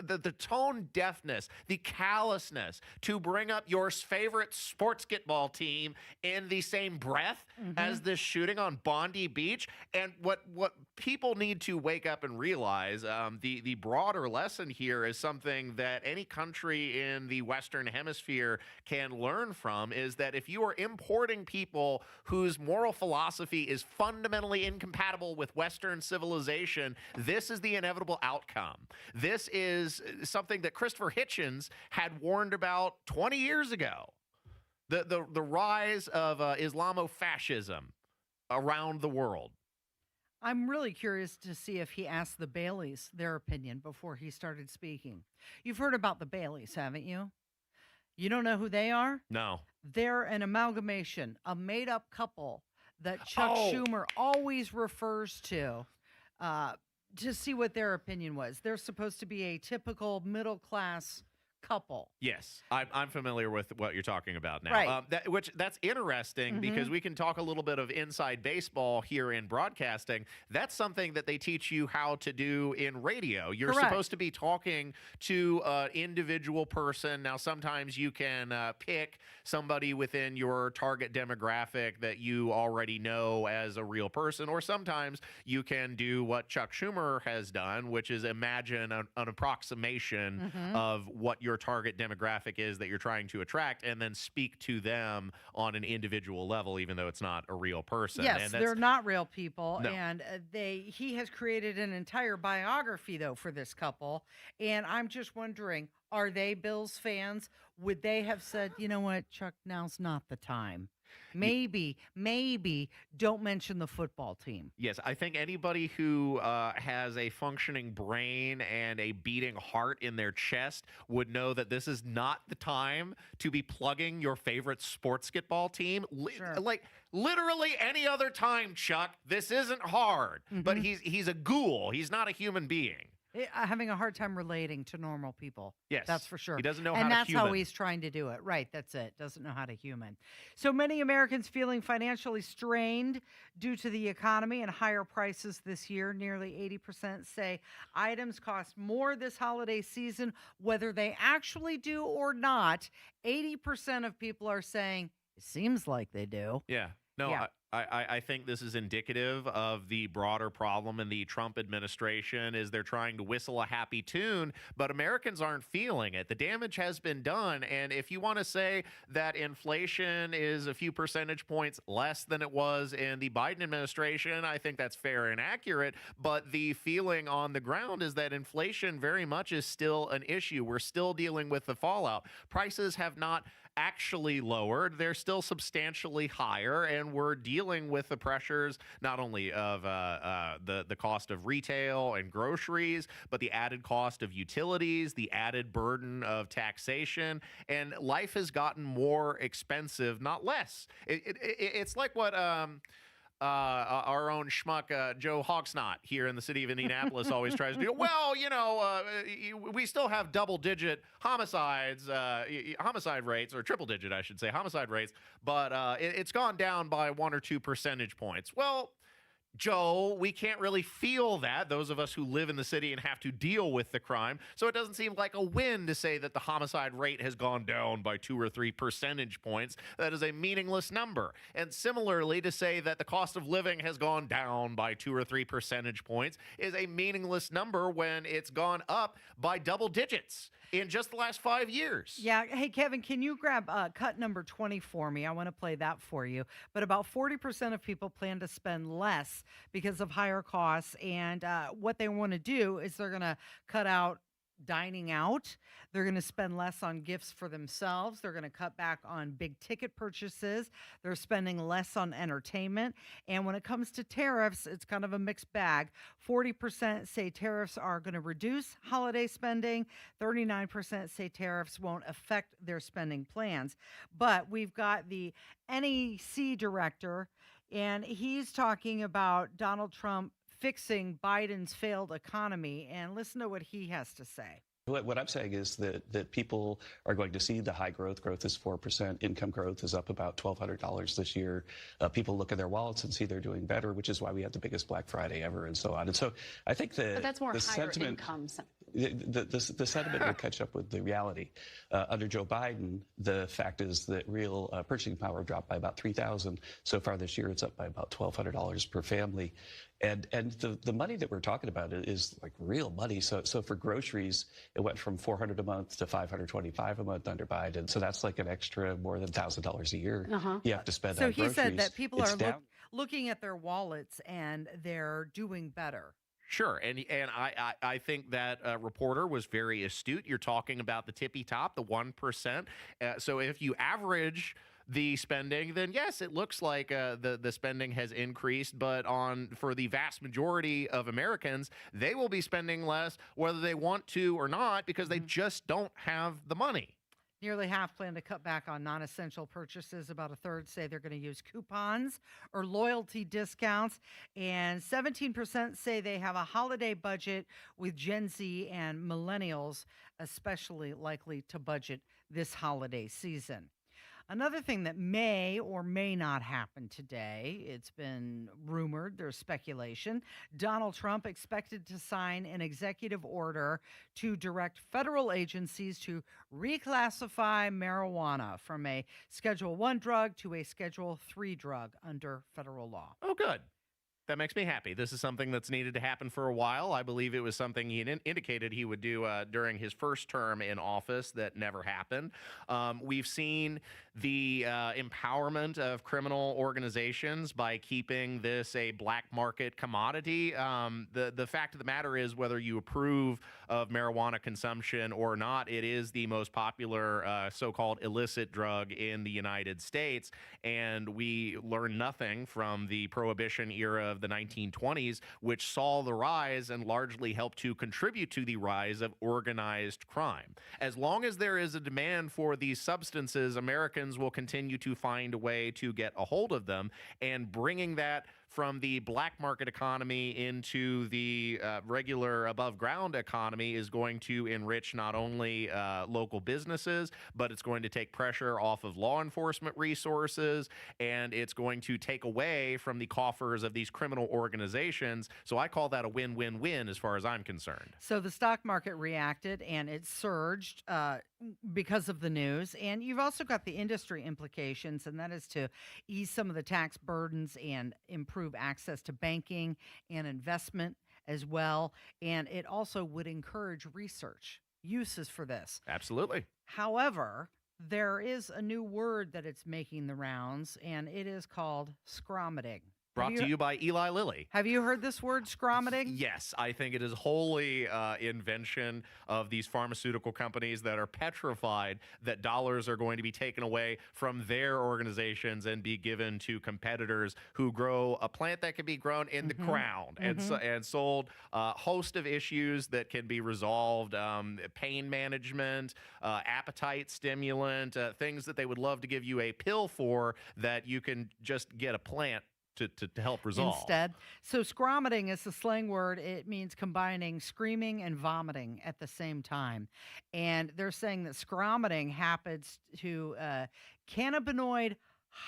the tone deafness, the callousness to bring up your favorite sportsgetball team in the same breath as this shooting on Bondi Beach. And what people need to wake up and realize, the broader lesson here is something that any country in the Western Hemisphere can learn from, is that if you are importing people whose moral philosophy is fundamentally incompatible with Western civilization, this is the inevitable outcome. This is something that Christopher Hitchens had warned about 20 years ago. The rise of Islamofascism around the world. I'm really curious to see if he asked the Baileys their opinion before he started speaking. You've heard about the Baileys, haven't you? You don't know who they are? No. They're an amalgamation, a made-up couple that Chuck Schumer always refers to see what their opinion was. They're supposed to be a typical middle-class couple. Yes, I'm familiar with what you're talking about now. Right. That's interesting because we can talk a little bit of inside baseball here in broadcasting. That's something that they teach you how to do in radio. You're Correct. supposed to be talking to an individual person. Now, sometimes you can pick somebody within your target demographic that you already know as a real person, or sometimes you can do what Chuck Schumer has done, which is imagine an approximation of what your target demographic is that you're trying to attract, and then speak to them on an individual level, even though it's not a real person. Yes, and they're not real people, No. and he has created an entire biography though for this couple, and I'm just wondering, are they Bills fans? Would they have said, you know what, Chuck, now's not the time? Maybe don't mention the football team. Yes, I think anybody who has a functioning brain and a beating heart in their chest would know that this is not the time to be plugging your favorite sportsball team. Like literally any other time, Chuck. This isn't hard, but he's a ghoul. He's not a human being. Having a hard time relating to normal people. Yes, that's for sure. He doesn't know and how to that's human. how he's trying to do it. Right, that's it. Doesn't know how to human. So many Americans feeling financially strained due to the economy and higher prices this year. Nearly 80% say items cost more this holiday season, whether they actually do or not. 80% of people are saying it seems like they do. Yeah. No, Yeah. I think this is indicative of the broader problem in the Trump administration is they're trying to whistle a happy tune, but Americans aren't feeling it. The damage has been done. And if you want to say that inflation is a few percentage points less than it was in the Biden administration, I think that's fair and accurate. But the feeling on the ground is that inflation very much is still an issue. We're still dealing with the fallout. Prices have not actually lowered. They're still substantially higher, and we're dealing with the pressures not only of the cost of retail and groceries, but the added cost of utilities, the added burden of taxation, and life has gotten more expensive, not less. It's like what our own schmuck Joe Hogsnot here in the city of Indianapolis always tries to do. Well, we still have double-digit homicide rates, or triple-digit, I should say, homicide rates, but it's gone down by 1 or 2 percentage points. Well, Joe, we can't really feel that, those of us who live in the city and have to deal with the crime. So it doesn't seem like a win to say that the homicide rate has gone down by 2 or 3 percentage points. That is a meaningless number. And similarly, to say that the cost of living has gone down by 2 or 3 percentage points is a meaningless number when it's gone up by double digits in just the last 5 years. Yeah. Hey, Kevin, can you grab cut number 20 for me? I want to play that for you. But about 40% of people plan to spend less because of higher costs. And what they want to do is they're going to cut out dining out. They're going to spend less on gifts for themselves. They're going to cut back on big ticket purchases. They're spending less on entertainment. And when it comes to tariffs, it's kind of a mixed bag. 40% say tariffs are going to reduce holiday spending. 39% say tariffs won't affect their spending plans. But we've got the NEC director, and he's talking about Donald Trump fixing Biden's failed economy. And listen to what he has to say. What I'm saying is that people are going to see the high growth. Growth is 4%. Income growth is up about $1,200 this year. People look at their wallets and see they're doing better, which is why we had the biggest Black Friday ever and so on. And so I think But that's more the higher sentiment, income. the sentiment will catch up with the reality. Under Joe Biden, the fact is that real purchasing power dropped by about $3,000. So far this year, it's up by about $1,200 per family. And the money that we're talking about is like real money. So for groceries, it went from $400 a month to $525 a month under Biden. So that's like an extra more than $1,000 a year you have to spend on groceries. So he said that people are looking at their wallets and they're doing better. Sure, and I think that reporter was very astute. You're talking about the tippy top, the 1%. So if you average the spending, then yes, it looks like the spending has increased. But for the vast majority of Americans, they will be spending less, whether they want to or not, because they just don't have the money. Nearly half plan to cut back on non-essential purchases. About a third say they're going to use coupons or loyalty discounts. And 17% say they have a holiday budget, with Gen Z and millennials especially likely to budget this holiday season. Another thing that may or may not happen today, it's been rumored, there's speculation. Donald Trump expected to sign an executive order to direct federal agencies to reclassify marijuana from a Schedule 1 drug to a Schedule 3 drug under federal law. Oh, good. That makes me happy. This is something that's needed to happen for a while. I believe it was something he indicated he would do during his first term in office that never happened. We've seen the empowerment of criminal organizations by keeping this a black market commodity. The fact of the matter is, whether you approve of marijuana consumption or not, it is the most popular so-called illicit drug in the United States. And we learn nothing from the Prohibition era of the 1920s, which saw the rise and largely helped to contribute to the rise of organized crime. As long as there is a demand for these substances, Americans will continue to find a way to get a hold of them, and bringing that from the black market economy into the regular above ground economy is going to enrich not only local businesses, but it's going to take pressure off of law enforcement resources, and it's going to take away from the coffers of these criminal organizations. So I call that a win-win-win as far as I'm concerned. So the stock market reacted and it surged because of the news. And you've also got the industry implications, and that is to ease some of the tax burdens and improve access to banking and investment as well. And it also would encourage research uses for this. Absolutely. However, there is a new word that it's making the rounds, and it is called scromiting. Brought to you by Eli Lilly. Have you heard this word, scromiting? Yes, I think it is wholly invention of these pharmaceutical companies that are petrified that dollars are going to be taken away from their organizations and be given to competitors who grow a plant that can be grown in the ground and sold a host of issues that can be resolved, pain management, appetite stimulant, things that they would love to give you a pill for that you can just get a plant to help resolve. Instead. So scromiting is the slang word. It means combining screaming and vomiting at the same time. And they're saying that scromiting happens to cannabinoid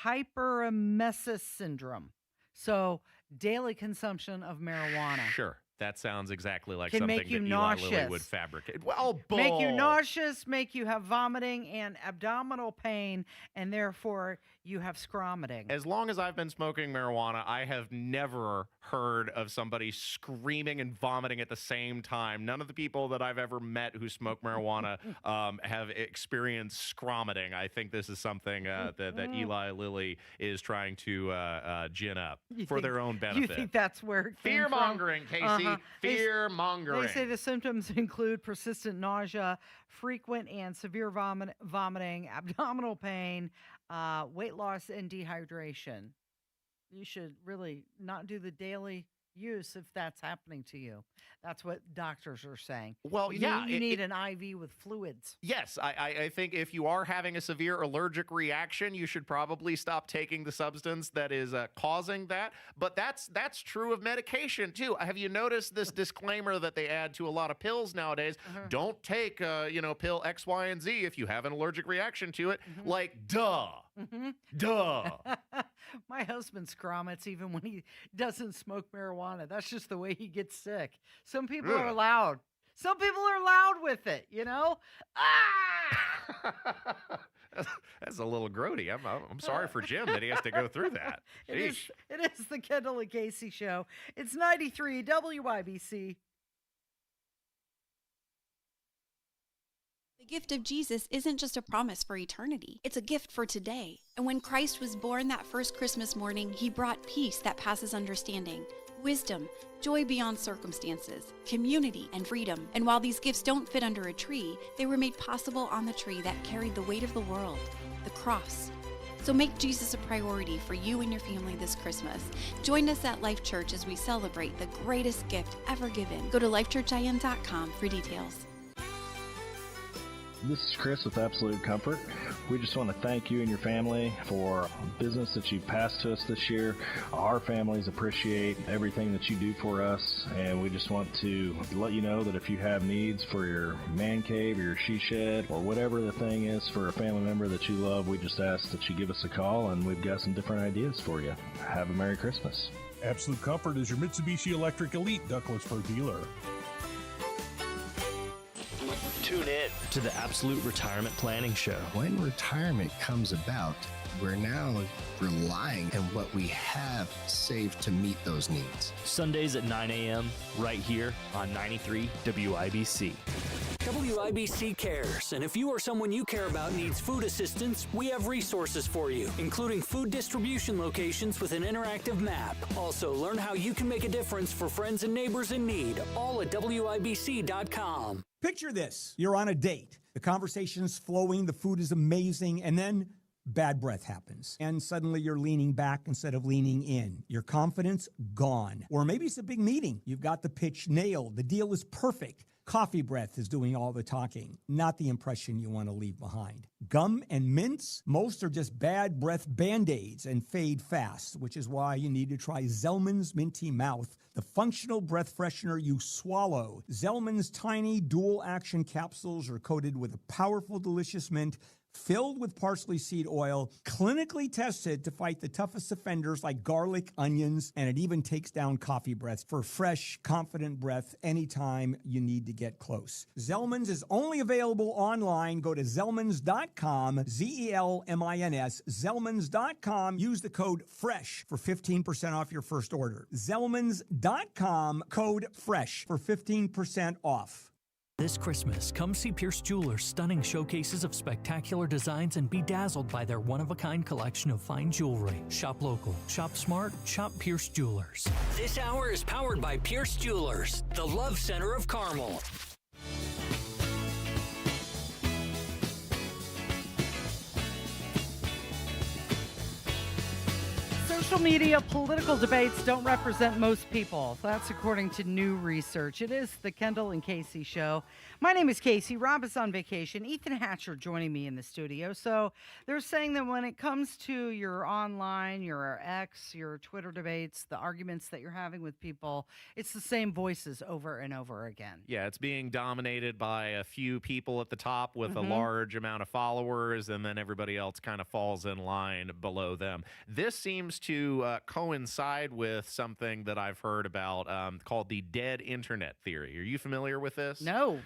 hyperemesis syndrome. So daily consumption of marijuana. Sure. That sounds exactly like Can something make you that nauseous. Eli Lilly would fabricate. Well, make you nauseous, make you have vomiting and abdominal pain, and therefore you have scromiting. As long as I've been smoking marijuana, I have never heard of somebody screaming and vomiting at the same time. None of the people that I've ever met who smoke marijuana have experienced scromiting. I think this is something that Eli Lilly is trying to gin up for their own benefit. You think that's where it came Fear-mongering, from? Casey. Fear-mongering. They say the symptoms include persistent nausea, frequent and severe vomiting, abdominal pain, weight loss, and dehydration. You should really not do the daily use if that's happening to you. That's what doctors are saying. Well, you need an IV with fluids. Yes, I think if you are having a severe allergic reaction, you should probably stop taking the substance that is causing that. But that's true of medication too. Have you noticed this disclaimer that they add to a lot of pills nowadays? Don't take pill X, Y, and Z if you have an allergic reaction to it. Like, duh. Duh. My husband scromits even when he doesn't smoke marijuana. That's just the way he gets sick. Some people are loud. Some people are loud with it, you know? That's a little grody. I'm sorry for Jim that he has to go through that. It is the Kendall Casey Show. It's 93 WIBC. The gift of Jesus isn't just a promise for eternity. It's a gift for today. And when Christ was born that first Christmas morning, he brought peace that passes understanding, wisdom, joy beyond circumstances, community, and freedom. And while these gifts don't fit under a tree, they were made possible on the tree that carried the weight of the world, the cross. So make Jesus a priority for you and your family this Christmas. Join us at Life Church as we celebrate the greatest gift ever given. Go to lifechurchin.com for details. This is Chris with Absolute Comfort. We just want to thank you and your family for business that you've passed to us this year. Our families appreciate everything that you do for us, and we just want to let you know that if you have needs for your man cave or your she shed or whatever the thing is for a family member that you love, we just ask that you give us a call, and we've got some different ideas for you. Have a Merry Christmas. Absolute Comfort is your Mitsubishi Electric Elite Douglasburg dealer. Tune in to the Absolute Retirement Planning Show. When retirement comes about, we're now relying on what we have saved to meet those needs. Sundays at 9 a.m. right here on 93 WIBC. WIBC cares, and if you or someone you care about needs food assistance, we have resources for you, including food distribution locations with an interactive map. Also, learn how you can make a difference for friends and neighbors in need, all at WIBC.com. Picture this. You're on a date. The conversation's flowing, the food is amazing, and then bad breath happens. And suddenly you're leaning back instead of leaning in. Your confidence gone. Or maybe it's a big meeting. You've got the pitch nailed. The deal is perfect. Coffee breath is doing all the talking, not the impression you want to leave behind. Gum and mints, most are just bad breath Band-Aids and fade fast, which is why you need to try Zellman's Minty Mouth, the functional breath freshener you swallow. Zellman's tiny dual-action capsules are coated with a powerful, delicious mint filled with parsley seed oil, clinically tested to fight the toughest offenders like garlic, onions, and it even takes down coffee breath for fresh, confident breath anytime you need to get close. Zellman's is only available online. Go to Zellmans.com, Zelmins, Zellmans.com. Use the code FRESH for 15% off your first order. Zellmans.com, code FRESH for 15% off. This Christmas, come see Pierce Jewelers' stunning showcases of spectacular designs and be dazzled by their one-of-a-kind collection of fine jewelry. Shop local, shop smart, shop Pierce Jewelers. This hour is powered by Pierce Jewelers, the love center of Carmel. Social media political debates don't represent most people. That's according to new research. It is the Kendall and Casey Show. My name is Casey. Rob is on vacation. Ethan Hatcher joining me in the studio. So they're saying that when it comes to your online, your X, your Twitter debates, the arguments that you're having with people, it's the same voices over and over again. Yeah, it's being dominated by a few people at the top with a large amount of followers, and then everybody else kind of falls in line below them. This seems to coincide with something that I've heard about called the dead internet theory. Are you familiar with this? No.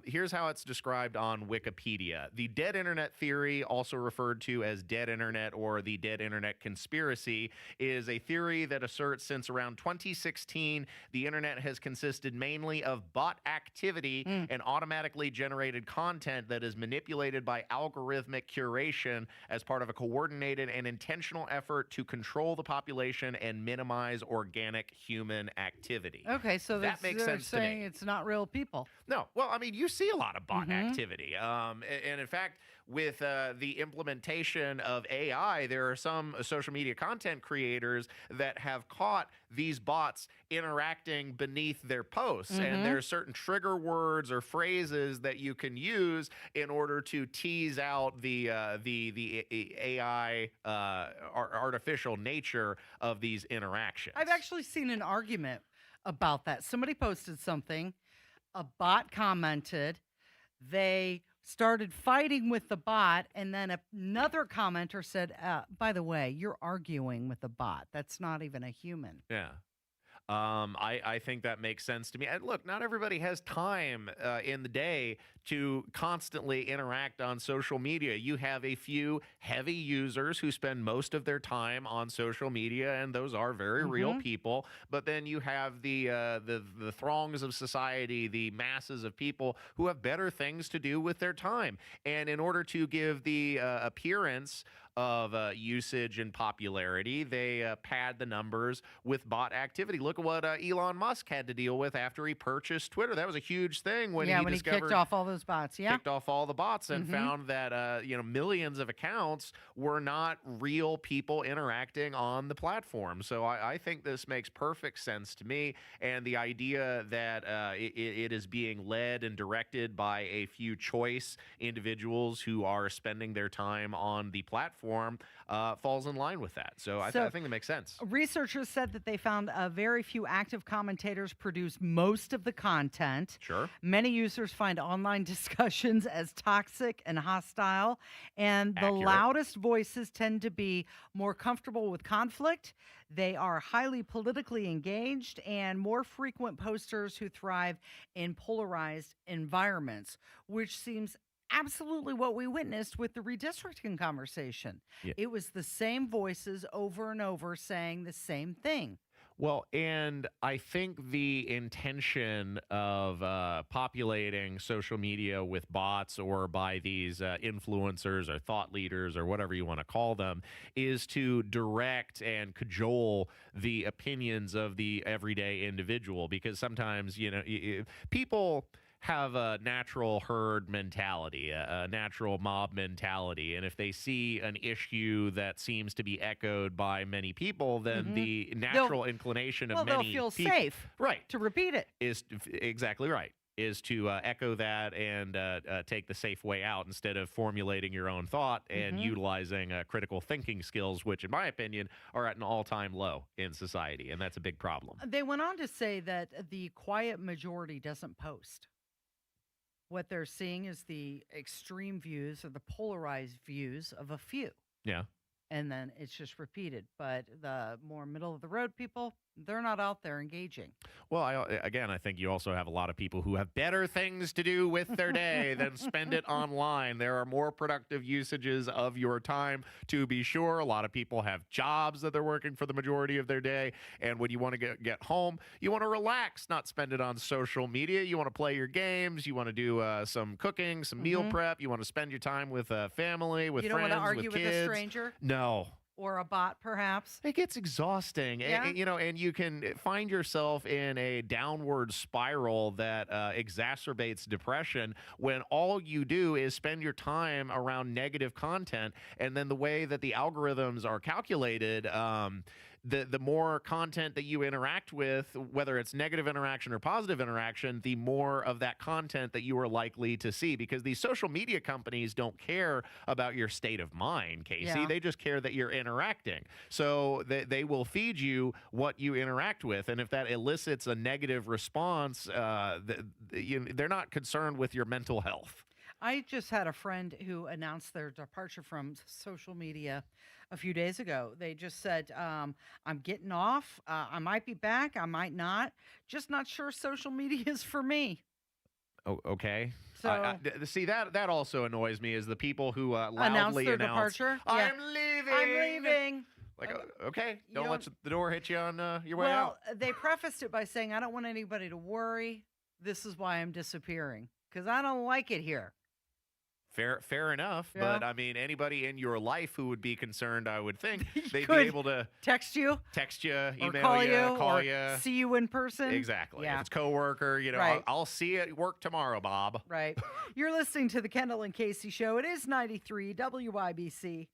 Here's how it's described on Wikipedia. The dead internet theory, also referred to as dead internet or the dead internet conspiracy, is a theory that asserts since around 2016, the internet has consisted mainly of bot activity and automatically generated content that is manipulated by algorithmic curation as part of a coordinated and intentional effort to control the population and minimize organic human activity. Okay, so that makes they're sense to saying me. it's not real people. No, well, I mean, you see a lot of bot activity. And in fact, with the implementation of AI, there are some social media content creators that have caught these bots interacting beneath their posts. And there are certain trigger words or phrases that you can use in order to tease out the AI artificial nature of these interactions. I've actually seen an argument about that. Somebody posted something. A bot commented, they started fighting with the bot, and then another commenter said, by the way, you're arguing with a bot. That's not even a human. Yeah. I think that makes sense to me. And look, not everybody has time in the day to constantly interact on social media. You have a few heavy users who spend most of their time on social media, and those are very real people. But then you have the throngs of society, the masses of people who have better things to do with their time. And in order to give the appearance of usage and popularity, they pad the numbers with bot activity. Look at what Elon Musk had to deal with after he purchased Twitter. That was a huge thing when he discovered, kicked off all those bots. Yeah, kicked off all the bots and found that millions of accounts were not real people interacting on the platform. So I think this makes perfect sense to me. And the idea that it is being led and directed by a few choice individuals who are spending their time on the platform falls in line with that. So I think that makes sense. Researchers said that they found very few active commentators produce most of the content. Sure. Many users find online discussions as toxic and hostile, and the loudest voices tend to be more comfortable with conflict. They are highly politically engaged and more frequent posters who thrive in polarized environments, which seems absolutely what we witnessed with the redistricting conversation. Yeah. It was the same voices over and over saying the same thing. Well, and I think the intention of populating social media with bots or by these influencers or thought leaders or whatever you want to call them is to direct and cajole the opinions of the everyday individual, because sometimes, people have a natural herd mentality, a natural mob mentality. And if they see an issue that seems to be echoed by many people, then the natural inclination of many they'll feel people, safe to repeat it. Is exactly right. Is to echo that and take the safe way out instead of formulating your own thought and utilizing critical thinking skills, which, in my opinion, are at an all-time low in society. And that's a big problem. They went on to say that the quiet majority doesn't post. What they're seeing is the extreme views or the polarized views of a few. Yeah. And then it's just repeated. But the more middle of the road people, they're not out there engaging. Well, I think you also have a lot of people who have better things to do with their day than spend it online. There are more productive usages of your time, to be sure. A lot of people have jobs that they're working for the majority of their day. And when you want to get home, you want to relax, not spend it on social media. You want to play your games. You want to do some cooking, some meal prep. You want to spend your time with family, with friends, with kids. You don't want to argue with a stranger? No. Or a bot, perhaps. It gets exhausting. Yeah. And you can find yourself in a downward spiral that exacerbates depression when all you do is spend your time around negative content. And then the way that the algorithms are calculated, the more content that you interact with, whether it's negative interaction or positive interaction, the more of that content that you are likely to see, because these social media companies don't care about your state of mind, Casey. Yeah. They just care that you're interacting. So they will feed you what you interact with. And if that elicits a negative response, they're not concerned with your mental health. I just had a friend who announced their departure from social media a few days ago. They just said, I'm getting off. I might be back. I might not. Just not sure social media is for me. Oh, okay. So see, that also annoys me, is the people who announce loudly their announce, departure. I'm leaving. I'm leaving. Like, okay, don't know, let the door hit you on your way well, out. they prefaced it by saying, I don't want anybody to worry. This is why I'm disappearing, because I don't like it here. Fair enough. Yeah. But I mean, anybody in your life who would be concerned, I would think they'd be could able to text you, email call you, call or you, see you in person. Exactly. Yeah. If it's coworker, Right. I'll see you at work tomorrow, Bob. Right. You're listening to the Kendall and Casey Show. It is 93 WIBC.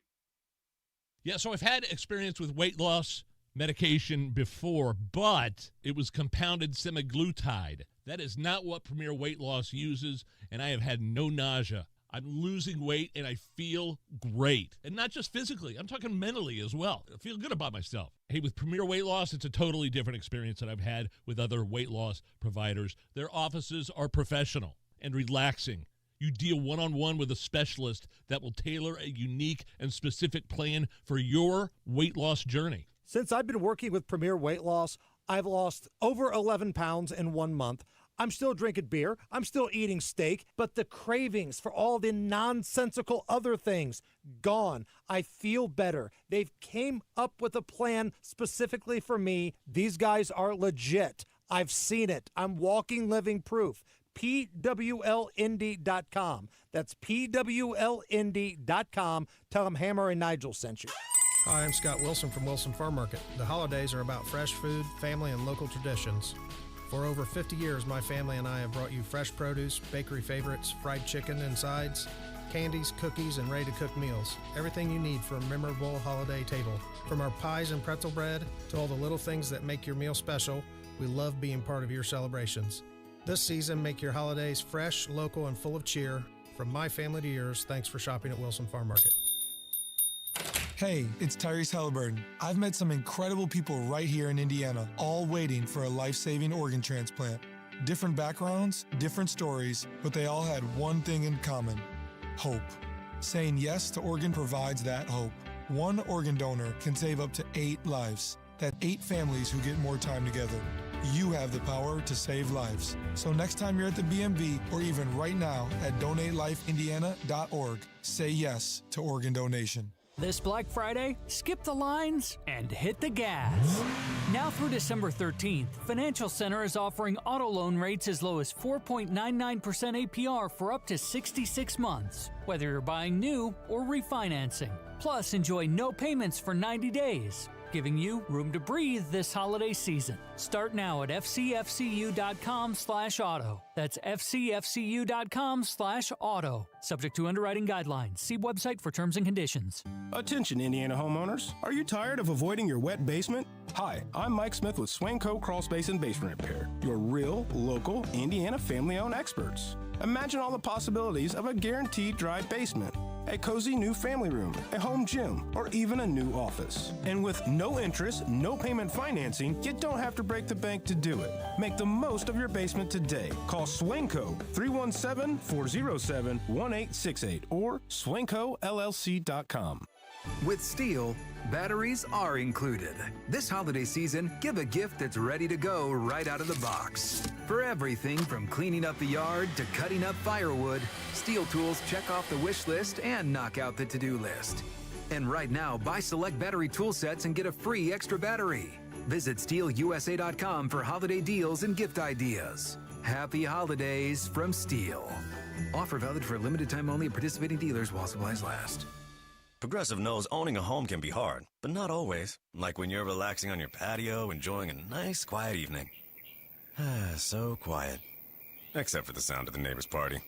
Yeah, so I've had experience with weight loss medication before, but it was compounded semaglutide. That is not what Premier Weight Loss uses, and I have had no nausea. I'm losing weight, and I feel great. And not just physically. I'm talking mentally as well. I feel good about myself. Hey, with Premier Weight Loss, it's a totally different experience that I've had with other weight loss providers. Their offices are professional and relaxing. You deal one-on-one with a specialist that will tailor a unique and specific plan for your weight loss journey. Since I've been working with Premier Weight Loss, I've lost over 11 pounds in 1 month. I'm still drinking beer. I'm still eating steak, but the cravings for all the nonsensical other things, gone. I feel better. They've came up with a plan specifically for me. These guys are legit. I've seen it. I'm walking living proof. pwlindy.com. That's pwlindy.com. Tell them Hammer and Nigel sent you. Hi, I'm Scott Wilson from Wilson Farm Market. The holidays are about fresh food, family, and local traditions. For over 50 years, my family and I have brought you fresh produce, bakery favorites, fried chicken and sides, candies, cookies, and ready-to-cook meals. Everything you need for a memorable holiday table. From our pies and pretzel bread to all the little things that make your meal special, we love being part of your celebrations. This season, make your holidays fresh, local, and full of cheer. From my family to yours, thanks for shopping at Wilson Farm Market. Hey, it's Tyrese Halliburton. I've met some incredible people right here in Indiana, all waiting for a life-saving organ transplant. Different backgrounds, different stories, but they all had one thing in common: hope. Saying yes to organ provides that hope. One organ donor can save up to 8 lives. That's 8 families who get more time together. You have the power to save lives. So next time you're at the BMV, or even right now at DonateLifeIndiana.org, say yes to organ donation. This Black Friday, skip the lines and hit the gas. Now through December 13th, Financial Center is offering auto loan rates as low as 4.99% APR for up to 66 months, whether you're buying new or refinancing. Plus, enjoy no payments for 90 days, giving you room to breathe this holiday season. Start now at fcfcu.com/auto. That's fcfcu.com/auto. Subject to underwriting guidelines. See website for terms and conditions. Attention, Indiana homeowners. Are you tired of avoiding your wet basement? Hi, I'm Mike Smith with Swanco Crawl Space and Basement Repair, your real, local, Indiana family-owned experts. Imagine all the possibilities of a guaranteed dry basement, a cozy new family room, a home gym, or even a new office. And with no interest, no payment financing, you don't have to break the bank to do it. Make the most of your basement today. Call Swanco 317-407-1868 or swancollc.com. With Steel, batteries are included. This holiday season, give a gift that's ready to go right out of the box. For everything from cleaning up the yard to cutting up firewood, Steel tools check off the wish list and knock out the to-do list. And right now, buy select battery tool sets and get a free extra battery. Visit SteelUSA.com for holiday deals and gift ideas. Happy holidays from Steel. Offer valid for a limited time only at participating dealers while supplies last. Progressive knows owning a home can be hard, but not always. Like when you're relaxing on your patio, enjoying a nice, quiet evening. So quiet. Except for the sound of the neighbor's party.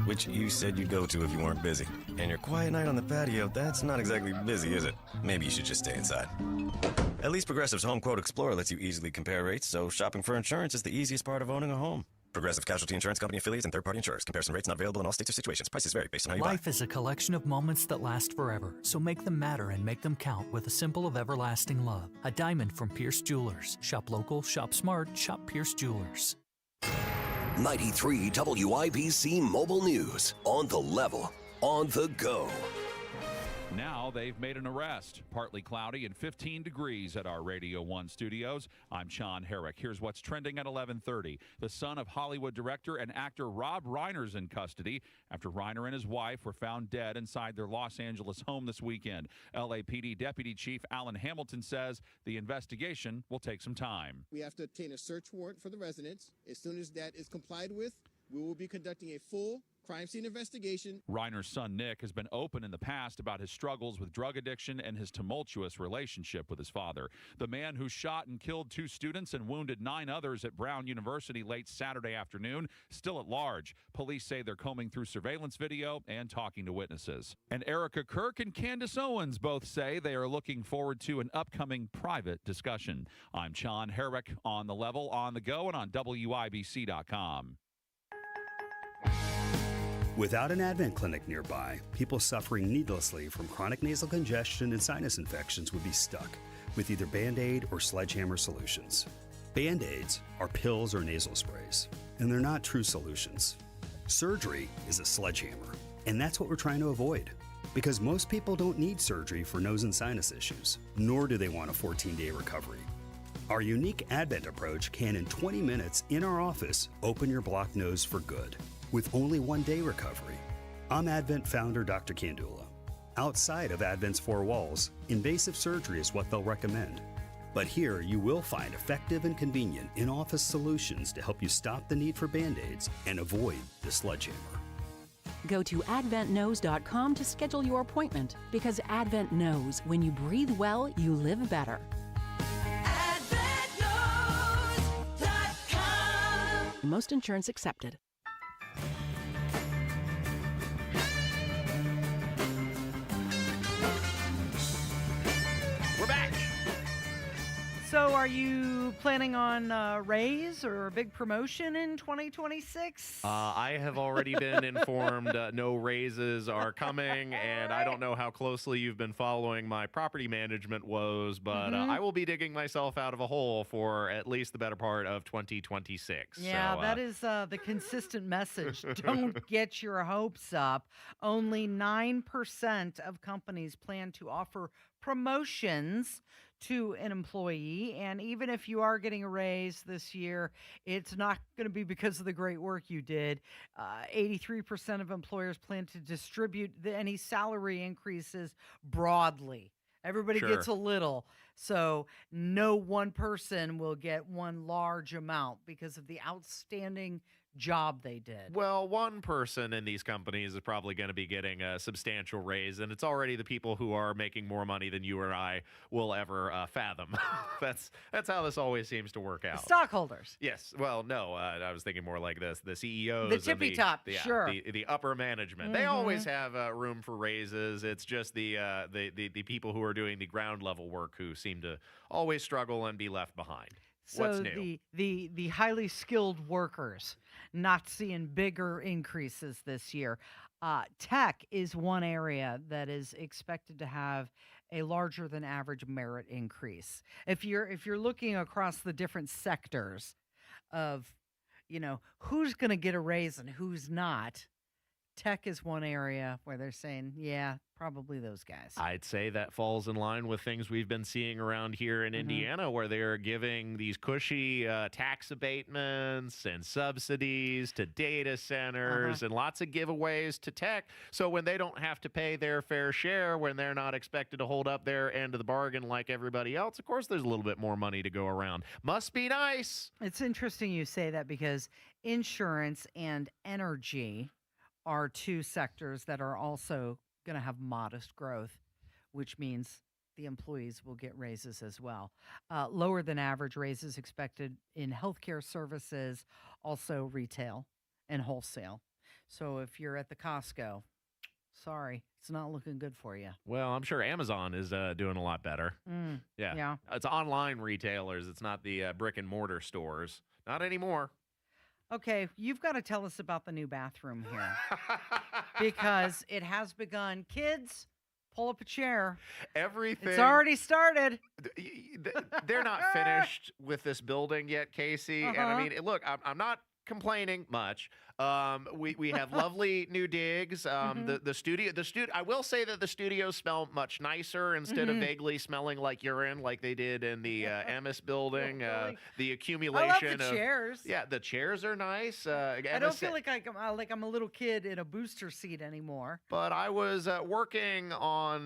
Which you said you'd go to if you weren't busy. And your quiet night on the patio, that's not exactly busy, is it? Maybe you should just stay inside. At least Progressive's Home Quote Explorer lets you easily compare rates, so shopping for insurance is the easiest part of owning a home. Progressive Casualty Insurance Company affiliates and third-party insurers. Comparison rates not available in all states or situations. Prices vary based on how you buy. Life is a collection of moments that last forever, so make them matter and make them count with a symbol of everlasting love. A diamond from Pierce Jewelers. Shop local, shop smart, shop Pierce Jewelers. 93 WIBC Mobile News. On the level, on the go. Now they've made an arrest. Partly cloudy and 15 degrees at our Radio 1 studios. I'm Sean Herrick. Here's what's trending at 11:30. The son of Hollywood director and actor Rob Reiner's in custody after Reiner and his wife were found dead inside their Los Angeles home this weekend. LAPD Deputy Chief Alan Hamilton says the investigation will take some time. We have to obtain a search warrant for the residence. As soon as that is complied with, we will be conducting a full crime scene investigation. Reiner's son Nick has been open in the past about his struggles with drug addiction and his tumultuous relationship with his father. The man who shot and killed 2 students and wounded 9 others at Brown University late Saturday afternoon, still at large. Police say they're combing through surveillance video and talking to witnesses. And Erica Kirk and Candace Owens both say they are looking forward to an upcoming private discussion. I'm Sean Herrick, on the level, on the go, and on WIBC.com. Without an Advent clinic nearby, people suffering needlessly from chronic nasal congestion and sinus infections would be stuck with either Band-Aid or sledgehammer solutions. Band-Aids are pills or nasal sprays, and they're not true solutions. Surgery is a sledgehammer, and that's what we're trying to avoid. Because most people don't need surgery for nose and sinus issues, nor do they want a 14-day recovery. Our unique Advent approach can, in 20 minutes in our office, open your blocked nose for good, with only 1-day recovery. I'm Advent founder Dr. Kandula. Outside of Advent's 4 walls, invasive surgery is what they'll recommend. But here you will find effective and convenient in-office solutions to help you stop the need for Band-Aids and avoid the sledgehammer. Go to adventknows.com to schedule your appointment, because Advent knows when you breathe well, you live better. Most insurance accepted. We're back. So are you planning on a raise or a big promotion in 2026? I have already been informed no raises are coming, and I don't know how closely you've been following my property management woes, but I will be digging myself out of a hole for at least the better part of 2026. Yeah, so, that is the consistent message. Don't get your hopes up. Only 9% of companies plan to offer promotions to an employee. And even if you are getting a raise this year, it's not going to be because of the great work you did. 83% of employers plan to distribute any salary increases broadly. Everybody gets a little. So no one person will get one large amount because of the outstanding job they did. Well, one person in these companies is probably going to be getting a substantial raise, and it's already the people who are making more money than you or I will ever fathom. That's how this always seems to work out. Stockholders. Yes. Well, no, I was thinking more like this: the CEOs, the tippy top, sure, the upper management. They always have room for raises. It's just the people who are doing the ground level work who seem to always struggle and be left behind. So What's new? the highly skilled workers not seeing bigger increases this year. Tech is one area that is expected to have a larger than average merit increase. If you're looking across the different sectors of, who's going to get a raise and who's not, tech is one area where they're saying, yeah, probably those guys. I'd say that falls in line with things we've been seeing around here in Indiana, where they're giving these cushy tax abatements and subsidies to data centers and lots of giveaways to tech. So when they don't have to pay their fair share, when they're not expected to hold up their end of the bargain like everybody else, of course there's a little bit more money to go around. Must be nice. It's interesting you say that, because insurance and energy are two sectors that are also going to have modest growth, which means the employees will get raises as well. Lower than average raises expected in healthcare services, also retail and wholesale. So if you're at the Costco, sorry, it's not looking good for you. Well, I'm sure Amazon is doing a lot better. Yeah. It's online retailers. It's not the brick and mortar stores. Not anymore. Okay, you've got to tell us about the new bathroom here, because it has begun. Kids, pull up a chair. Everything. It's already started. They're not finished with this building yet, Casey. And I mean, look, I'm not complaining much. We have lovely new digs. The studio. I will say that the studios smell much nicer instead of vaguely smelling like urine, like they did in the Emmis building. The accumulation I love the chairs. Yeah, the chairs are nice. I don't feel like I'm a little kid in a booster seat anymore. But I was working on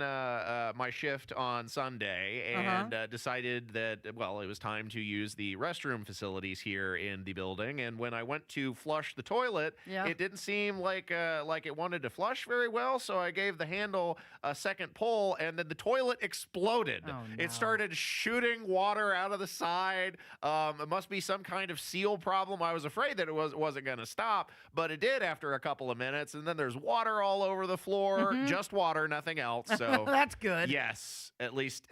my shift on Sunday and decided that, well, it was time to use the restroom facilities here in the building. And when I went to flush the toilet, it didn't seem like it wanted to flush very well. So I gave the handle a second pull, and then the toilet exploded. Oh, no. It started shooting water out of the side. It must be some kind of seal problem. I was afraid that it wasn't going to stop, but it did after a couple of minutes. And then there's water all over the floor, just water, nothing else. So that's good. Yes, at least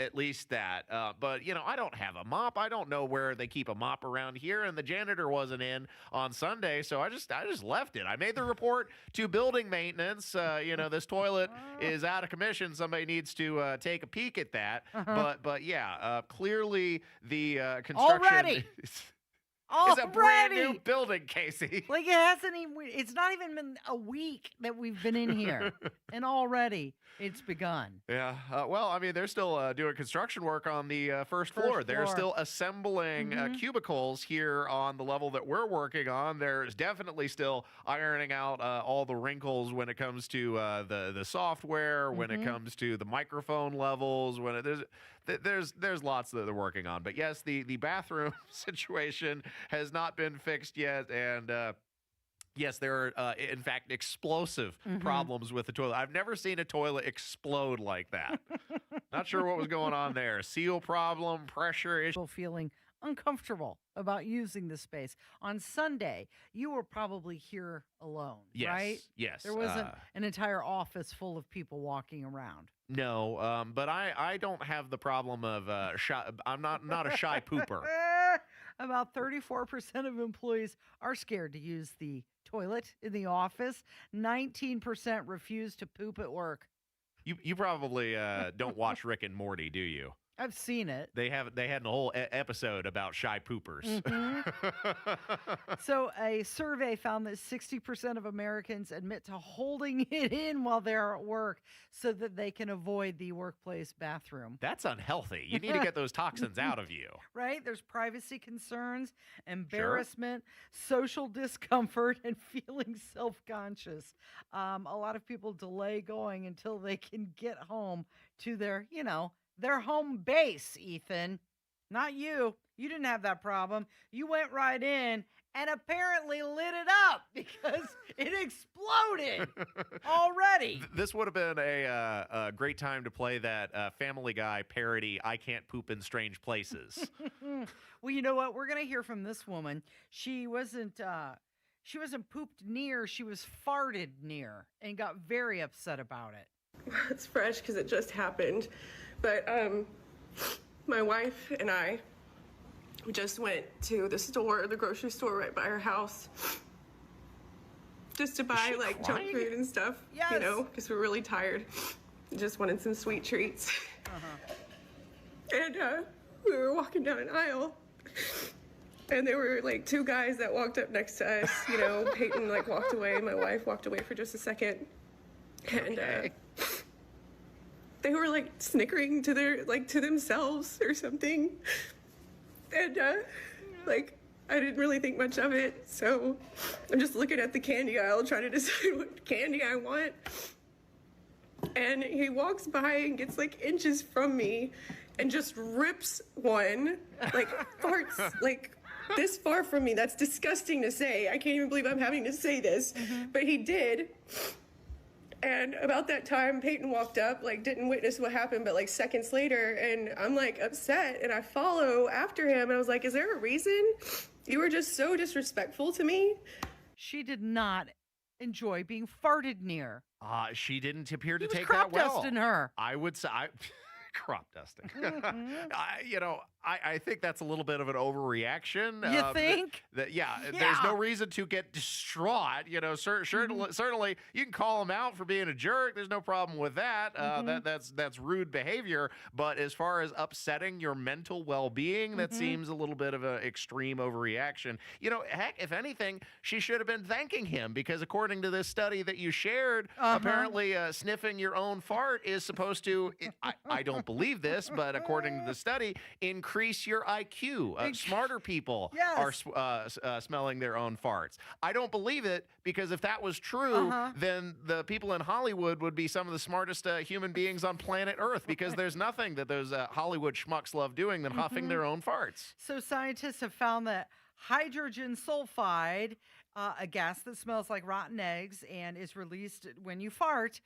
that. But I don't have a mop. I don't know where they keep a mop around here, and the janitor wasn't in on Sunday, so I just left it. I made the report to building maintenance. This toilet is out of commission. Somebody needs to take a peek at that. But yeah, clearly the construction. It's a brand new Already. building, Casey. Like it hasn't even, it's not even been a week that we've been in here. And already it's begun. Yeah. Well, I mean, they're still doing construction work on the first floor. They're still assembling cubicles here on the level that we're working on. There's definitely still ironing out all the wrinkles when it comes to the software, when it comes to the microphone levels, when there's lots that they're working on. But yes, the bathroom situation has not been fixed yet, and yes, there are, in fact, explosive problems with the toilet. I've never seen a toilet explode like that. Not sure what was going on there. Seal problem, pressure issue. Feeling uncomfortable about using the space. On Sunday, you were probably here alone, Yes, right? yes. There wasn't an entire office full of people walking around. No, but I don't have the problem of shy. I'm not a shy pooper. About 34% of employees are scared to use the toilet in the office. 19% refuse to poop at work. You probably don't watch Rick and Morty, do you? I've seen it. They had a whole episode about shy poopers. So a survey found that 60% of Americans admit to holding it in while they're at work so that they can avoid the workplace bathroom. That's unhealthy. You need to get those toxins out of you. Right? There's privacy concerns, embarrassment, social discomfort, and feeling self-conscious. A lot of people delay going until they can get home to their home base, Ethan. Not you. You didn't have that problem. You went right in and apparently lit it up because it exploded already. This would have been a great time to play that Family Guy parody, I Can't Poop in Strange Places. Well, you know what? We're going to hear from this woman. She wasn't pooped near. She was farted near and got very upset about it. It's fresh because it just happened. But my wife and I just went to the grocery store right by her house, just to buy like junk food and stuff, because we're really tired. Just wanted some sweet treats. And we were walking down an aisle, and there were like two guys that walked up next to us. Peyton walked away. My wife walked away for just a second, and they were snickering to to themselves or something. And I didn't really think much of it. So I'm just looking at the candy aisle trying to decide what candy I want. And he walks by and gets inches from me and just rips one, farts this far from me. That's disgusting to say. I can't even believe I'm having to say this, but he did. And about that time, Peyton walked up, didn't witness what happened, but seconds later, and I'm upset, and I follow after him, and I was like, is there a reason? You were just so disrespectful to me. She did not enjoy being farted near. She didn't appear to take crop that well. dusting her. I would say crop dusting. I think that's a little bit of an overreaction. You think? Yeah, there's no reason to get distraught. Certainly you can call him out for being a jerk. There's no problem with that. That's rude behavior. But as far as upsetting your mental well-being, that seems a little bit of an extreme overreaction. Heck, if anything, she should have been thanking him because according to this study that you shared, apparently sniffing your own fart is supposed to, I don't believe this, but according to the study, increase your IQ. Smarter people are smelling their own farts. I don't believe it because if that was true, then the people in Hollywood would be some of the smartest human beings on planet Earth because there's nothing that those Hollywood schmucks love doing than huffing their own farts. So scientists have found that hydrogen sulfide, a gas that smells like rotten eggs and is released when you fart,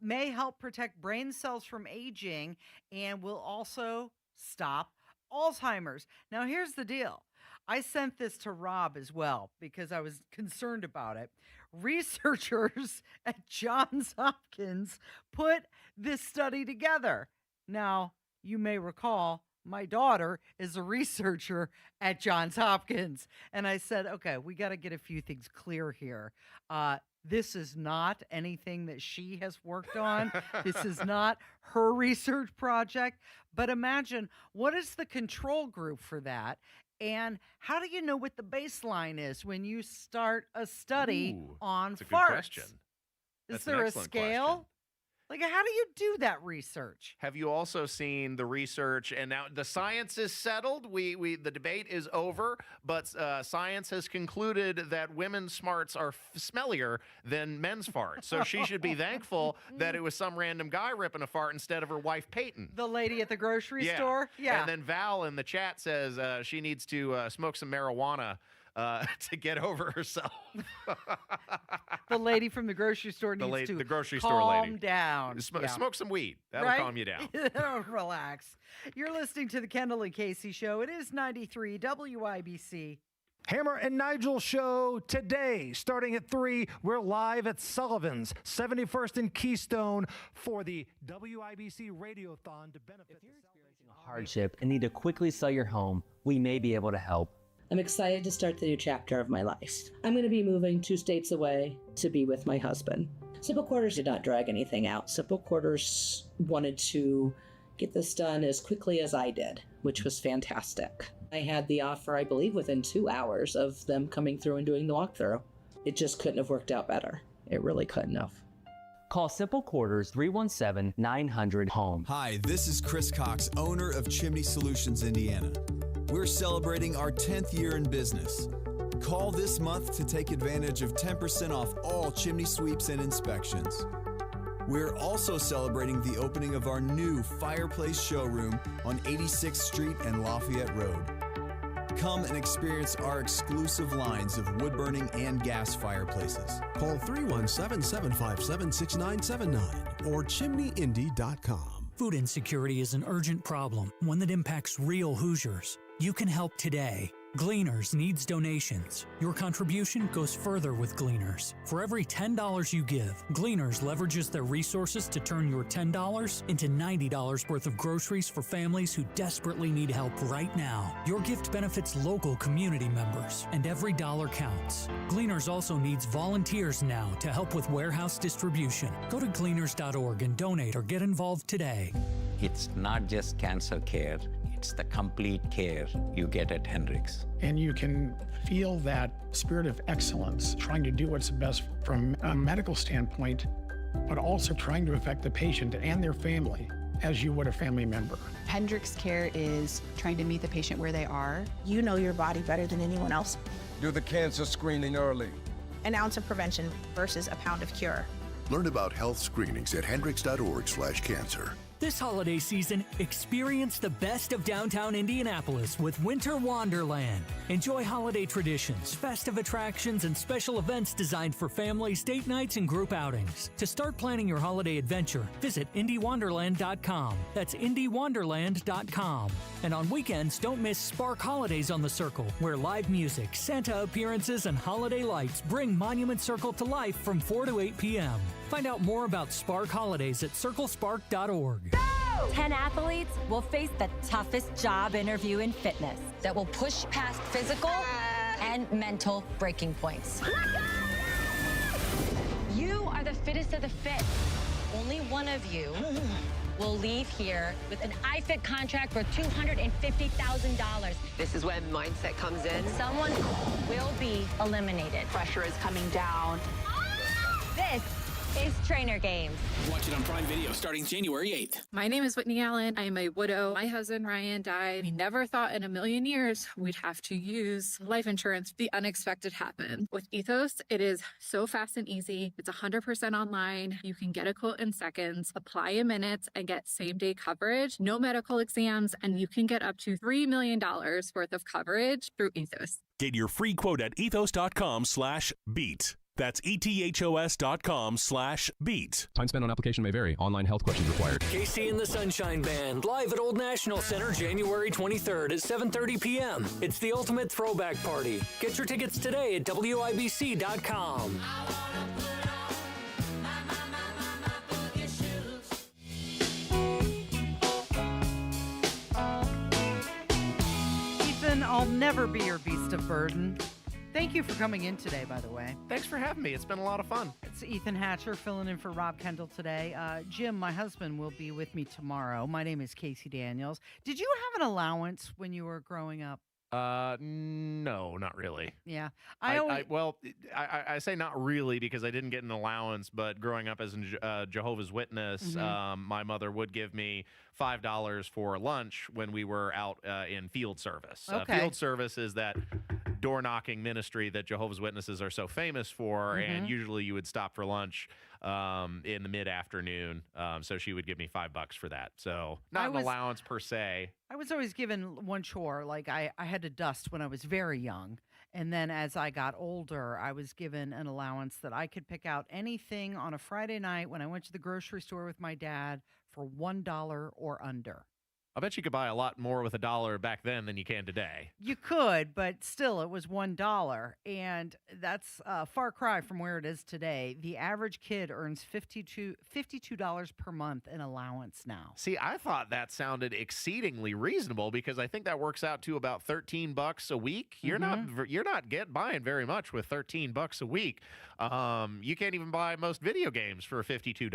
may help protect brain cells from aging and will also stop Alzheimer's. Now, here's the deal. I sent this to Rob as well because I was concerned about it. Researchers at Johns Hopkins put this study together. Now, you may recall my daughter is a researcher at Johns Hopkins. And I said, okay, we got to get a few things clear here. This is not anything that she has worked on. This is not her research project. But imagine, what is the control group for that? And how do you know what the baseline is when you start a study on That's a farts? good question. Is That's there an a excellent scale? question. Like, how do you do that research? Have you also seen the research? And now the science is settled. The debate is over, but science has concluded that women's smarts are smellier than men's farts. So she should be thankful that it was some random guy ripping a fart instead of her wife, Peyton. The lady at the grocery store? Yeah. And then Val in the chat says she needs to smoke some marijuana to get over herself. The lady from the grocery store needs to the grocery calm store lady. down. Smoke some weed. That'll Right? calm you down. Relax. You're listening to the Kendall and Casey Show. It is 93 WIBC. Hammer and Nigel show today, starting at 3. We're live at Sullivan's, 71st and Keystone, for the WIBC Radiothon to benefit. If you're experiencing a hardship and need to quickly sell your home, we may be able to help. I'm excited to start the new chapter of my life. I'm going to be moving 2 states away to be with my husband. Simple Quarters did not drag anything out. Simple Quarters wanted to get this done as quickly as I did, which was fantastic. I had the offer, I believe, within 2 hours of them coming through and doing the walkthrough. It just couldn't have worked out better. It really couldn't have. Call Simple Quarters 317-900-HOME. Hi, this is Chris Cox, owner of Chimney Solutions, Indiana. We're celebrating our 10th year in business. Call this month to take advantage of 10% off all chimney sweeps and inspections. We're also celebrating the opening of our new fireplace showroom on 86th Street and Lafayette Road. Come and experience our exclusive lines of wood-burning and gas fireplaces. Call 317-557-6979 or chimneyindy.com. Food insecurity is an urgent problem, one that impacts real Hoosiers. You can help today. Gleaners needs donations. Your contribution goes further with Gleaners. For every $10 you give, Gleaners leverages their resources to turn your $10 into $90 worth of groceries for families who desperately need help right now. Your gift benefits local community members, and every dollar counts. Gleaners also needs volunteers now to help with warehouse distribution. Go to gleaners.org and donate or get involved today. It's not just cancer care. It's the complete care you get at Hendricks. And you can feel that spirit of excellence, trying to do what's best from a medical standpoint, but also trying to affect the patient and their family as you would a family member. Hendricks Care is trying to meet the patient where they are. You know your body better than anyone else. Do the cancer screening early. An ounce of prevention versus a pound of cure. Learn about health screenings at hendricks.org/cancer. This holiday season, experience the best of downtown Indianapolis with Winter Wonderland. Enjoy holiday traditions, festive attractions, and special events designed for families, date nights, and group outings. To start planning your holiday adventure, visit IndyWonderland.com. That's IndyWonderland.com. And on weekends, don't miss Spark Holidays on the Circle, where live music, Santa appearances, and holiday lights bring Monument Circle to life from 4 to 8 p.m. Find out more about Spark Holidays at circlespark.org. 10 athletes will face the toughest job interview in fitness that will push past physical and mental breaking points. You are the fittest of the fit. Only one of you will leave here with an iFit contract for $250,000. This is when mindset comes in. Someone will be eliminated. Pressure is coming down. This is Trainer Games. Watch it on Prime Video starting January 8th. My name is Whitney Allen. I am a widow. My husband, Ryan, died. We never thought in a million years we'd have to use life insurance. The unexpected happened. With Ethos, it is so fast and easy. It's 100% online. You can get a quote in seconds, apply in minutes, and get same-day coverage. No medical exams, and you can get up to $3 million worth of coverage through Ethos. Get your free quote at ethos.com/beat. That's ethos.com/beat. Time spent on application may vary. Online health questions required. Casey and the Sunshine Band, live at Old National Center, January 23rd at 7:30 p.m. It's the ultimate throwback party. Get your tickets today at WIBC.com. Ethan, I'll never be your beast of burden. Thank you for coming in today, by the way. Thanks for having me. It's been a lot of fun. It's Ethan Hatcher filling in for Rob Kendall today. Jim, my husband, will be with me tomorrow. My name is Casey Daniels. Did you have an allowance when you were growing up? No, not really. Yeah. I say not really because I didn't get an allowance, but growing up as a Jehovah's Witness, my mother would give me $5 for lunch when we were out in field service. Okay. Field service is that door knocking ministry that Jehovah's Witnesses are so famous for, and usually you would stop for lunch in the mid-afternoon. So she would give me $5 for that. So not an allowance per se. I was always given one chore. Like I had to dust when I was very young. And then as I got older, I was given an allowance that I could pick out anything on a Friday night when I went to the grocery store with my dad for $1 or under. I bet you could buy a lot more with $1 back then than you can today. You could, but still it was $1. And that's a far cry from where it is today. The average kid earns $52 per month in allowance now. See, I thought that sounded exceedingly reasonable because I think that works out to about $13 a week. You're not buying very much with $13 a week. You can't even buy most video games for $52.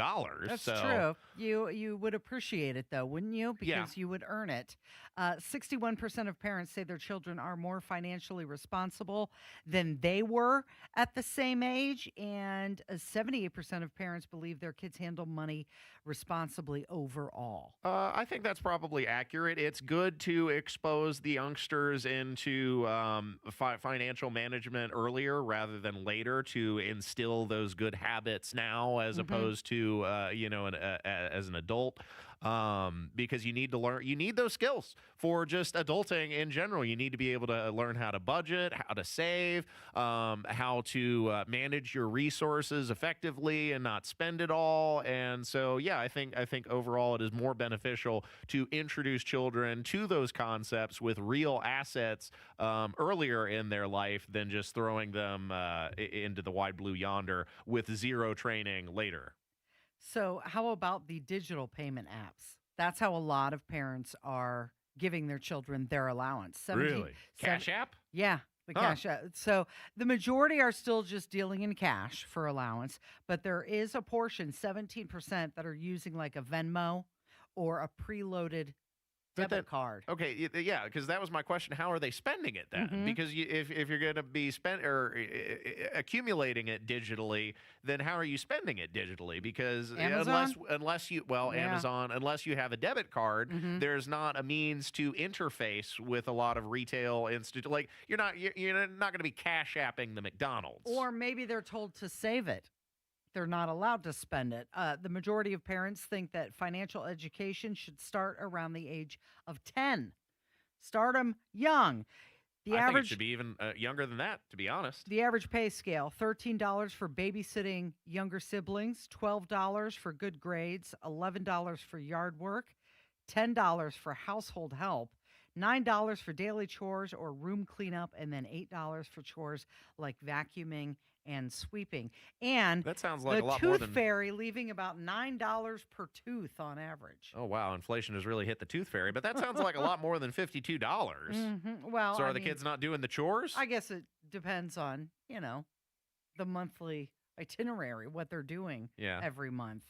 That's true. You would appreciate it though, wouldn't you? Because you would earn it. 61% of parents say their children are more financially responsible than they were at the same age, and 78% of parents believe their kids handle money responsibly overall. I think that's probably accurate. It's good to expose the youngsters into financial management earlier rather than later to instill those good habits now as opposed to, as an adult. Because you need to learn, you need those skills for just adulting in general. You need to be able to learn how to budget, how to save, how to manage your resources effectively and not spend it all. And so, I think overall it is more beneficial to introduce children to those concepts with real assets earlier in their life than just throwing them into the wide blue yonder with zero training later. So how about the digital payment apps? That's how a lot of parents are giving their children their allowance. Really? Cash App? Yeah, the Cash App. So the majority are still just dealing in cash for allowance, but there is a portion, 17%, that are using like a Venmo or a preloaded debit card. Okay, yeah, because that was my question. How are they spending it then? Because if you're going to be accumulating it digitally, then how are you spending it digitally? Because unless you Amazon, unless you have a debit card, there's not a means to interface with a lot of retail like you're not going to be cash apping the McDonald's. Or maybe they're told to save it. They're not allowed to spend it. The majority of parents think that financial education should start around the age of 10. Start them young. I think it should be even younger than that, to be honest. The average pay scale, $13 for babysitting younger siblings, $12 for good grades, $11 for yard work, $10 for household help, $9 for daily chores or room cleanup, and then $8 for chores like vacuuming and sweeping. And that sounds like a lot more more than the Tooth Fairy leaving about $9 per tooth on average. Oh wow, inflation has really hit the Tooth Fairy, but that sounds like a lot more than $52. Well, so are the kids not doing the chores? I guess it depends on the monthly itinerary, what they're doing every month.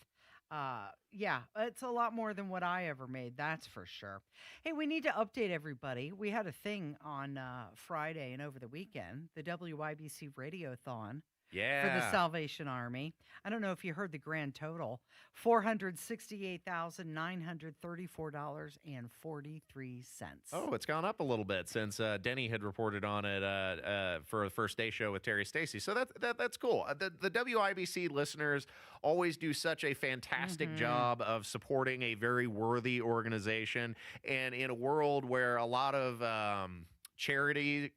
It's a lot more than what I ever made, that's for sure. Hey, we need to update everybody. We had a thing on Friday and over the weekend, the WIBC Radiothon for the Salvation Army. I don't know if you heard the grand total, $468,934.43. Oh, it's gone up a little bit since Denny had reported on it for the first day show with Terry Stacy. So that's cool. The WIBC listeners always do such a fantastic job of supporting a very worthy organization. And in a world where a lot of charitable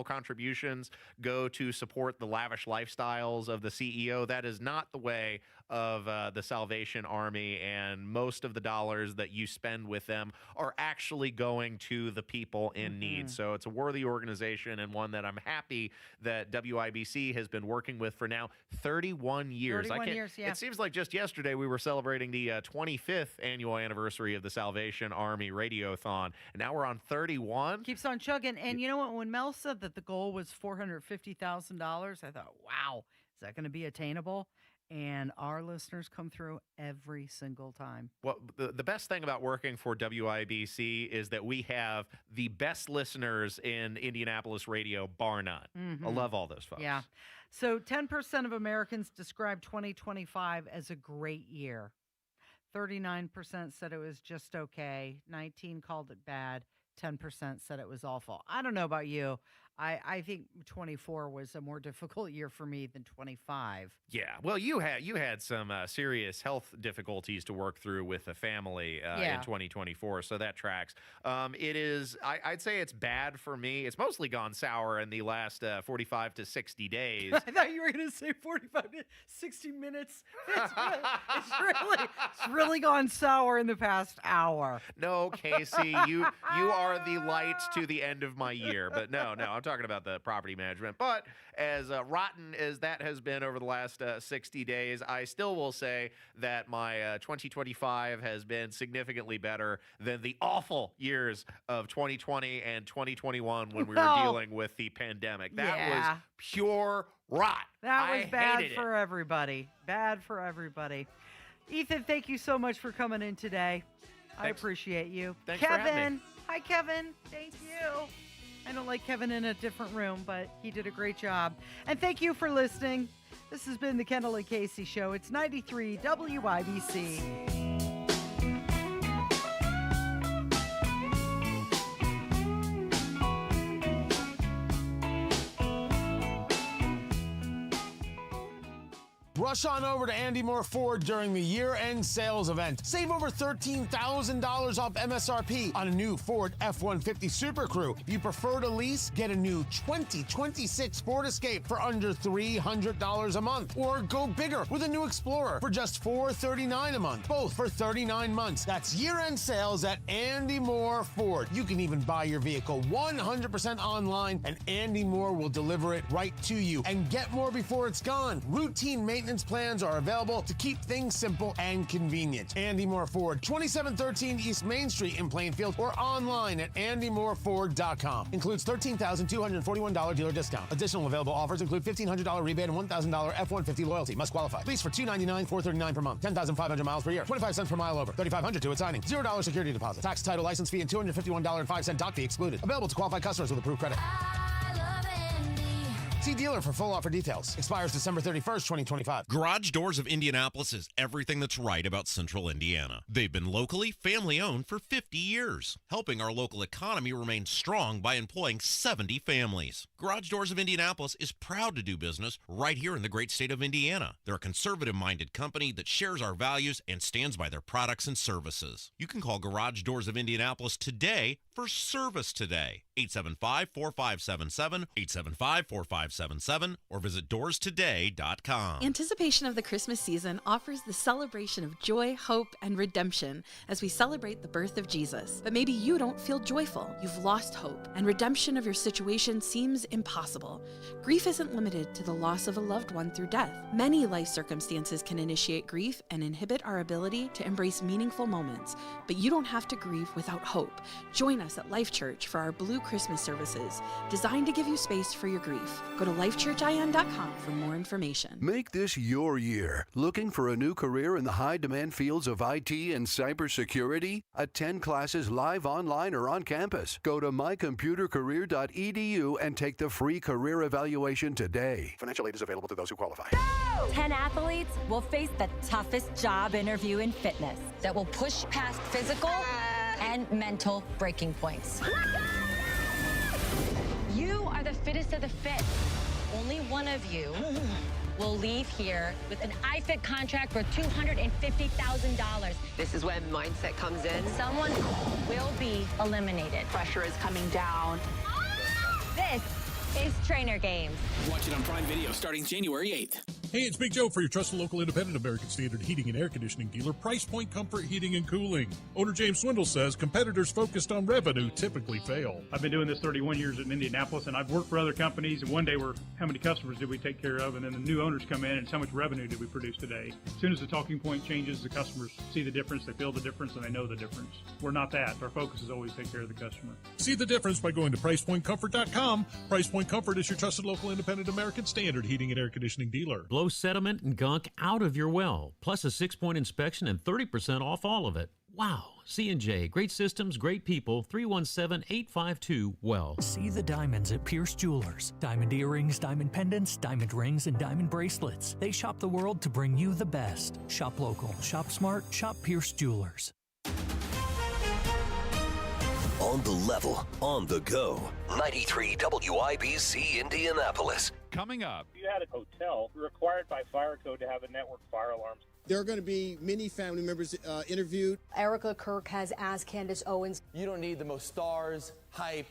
contributions go to support the lavish lifestyles of the CEO. That is not the way of the Salvation Army, and most of the dollars that you spend with them are actually going to the people in need. So it's a worthy organization and one that I'm happy that WIBC has been working with for now 31 years. 31 years, yeah. It seems like just yesterday we were celebrating the 25th annual anniversary of the Salvation Army Radiothon, and now we're on 31. Keeps on chugging. And you know what? When Mel said that the goal was $450,000, I thought, wow, is that going to be attainable? And our listeners come through every single time. Well, the best thing about working for WIBC is that we have the best listeners in Indianapolis radio, bar none. I love all those folks. Yeah. So 10% of Americans describe 2025 as a great year. 39% said it was just okay. 19% called it bad. 10% said it was awful. I don't know about you. I think 24 was a more difficult year for me than 25. Yeah. Well, you had some serious health difficulties to work through with a family in 2024, so that tracks. It is, I'd say it's bad for me. It's mostly gone sour in the last 45 to 60 days. I thought you were going to say 45 to 60 minutes. It's really gone sour in the past hour. No, Casey, you are the light to the end of my year. But no, I'm talking about the property management. But as rotten as that has been over the last 60 days, I still will say that my 2025 has been significantly better than the awful years of 2020 and 2021 when we were dealing with the pandemic. That was pure rot. That was bad for everybody. Bad for everybody. Ethan, thank you so much for coming in today. I appreciate you. Thanks for having me. Hi, Kevin. Thank you. I don't like Kevin in a different room, but he did a great job. And thank you for listening. This has been the Kendall and Casey Show. It's 93 WIBC. Rush on over to Andy Moore Ford during the year-end sales event. Save over $13,000 off MSRP on a new Ford F-150 Super Crew. If you prefer to lease, get a new 2026 Ford Escape for under $300 a month. Or go bigger with a new Explorer for just $439 a month, both for 39 months. That's year-end sales at Andy Moore Ford. You can even buy your vehicle 100% online, and Andy Moore will deliver it right to you. And get more before it's gone. Routine maintenance plans are available to keep things simple and convenient. Andy Moore Ford, 2713 East Main Street in Plainfield, or online at andymoreford.com. Includes $13,241 dealer discount. Additional available offers include $1,500 rebate and $1,000 F-150 loyalty. Must qualify. Lease for $299, $439 per month. 10,500 miles per year. 25 cents per mile over. $3,500 to its signing. $0 security deposit. Tax, title, license fee, and $251.05 dock fee excluded. Available to qualified customers with approved credit. See dealer for full offer details. Expires December 31st, 2025. Garage Doors of Indianapolis is everything that's right about Central Indiana. They've been locally family-owned for 50 years, helping our local economy remain strong by employing 70 families. Garage Doors of Indianapolis is proud to do business right here in the great state of Indiana. They're a conservative-minded company that shares our values and stands by their products and services. You can call Garage Doors of Indianapolis today for service today. 875-4577, 875-4577, or visit doorstoday.com. Anticipation of the Christmas season offers the celebration of joy, hope, and redemption as we celebrate the birth of Jesus. But maybe you don't feel joyful. You've lost hope, and redemption of your situation seems impossible. Grief isn't limited to the loss of a loved one through death. Many life circumstances can initiate grief and inhibit our ability to embrace meaningful moments, but you don't have to grieve without hope. Join us at Life Church for our Blue Christmas services, designed to give you space for your grief. Go to lifechurchin.com for more information. Make this your year. Looking for a new career in the high-demand fields of IT and cybersecurity? Attend classes live online or on campus. Go to mycomputercareer.edu and take the free career evaluation today. Financial aid is available to those who qualify. 10 athletes will face the toughest job interview in fitness that will push past physical and mental breaking points. You are the fittest of the fit. Only one of you will leave here with an iFit contract for $250,000. This is when mindset comes in. Someone will be eliminated. Pressure is coming down. This is Trainer Games. Watch it on Prime Video starting January 8th. Hey, it's Big Joe for your trusted local independent American Standard heating and air conditioning dealer, Price Point Comfort Heating and Cooling. Owner James Swindle says competitors focused on revenue typically fail. I've been doing this 31 years in Indianapolis, and I've worked for other companies, and one day we're how many customers did we take care of, and then the new owners come in, and it's how much revenue did we produce today. As soon as the talking point changes, the customers see the difference, they feel the difference, and they know the difference. We're not that. Our focus is always take care of the customer. See the difference by going to PricePointComfort.com. Price Point Comfort is your trusted local independent American Standard heating and air conditioning dealer. blow sediment and gunk out of your well, plus a 6-point inspection and 30% off all of it. Wow. C&J, great systems, great people, 317-852-WELL. See the diamonds at Pierce Jewelers. Diamond earrings, diamond pendants, diamond rings, and diamond bracelets. They shop the world to bring you the best. Shop local, shop smart, shop Pierce Jewelers. On the level, on the go. 93 WIBC Indianapolis. Coming up. If you had a hotel, you're required by fire code to have a network fire alarms. There are going to be many family members interviewed. Erica Kirk has asked Candace Owens. You don't need the most stars, hype.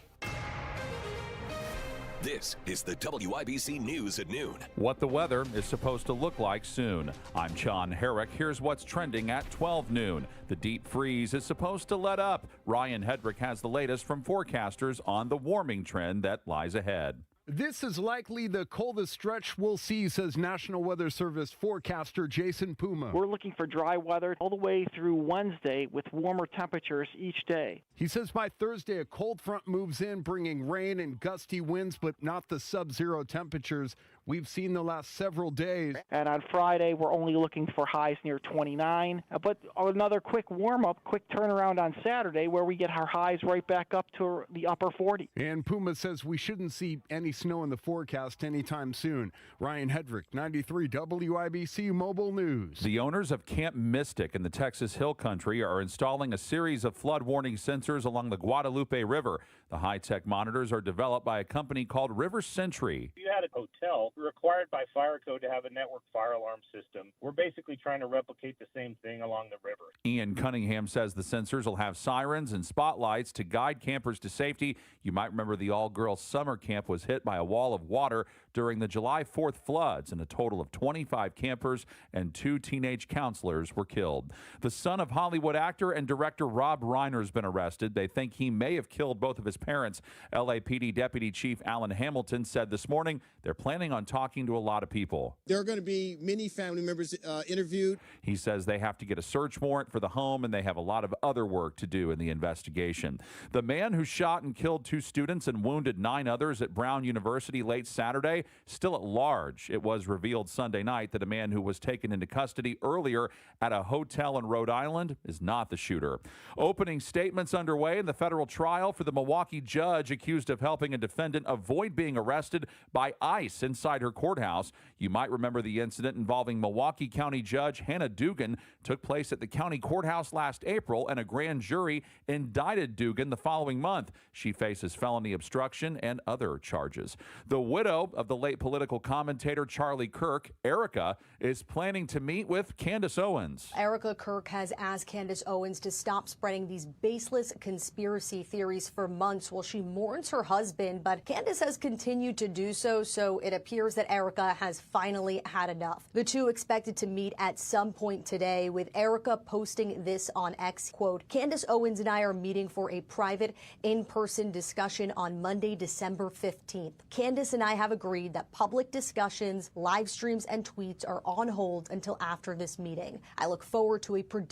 This is the WIBC News at noon. What the weather is supposed to look like soon. I'm John Herrick. Here's what's trending at 12 noon. The deep freeze is supposed to let up. Ryan Hedrick has the latest from forecasters on the warming trend that lies ahead. This is likely the coldest stretch we'll see, says National Weather Service forecaster Jason Puma. We're looking for dry weather all the way through Wednesday with warmer temperatures each day. He says by Thursday, a cold front moves in, bringing rain and gusty winds, but not the sub-zero temperatures we've seen the last several days. And on Friday, we're only looking for highs near 29. But another quick warm-up, quick turnaround on Saturday where we get our highs right back up to the upper 40s. And Puma says we shouldn't see any snow in the forecast anytime soon. Ryan Hedrick, 93 WIBC Mobile News. The owners of Camp Mystic in the Texas Hill Country are installing a series of flood warning sensors along the Guadalupe River. The high-tech monitors are developed by a company called River Sentry. If you had a hotel, you're required by fire code to have a network fire alarm system. We're basically trying to replicate the same thing along the river. Ian Cunningham says the sensors will have sirens and spotlights to guide campers to safety. You might remember the all-girls summer camp was hit by a wall of water during the July 4th floods, and a total of 25 campers and 2 teenage counselors were killed. The son of Hollywood actor and director Rob Reiner has been arrested. They think he may have killed both of his parents. LAPD Deputy Chief Alan Hamilton said this morning they're planning on talking to a lot of people. There are going to be many family members interviewed. He says they have to get a search warrant for the home, and they have a lot of other work to do in the investigation. The man who shot and killed 2 students and wounded 9 others at Brown University late Saturday, still at large. It was revealed Sunday night that a man who was taken into custody earlier at a hotel in Rhode Island is not the shooter. Opening statements underway in the federal trial for the Milwaukee judge accused of helping a defendant avoid being arrested by ICE inside her courthouse. You might remember the incident involving Milwaukee County Judge Hannah Dugan took place at the county courthouse last April, and a grand jury indicted Dugan the following month. She faces felony obstruction and other charges. The widow of the late political commentator Charlie Kirk, Erica, is planning to meet with Candace Owens. Erica Kirk has asked Candace Owens to stop spreading these baseless conspiracy theories for months while she mourns her husband, but Candace has continued to do so, so it appears that Erica has finally had enough. The two expected to meet at some point today, with Erica posting this on X, quote, "Candace Owens and I are meeting for a private in-person discussion on Monday, December 15th. Candace and I have agreed that public discussions, live streams, and tweets are on hold until after this meeting. I look forward to a productive